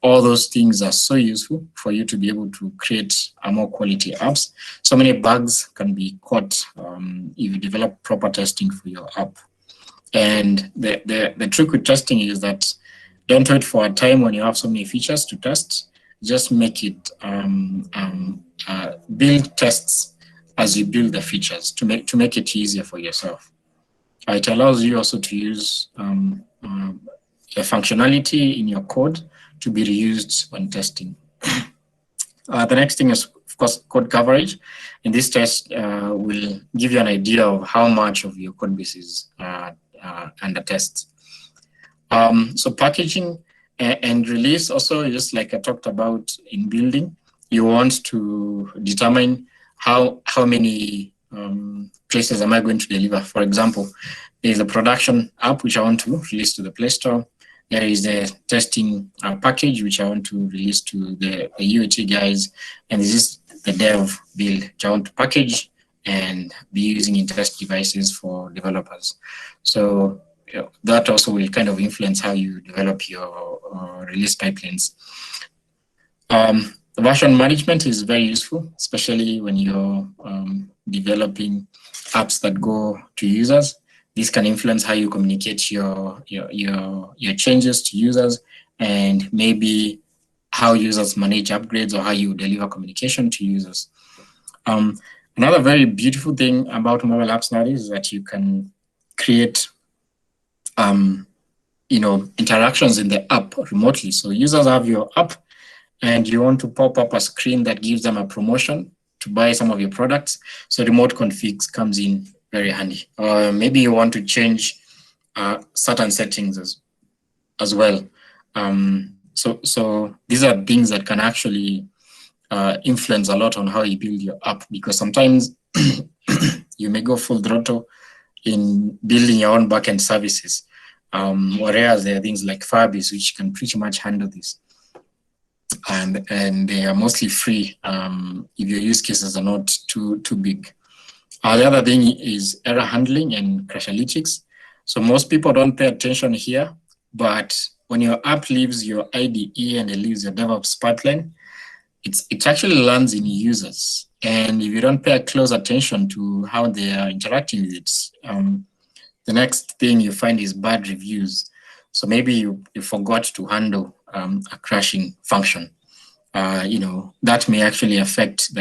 All those things are so useful for you to be able to create more quality apps. So many bugs can be caught if you develop proper testing for your app. And the trick with testing is that don't wait for a time when you have so many features to test. Just make it build tests as you build the features to make it easier for yourself. It allows you also to use a functionality in your code to be reused when testing. The next thing is, of course, code coverage. And this test will give you an idea of how much of your code base is under test. So packaging and release also, just like I talked about in building, you want to determine how many places am I going to deliver. For example, there's a production app which I want to release to the Play Store. There is a testing package which I want to release to the UAT guys, and this is the dev build which I want to package and be using in test devices for developers. So that also will kind of influence how you develop your release pipelines. Version management is very useful, especially when you're developing apps that go to users. This can influence how you communicate your changes to users, and maybe how users manage upgrades or how you deliver communication to users. Another very beautiful thing about mobile apps nowadays is that you can create interactions in the app remotely. So users have your app, and you want to pop up a screen that gives them a promotion to buy some of your products. So remote configs comes in very handy. Or maybe you want to change certain settings as well. So these are things that can actually influence a lot on how you build your app, because sometimes you may go full throttle in building your own backend services, whereas there are things like Firebase which can pretty much handle this. And they are mostly free if your use cases are not too big. The other thing is error handling and crash analytics. So most people don't pay attention here, but when your app leaves your IDE and it leaves your DevOps pipeline, it actually lands in users. And if you don't pay close attention to how they are interacting with it, the next thing you find is bad reviews. So maybe you forgot to handle a crashing function. That may actually affect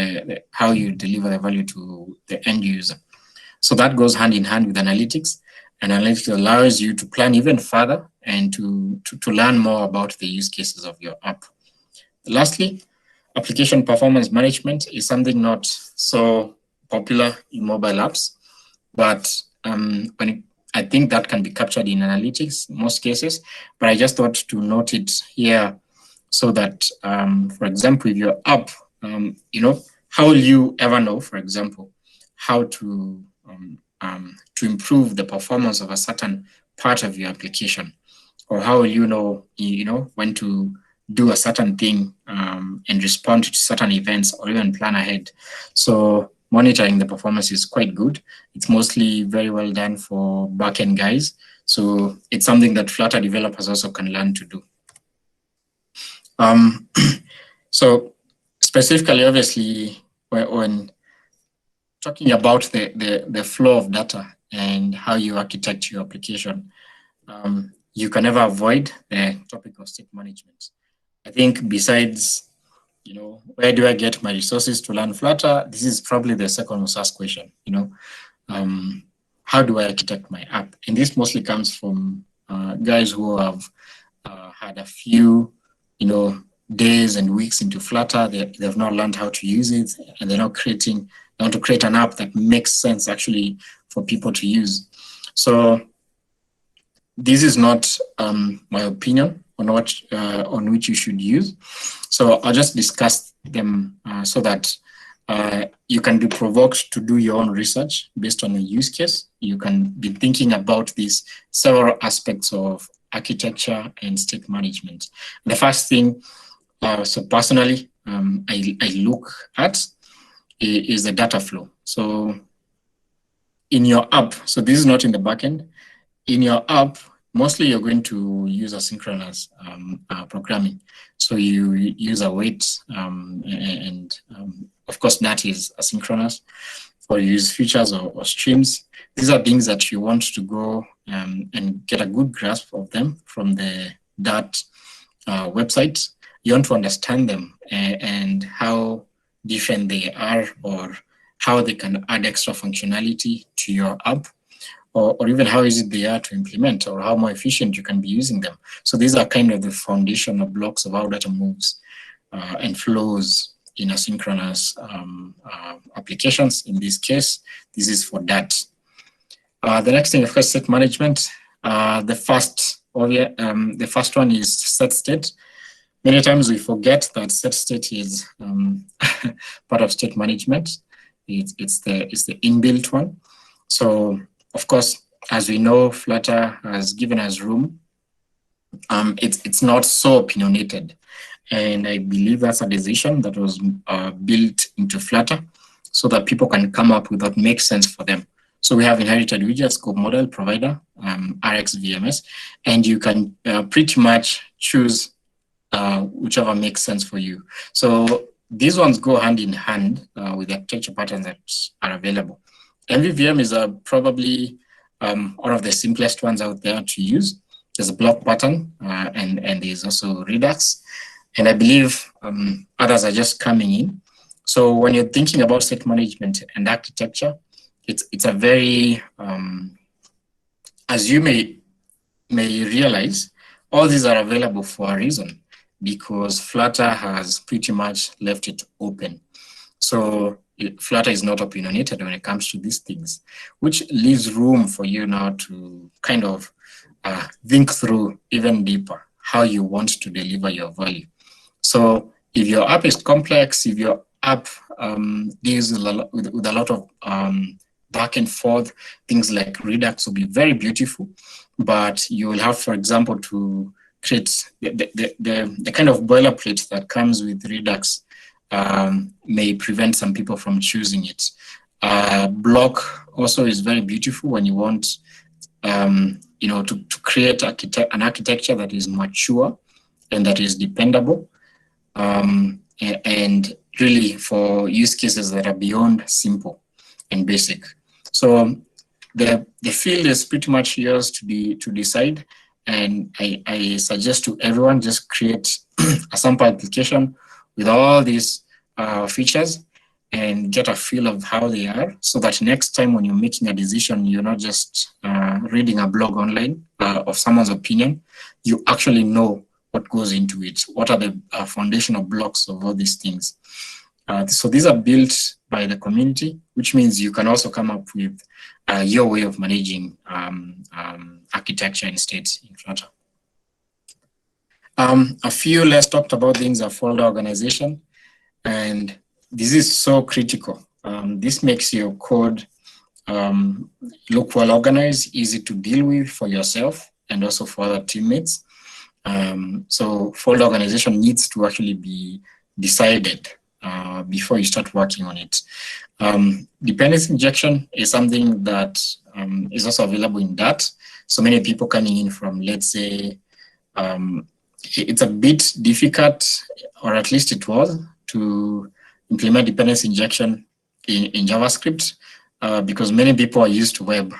how you deliver the value to the end user. So that goes hand in hand with analytics, and analytics allows you to plan even further and to learn more about the use cases of your app. Lastly, application performance management is something not so popular in mobile apps, but I think that can be captured in analytics in most cases, but I just thought to note it here so that, for example, if your app, how will you ever know, for example, how to improve the performance of a certain part of your application, or how will you know, when to do a certain thing and respond to certain events, or even plan ahead. So monitoring the performance is quite good. It's mostly very well done for backend guys. So it's something that Flutter developers also can learn to do. So specifically, obviously, when talking about the flow of data and how you architect your application, you can never avoid the topic of state management. I think besides, where do I get my resources to learn Flutter? This is probably the second most asked question, how do I architect my app? And this mostly comes from guys who have had a few, days and weeks into Flutter. They've not learned how to use it, and they're not they want to create an app that makes sense actually for people to use. So this is not my opinion. on which you should use. So I'll just discuss them so that you can be provoked to do your own research based on a use case. You can be thinking about these several aspects of architecture and state management. The first thing, so personally, I look at is the data flow. So in your app, so this is not in the backend, in your app, mostly you're going to use asynchronous programming. So you use await and of course that is asynchronous, or you use features or streams. These are things that you want to go and get a good grasp of them from the Dart website. You want to understand them and how different they are, or how they can add extra functionality to your app, or even how easy they are to implement, or how more efficient you can be using them. So these are kind of the foundational blocks of how data moves and flows in asynchronous applications. In this case, this is for that. The next thing, of course, state management. The first one is set state. Many times we forget that set state is part of state management. It's the inbuilt one. So of course, as we know, Flutter has given us room. It's not so opinionated, and I believe that's a decision that was built into Flutter so that people can come up with what makes sense for them. So we have inherited widgets, scope model, provider, RxVMS, and you can pretty much choose whichever makes sense for you. So these ones go hand in hand with the architecture patterns that are available. MVVM is probably one of the simplest ones out there to use. There's a block pattern and there's also Redux. And I believe others are just coming in. So when you're thinking about state management and architecture, it's a very, as you may realize, all these are available for a reason, because Flutter has pretty much left it open. So Flutter is not opinionated when it comes to these things, which leaves room for you now to kind of think through even deeper how you want to deliver your value. So if your app is complex, if your app deals with a lot of back and forth, things like Redux will be very beautiful, but you will have, for example, to create the kind of boilerplate that comes with Redux may prevent some people from choosing it. Block also is very beautiful when you want to create an architecture that is mature and that is dependable, and really for use cases that are beyond simple and basic. So the field is pretty much yours to decide, and I suggest to everyone, just create a sample application with all these features and get a feel of how they are, so that next time when you're making a decision, you're not just reading a blog online of someone's opinion. You actually know what goes into it. What are the foundational blocks of all these things? So these are built by the community, which means you can also come up with your way of managing architecture and states in Flutter. A few less talked about things are folder organization, and this is so critical. This makes your code look well organized, easy to deal with for yourself and also for other teammates. So folder organization needs to actually be decided before you start working on it. Dependency injection is something that is also available in Dart. So many people coming in from, let's say, it's a bit difficult, or at least it was, to implement dependency injection in JavaScript because many people are used to web.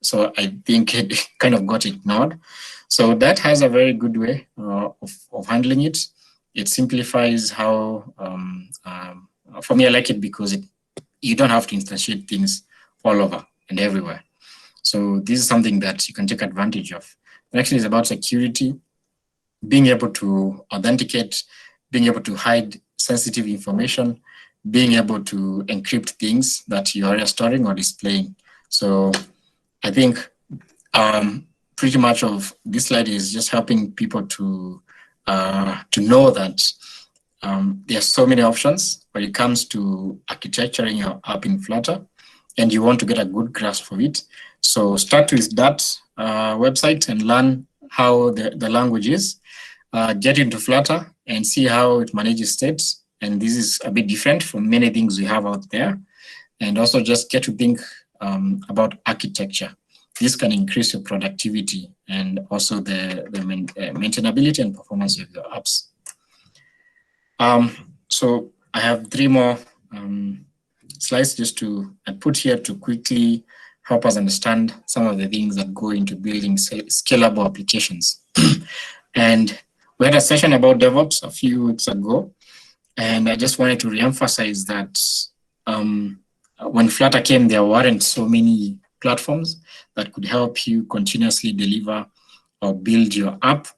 So I think it kind of got ignored. So that has a very good way of handling it. It simplifies how, for me, I like it because you don't have to instantiate things all over and everywhere. So this is something that you can take advantage of. It actually is about security, being able to authenticate, being able to hide sensitive information, being able to encrypt things that you are storing or displaying. So I think pretty much of this slide is just helping people to know that there are so many options when it comes to architecturing your app in Flutter, and you want to get a good grasp of it. So start with that website and learn how the language is. Get into Flutter and see how it manages states. And this is a bit different from many things we have out there. And also just get to think about architecture. This can increase your productivity and also the maintainability and performance of your apps. So I have 3 more slides just to put here to quickly help us understand some of the things that go into building scalable applications. And we had a session about DevOps a few weeks ago, and I just wanted to reemphasize that when Flutter came, there weren't so many platforms that could help you continuously deliver or build your app.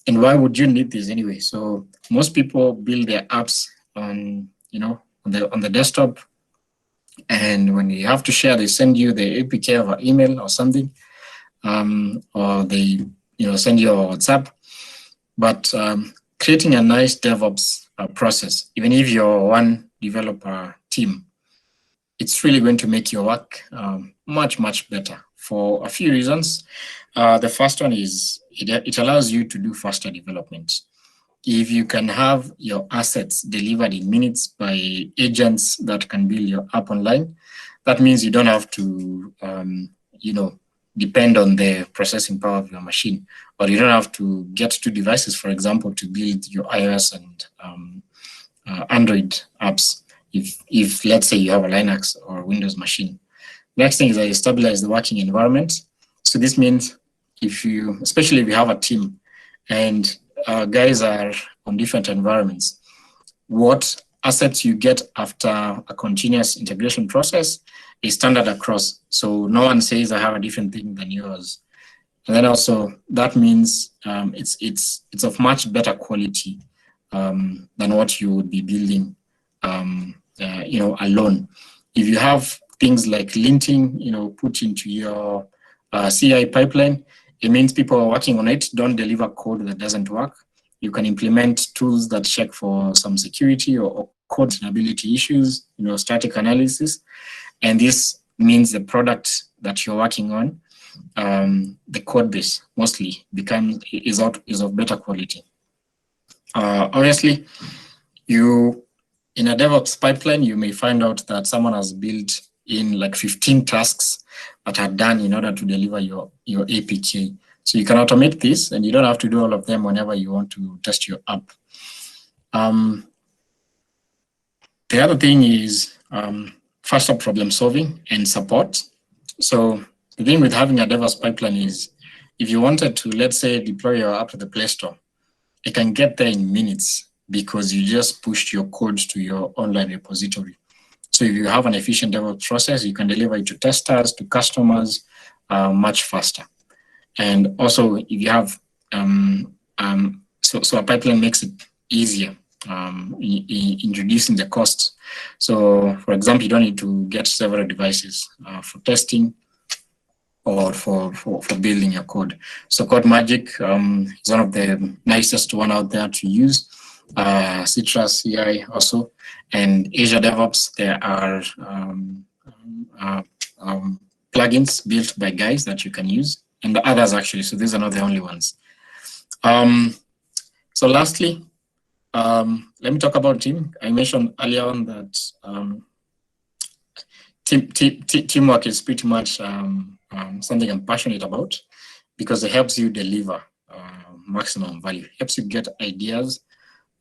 And why would you need this anyway? So most people build their apps on, on the desktop, and when you have to share, they send you the APK over email or something, or they send you a WhatsApp. But creating a nice DevOps process, even if you're one developer team, it's really going to make your work much, much better for a few reasons. The first one is it allows you to do faster development. If you can have your assets delivered in minutes by agents that can build your app online, that means you don't have to, depend on the processing power of your machine, or you don't have to get 2 devices, for example, to build your iOS and Android apps. If let's say you have a Linux or Windows machine. Next thing is I stabilize the working environment. So this means especially if you have a team and guys are on different environments, what assets you get after a continuous integration process is standard across. So no one says I have a different thing than yours. And then also that means it's of much better quality than what you would be building alone. If you have things like linting, put into your CI pipeline, it means people are working on it, don't deliver code that doesn't work. You can implement tools that check for some security or code stability issues, static analysis. And this means the product that you're working on, the code base mostly is of better quality. Obviously, in a DevOps pipeline, you may find out that someone has built in like 15 tasks that are done in order to deliver your APK. So you can automate this, and you don't have to do all of them whenever you want to test your app. The other thing is faster problem solving and support. So the thing with having a DevOps pipeline is if you wanted to, let's say, deploy your app to the Play Store, it can get there in minutes because you just pushed your code to your online repository. So if you have an efficient DevOps process, you can deliver it to testers, to customers much faster. And also, if you have, so a pipeline makes it easier in reducing the cost. So, for example, you don't need to get several devices for testing or for building your code. So CodeMagic is one of the nicest one out there to use. Citrus CI also, and Azure DevOps, there are plugins built by guys that you can use, and the others actually, so these are not the only ones. So lastly, let me talk about team. I mentioned earlier on that teamwork is pretty much something I'm passionate about because it helps you deliver maximum value, helps you get ideas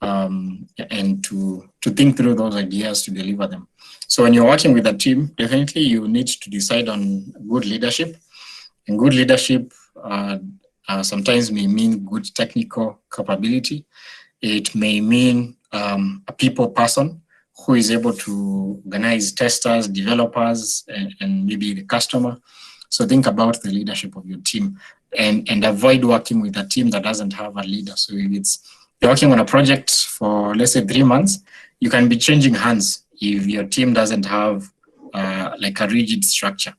and to think through those ideas to deliver them. So when you're working with a team, definitely you need to decide on good leadership. And good leadership sometimes may mean good technical capability. It may mean a people person who is able to organize testers, developers, and maybe the customer. So think about the leadership of your team and avoid working with a team that doesn't have a leader. So if you're working on a project for, let's say, 3 months, you can be changing hands if your team doesn't have like a rigid structure.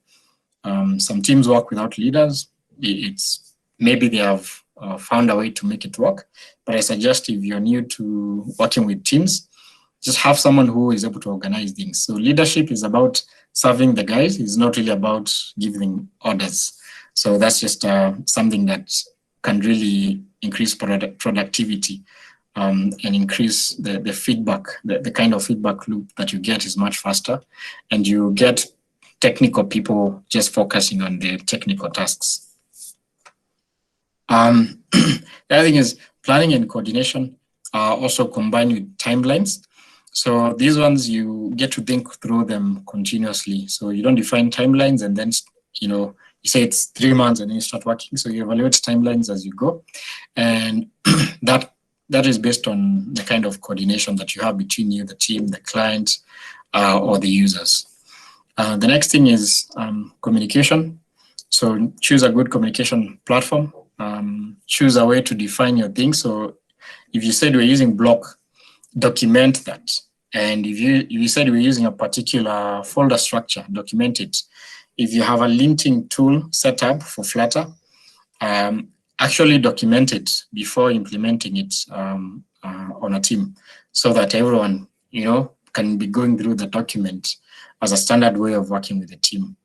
Some teams work without leaders. It's maybe they have found a way to make it work. But I suggest if you're new to working with teams, just have someone who is able to organize things. So leadership is about serving the guys. It's not really about giving orders. So that's just something that can really increase productivity and increase the feedback. The kind of feedback loop that you get is much faster, and you get technical people just focusing on the technical tasks. The other thing is planning and coordination are also combined with timelines. So these ones, you get to think through them continuously. So you don't define timelines and then, you say it's 3 months and then you start working. So you evaluate timelines as you go. And that is based on the kind of coordination that you have between you, the team, the client, or the users. The next thing is communication. So choose a good communication platform. Choose a way to define your thing. So if you said we're using block, document that. And if you said we're using a particular folder structure, document it. If you have a linting tool set up for Flutter, actually document it before implementing it on a team, so that everyone, can be going through the document as a standard way of working with the team.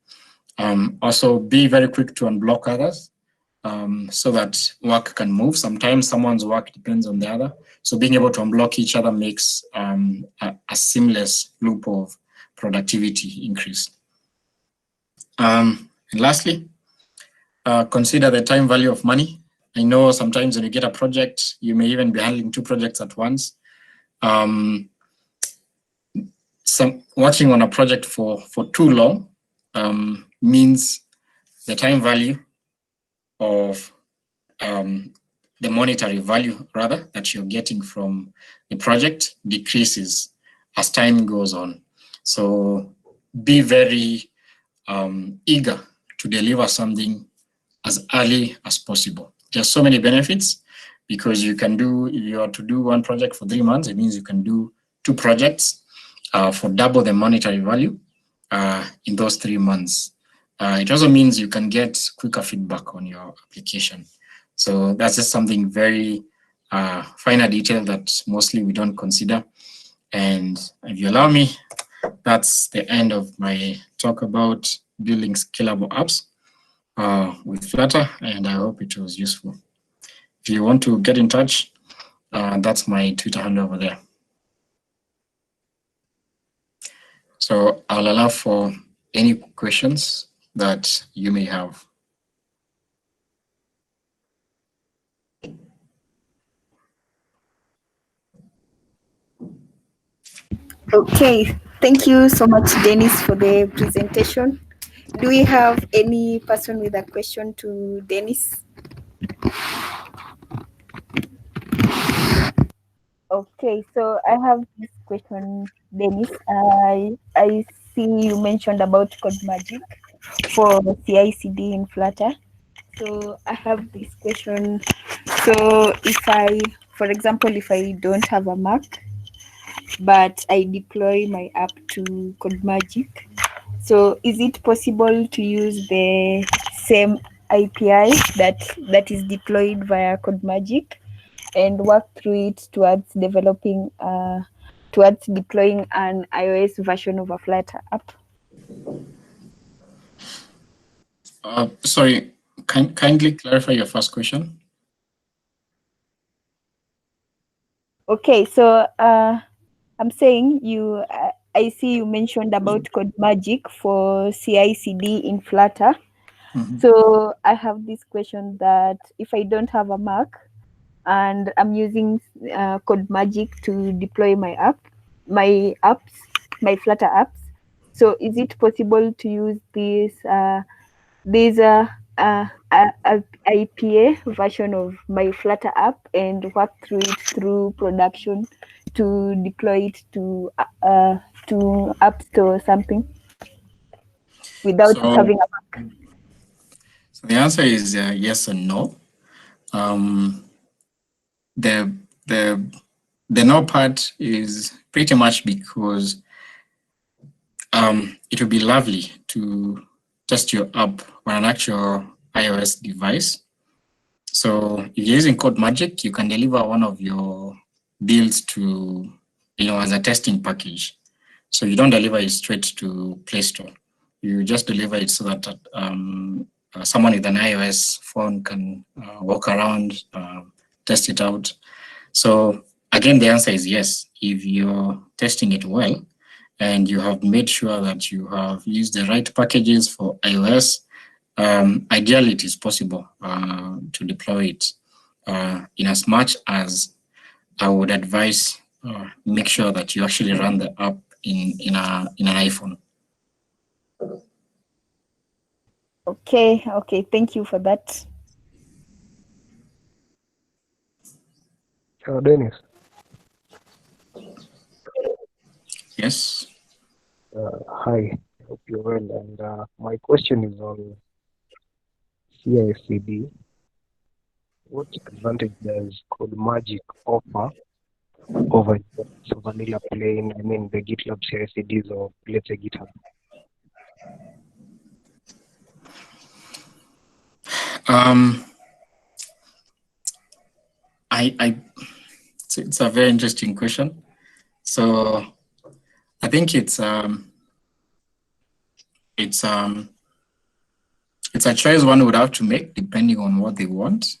Also, be very quick to unblock others. So that work can move. Sometimes someone's work depends on the other. So being able to unblock each other makes a seamless loop of productivity increase. And lastly, consider the time value of money. I know sometimes when you get a project, you may even be handling 2 projects at once. Working on a project for too long means the time value of the monetary value, rather, that you're getting from the project decreases as time goes on. So be very eager to deliver something as early as possible. There's so many benefits, because you can do, if you are to do 1 project for 3 months, it means you can do 2 projects for double the monetary value in those 3 months. It also means you can get quicker feedback on your application. So that's just something very finer detail that mostly we don't consider. And if you allow me, that's the end of my talk about building scalable apps with Flutter, and I hope it was useful. If you want to get in touch, that's my Twitter handle over there. So I'll allow for any questions that you may have. Okay, thank you so much, Dennis, for the presentation. Do we have any person with a question to Dennis? Okay, so I have this question, Dennis. I see you mentioned about Code Magic for CI/CD in Flutter. So I have this question. So for example, if I don't have a Mac, but I deploy my app to Code Magic, so is it possible to use the same API that is deployed via Code Magic and work through it towards deploying an iOS version of a Flutter app? Sorry, kindly clarify your first question. Okay, so I'm saying I see you mentioned about Code Magic for CI/CD in Flutter. Mm-hmm. So I have this question that if I don't have a Mac and I'm using Code Magic to deploy my Flutter apps, so is it possible to use this IPA version of my Flutter app and work through it through production to deploy it to App Store or something without having a Mac? So the answer is yes and no. The no part is pretty much because it would be lovely to test your app on an actual iOS device. So if you're using CodeMagic, you can deliver one of your builds to, as a testing package. So you don't deliver it straight to Play Store. You just deliver it so that someone with an iOS phone can walk around, test it out. So again, the answer is yes. If you're testing it well and you have made sure that you have used the right packages for iOS, ideally it is possible to deploy it in as much as I would advise make sure that you actually run the app in an iPhone. Okay, thank you for that. Dennis. Yes. Hi, hope you're well. And my question is on CI/CD. What advantage does CodeMagic offer over vanilla plain? I mean, the GitLab CI/CDs or let's say GitHub. It's a very interesting question. So I think it's a choice one would have to make depending on what they want.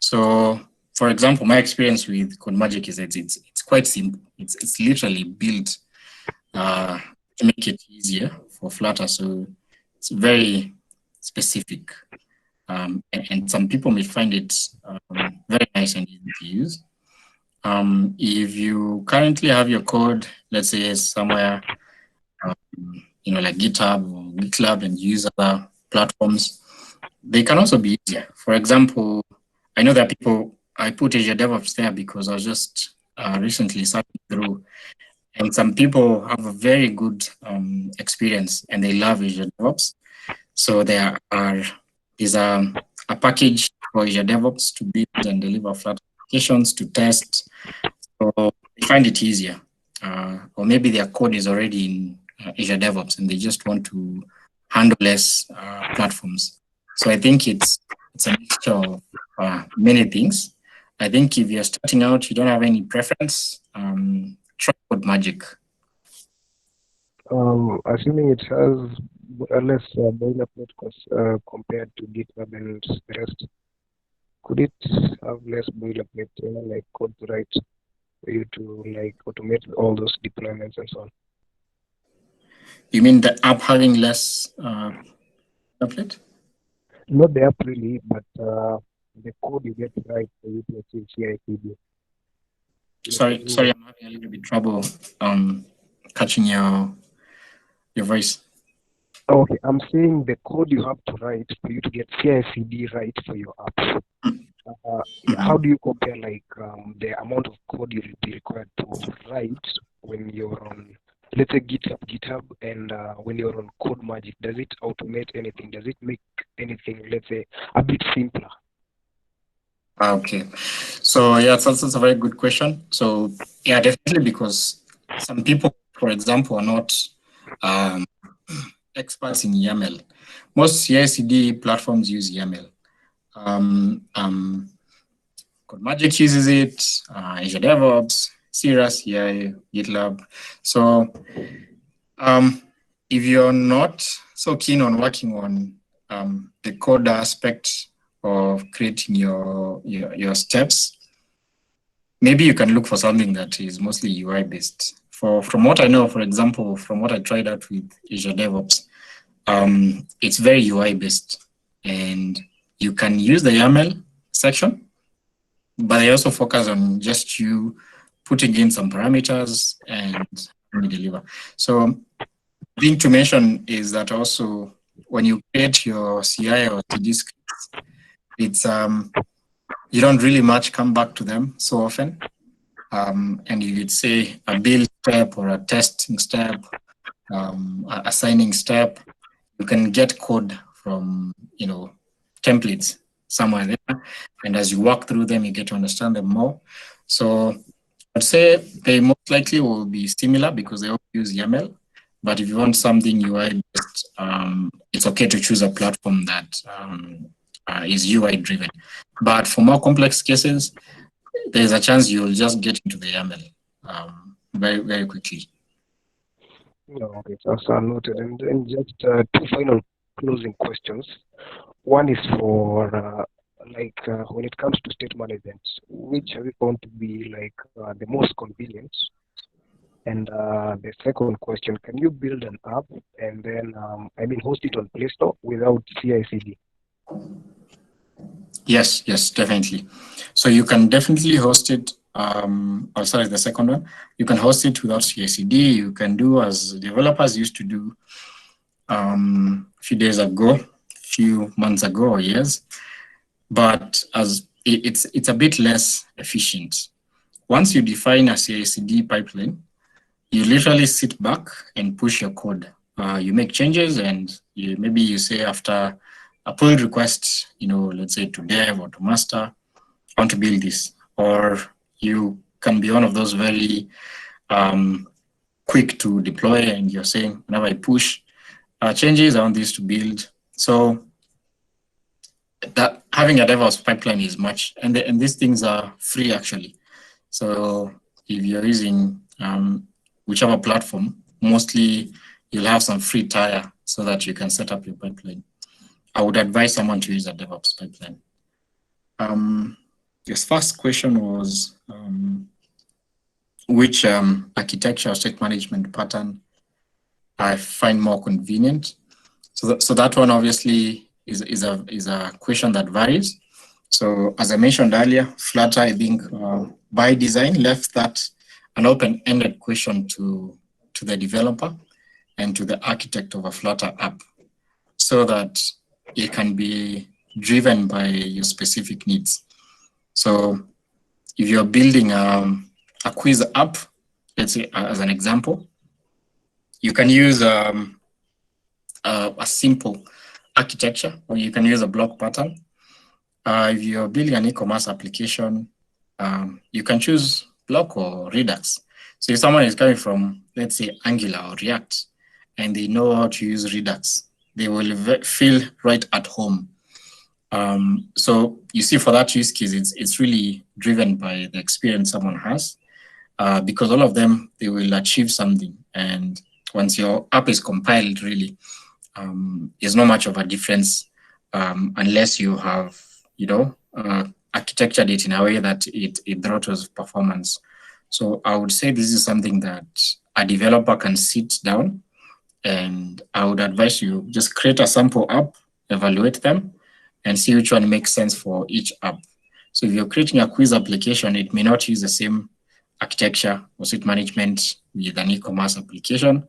So, for example, my experience with CodeMagic is that it's quite simple. It's literally built to make it easier for Flutter. So it's very specific. And some people may find it very nice and easy to use. If you currently have your code, let's say somewhere, like GitHub or GitLab, and use other platforms, they can also be easier. For example, I know that I put Azure DevOps there because I was just recently starting through, and some people have a very good experience and they love Azure DevOps. So there is a package for Azure DevOps to build and deliver Flutter applications to test. So they find it easier. Or maybe their code is already in Azure DevOps and they just want to handle less platforms. So I think it's a mixture of many things. I think if you're starting out, you don't have any preference, try CodeMagic. Assuming it has less boilerplate compared to GitLab and the rest, could it have less boilerplate, like code to write for you to like automate all those deployments and so on? You mean the app having less boilerplate? Not the app really, but the code you get to write for you to achieve CI/CD. Sorry, I'm having a little bit trouble catching your voice. Okay, I'm saying the code you have to write for you to get CI/CD right for your app. How do you compare like the amount of code you'll be required to write when you're on, let's say GitHub, and when you're on CodeMagic? Does it automate anything? Does it make anything, let's say, a bit simpler? Okay, so yeah, that's a very good question. So yeah, definitely, because some people, for example, are not experts in YAML. Most CI/CD platforms use YAML. CodeMagic uses it, Azure DevOps, Cirrus, GitLab. So if you're not so keen on working on the code aspect of creating your steps, maybe you can look for something that is mostly UI based. From what I know, for example, from what I tried out with Azure DevOps, it's very UI based, and you can use the YAML section, but I also focus on just you putting in some parameters and deliver. So the thing to mention is that also when you create your CI or CD scripts, it's you don't really much come back to them so often. And you could say a build step or a testing step, a signing step, you can get code from templates somewhere there, and as you walk through them, you get to understand them more. So I'd say they most likely will be similar because they all use YAML. But if you want something UI based, it's okay to choose a platform that is UI driven. But for more complex cases, there's a chance you'll just get into the YAML very, very quickly. Okay, so noted. And then just two final closing questions. One is for when it comes to state management, which have you found to be the most convenient? And the second question, can you build an app and then host it on Play Store without CI/CD? Yes, definitely. So you can definitely host it. The second one, you can host it without CI/CD. You can do as developers used to do a few months ago or years, but as it's a bit less efficient. Once you define a CI/CD pipeline, you literally sit back and push your code. You make changes, and maybe you say after a pull request, let's say to dev or to master, I want to build this. Or you can be one of those very quick to deploy, and you're saying, whenever I push changes, I want this to build. So that having a DevOps pipeline is much, and these things are free actually. So if you're using whichever platform, mostly you'll have some free tire so that you can set up your pipeline. I would advise someone to use a DevOps pipeline. This first question was which architecture or state management pattern I find more convenient. So that one obviously is a question that varies. So as I mentioned earlier, Flutter, I think by design left that an open-ended question to the developer and to the architect of a Flutter app, so that it can be driven by your specific needs. So if you're building a quiz app, let's say as an example, you can use a simple architecture, or you can use a block pattern. If you're building an e-commerce application, you can choose block or Redux. So if someone is coming from, let's say, Angular or React, and they know how to use Redux, they will feel right at home. So you see, for that use case, it's really driven by the experience someone has, because all of them, they will achieve something. And once your app is compiled, really, there's not much of a difference unless you have, architectured it in a way that it throttles performance. So I would say this is something that a developer can sit down, and I would advise you just create a sample app, evaluate them, and see which one makes sense for each app. So if you're creating a quiz application, it may not use the same architecture or state management with an e-commerce application.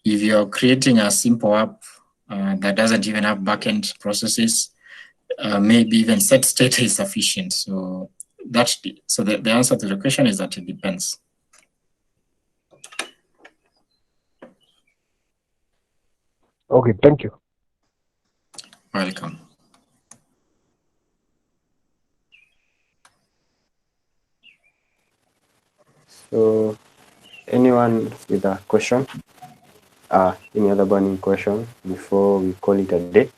If you're creating a simple app that doesn't even have backend processes, maybe even set state is sufficient. So the answer to the question is that it depends. Okay, thank you. Welcome. So anyone with a question? Any other burning question before we call it a day?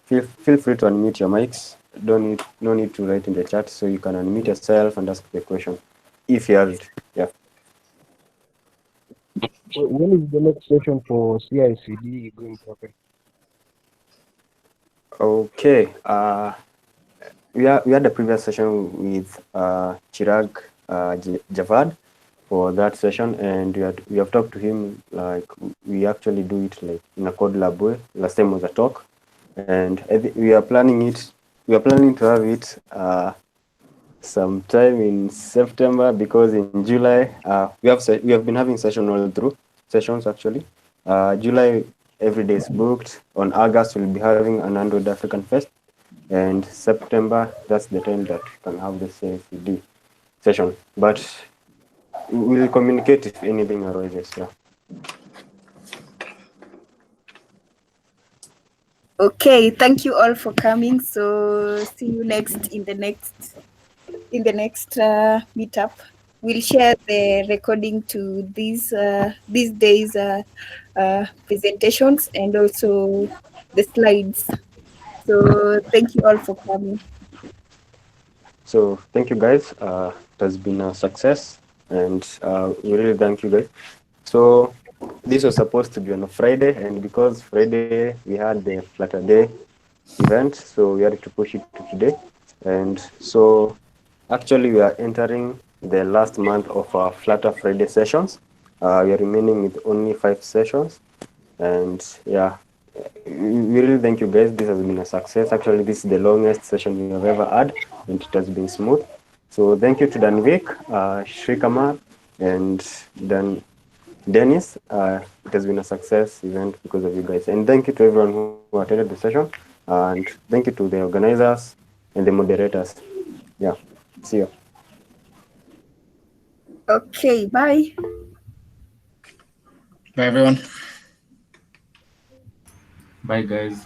Feel free to unmute your mics. No need to write in the chat, so you can unmute yourself and ask the question if you have it. Yeah. When is the next session for CI/CD going to happen? Okay. We had a previous session with Chirag Javad for that session, and we have talked to him like we actually do it like in a code lab way. Last time was a talk, and we are planning to have it sometime in September, because in July we have been having sessions actually. July every day is booked. On August we'll be having an Android African Fest, and September, that's the time that we can have the CICD session. But we'll communicate if anything arises. Yeah. Okay, thank you all for coming. So see you in the next meetup. We'll share the recording to these days presentations, and also the slides. So thank you all for coming. So thank you guys. It has been a success, and we really thank you guys. So this was supposed to be on a Friday, and because Friday we had the Flutter Day event, so we had to push it to today. And so actually we are entering the last month of our Flutter Friday sessions. We are remaining with only 5 sessions, and yeah, we really thank you guys. This has been a success. Actually, this is the longest session we have ever had, and it has been smooth. So thank you to Danvik, Shree Kamal, and then Dennis. It has been a success event because of you guys. And thank you to everyone who attended the session. And thank you to the organizers and the moderators. Yeah, see you. Okay, bye. Bye, everyone. Bye, guys.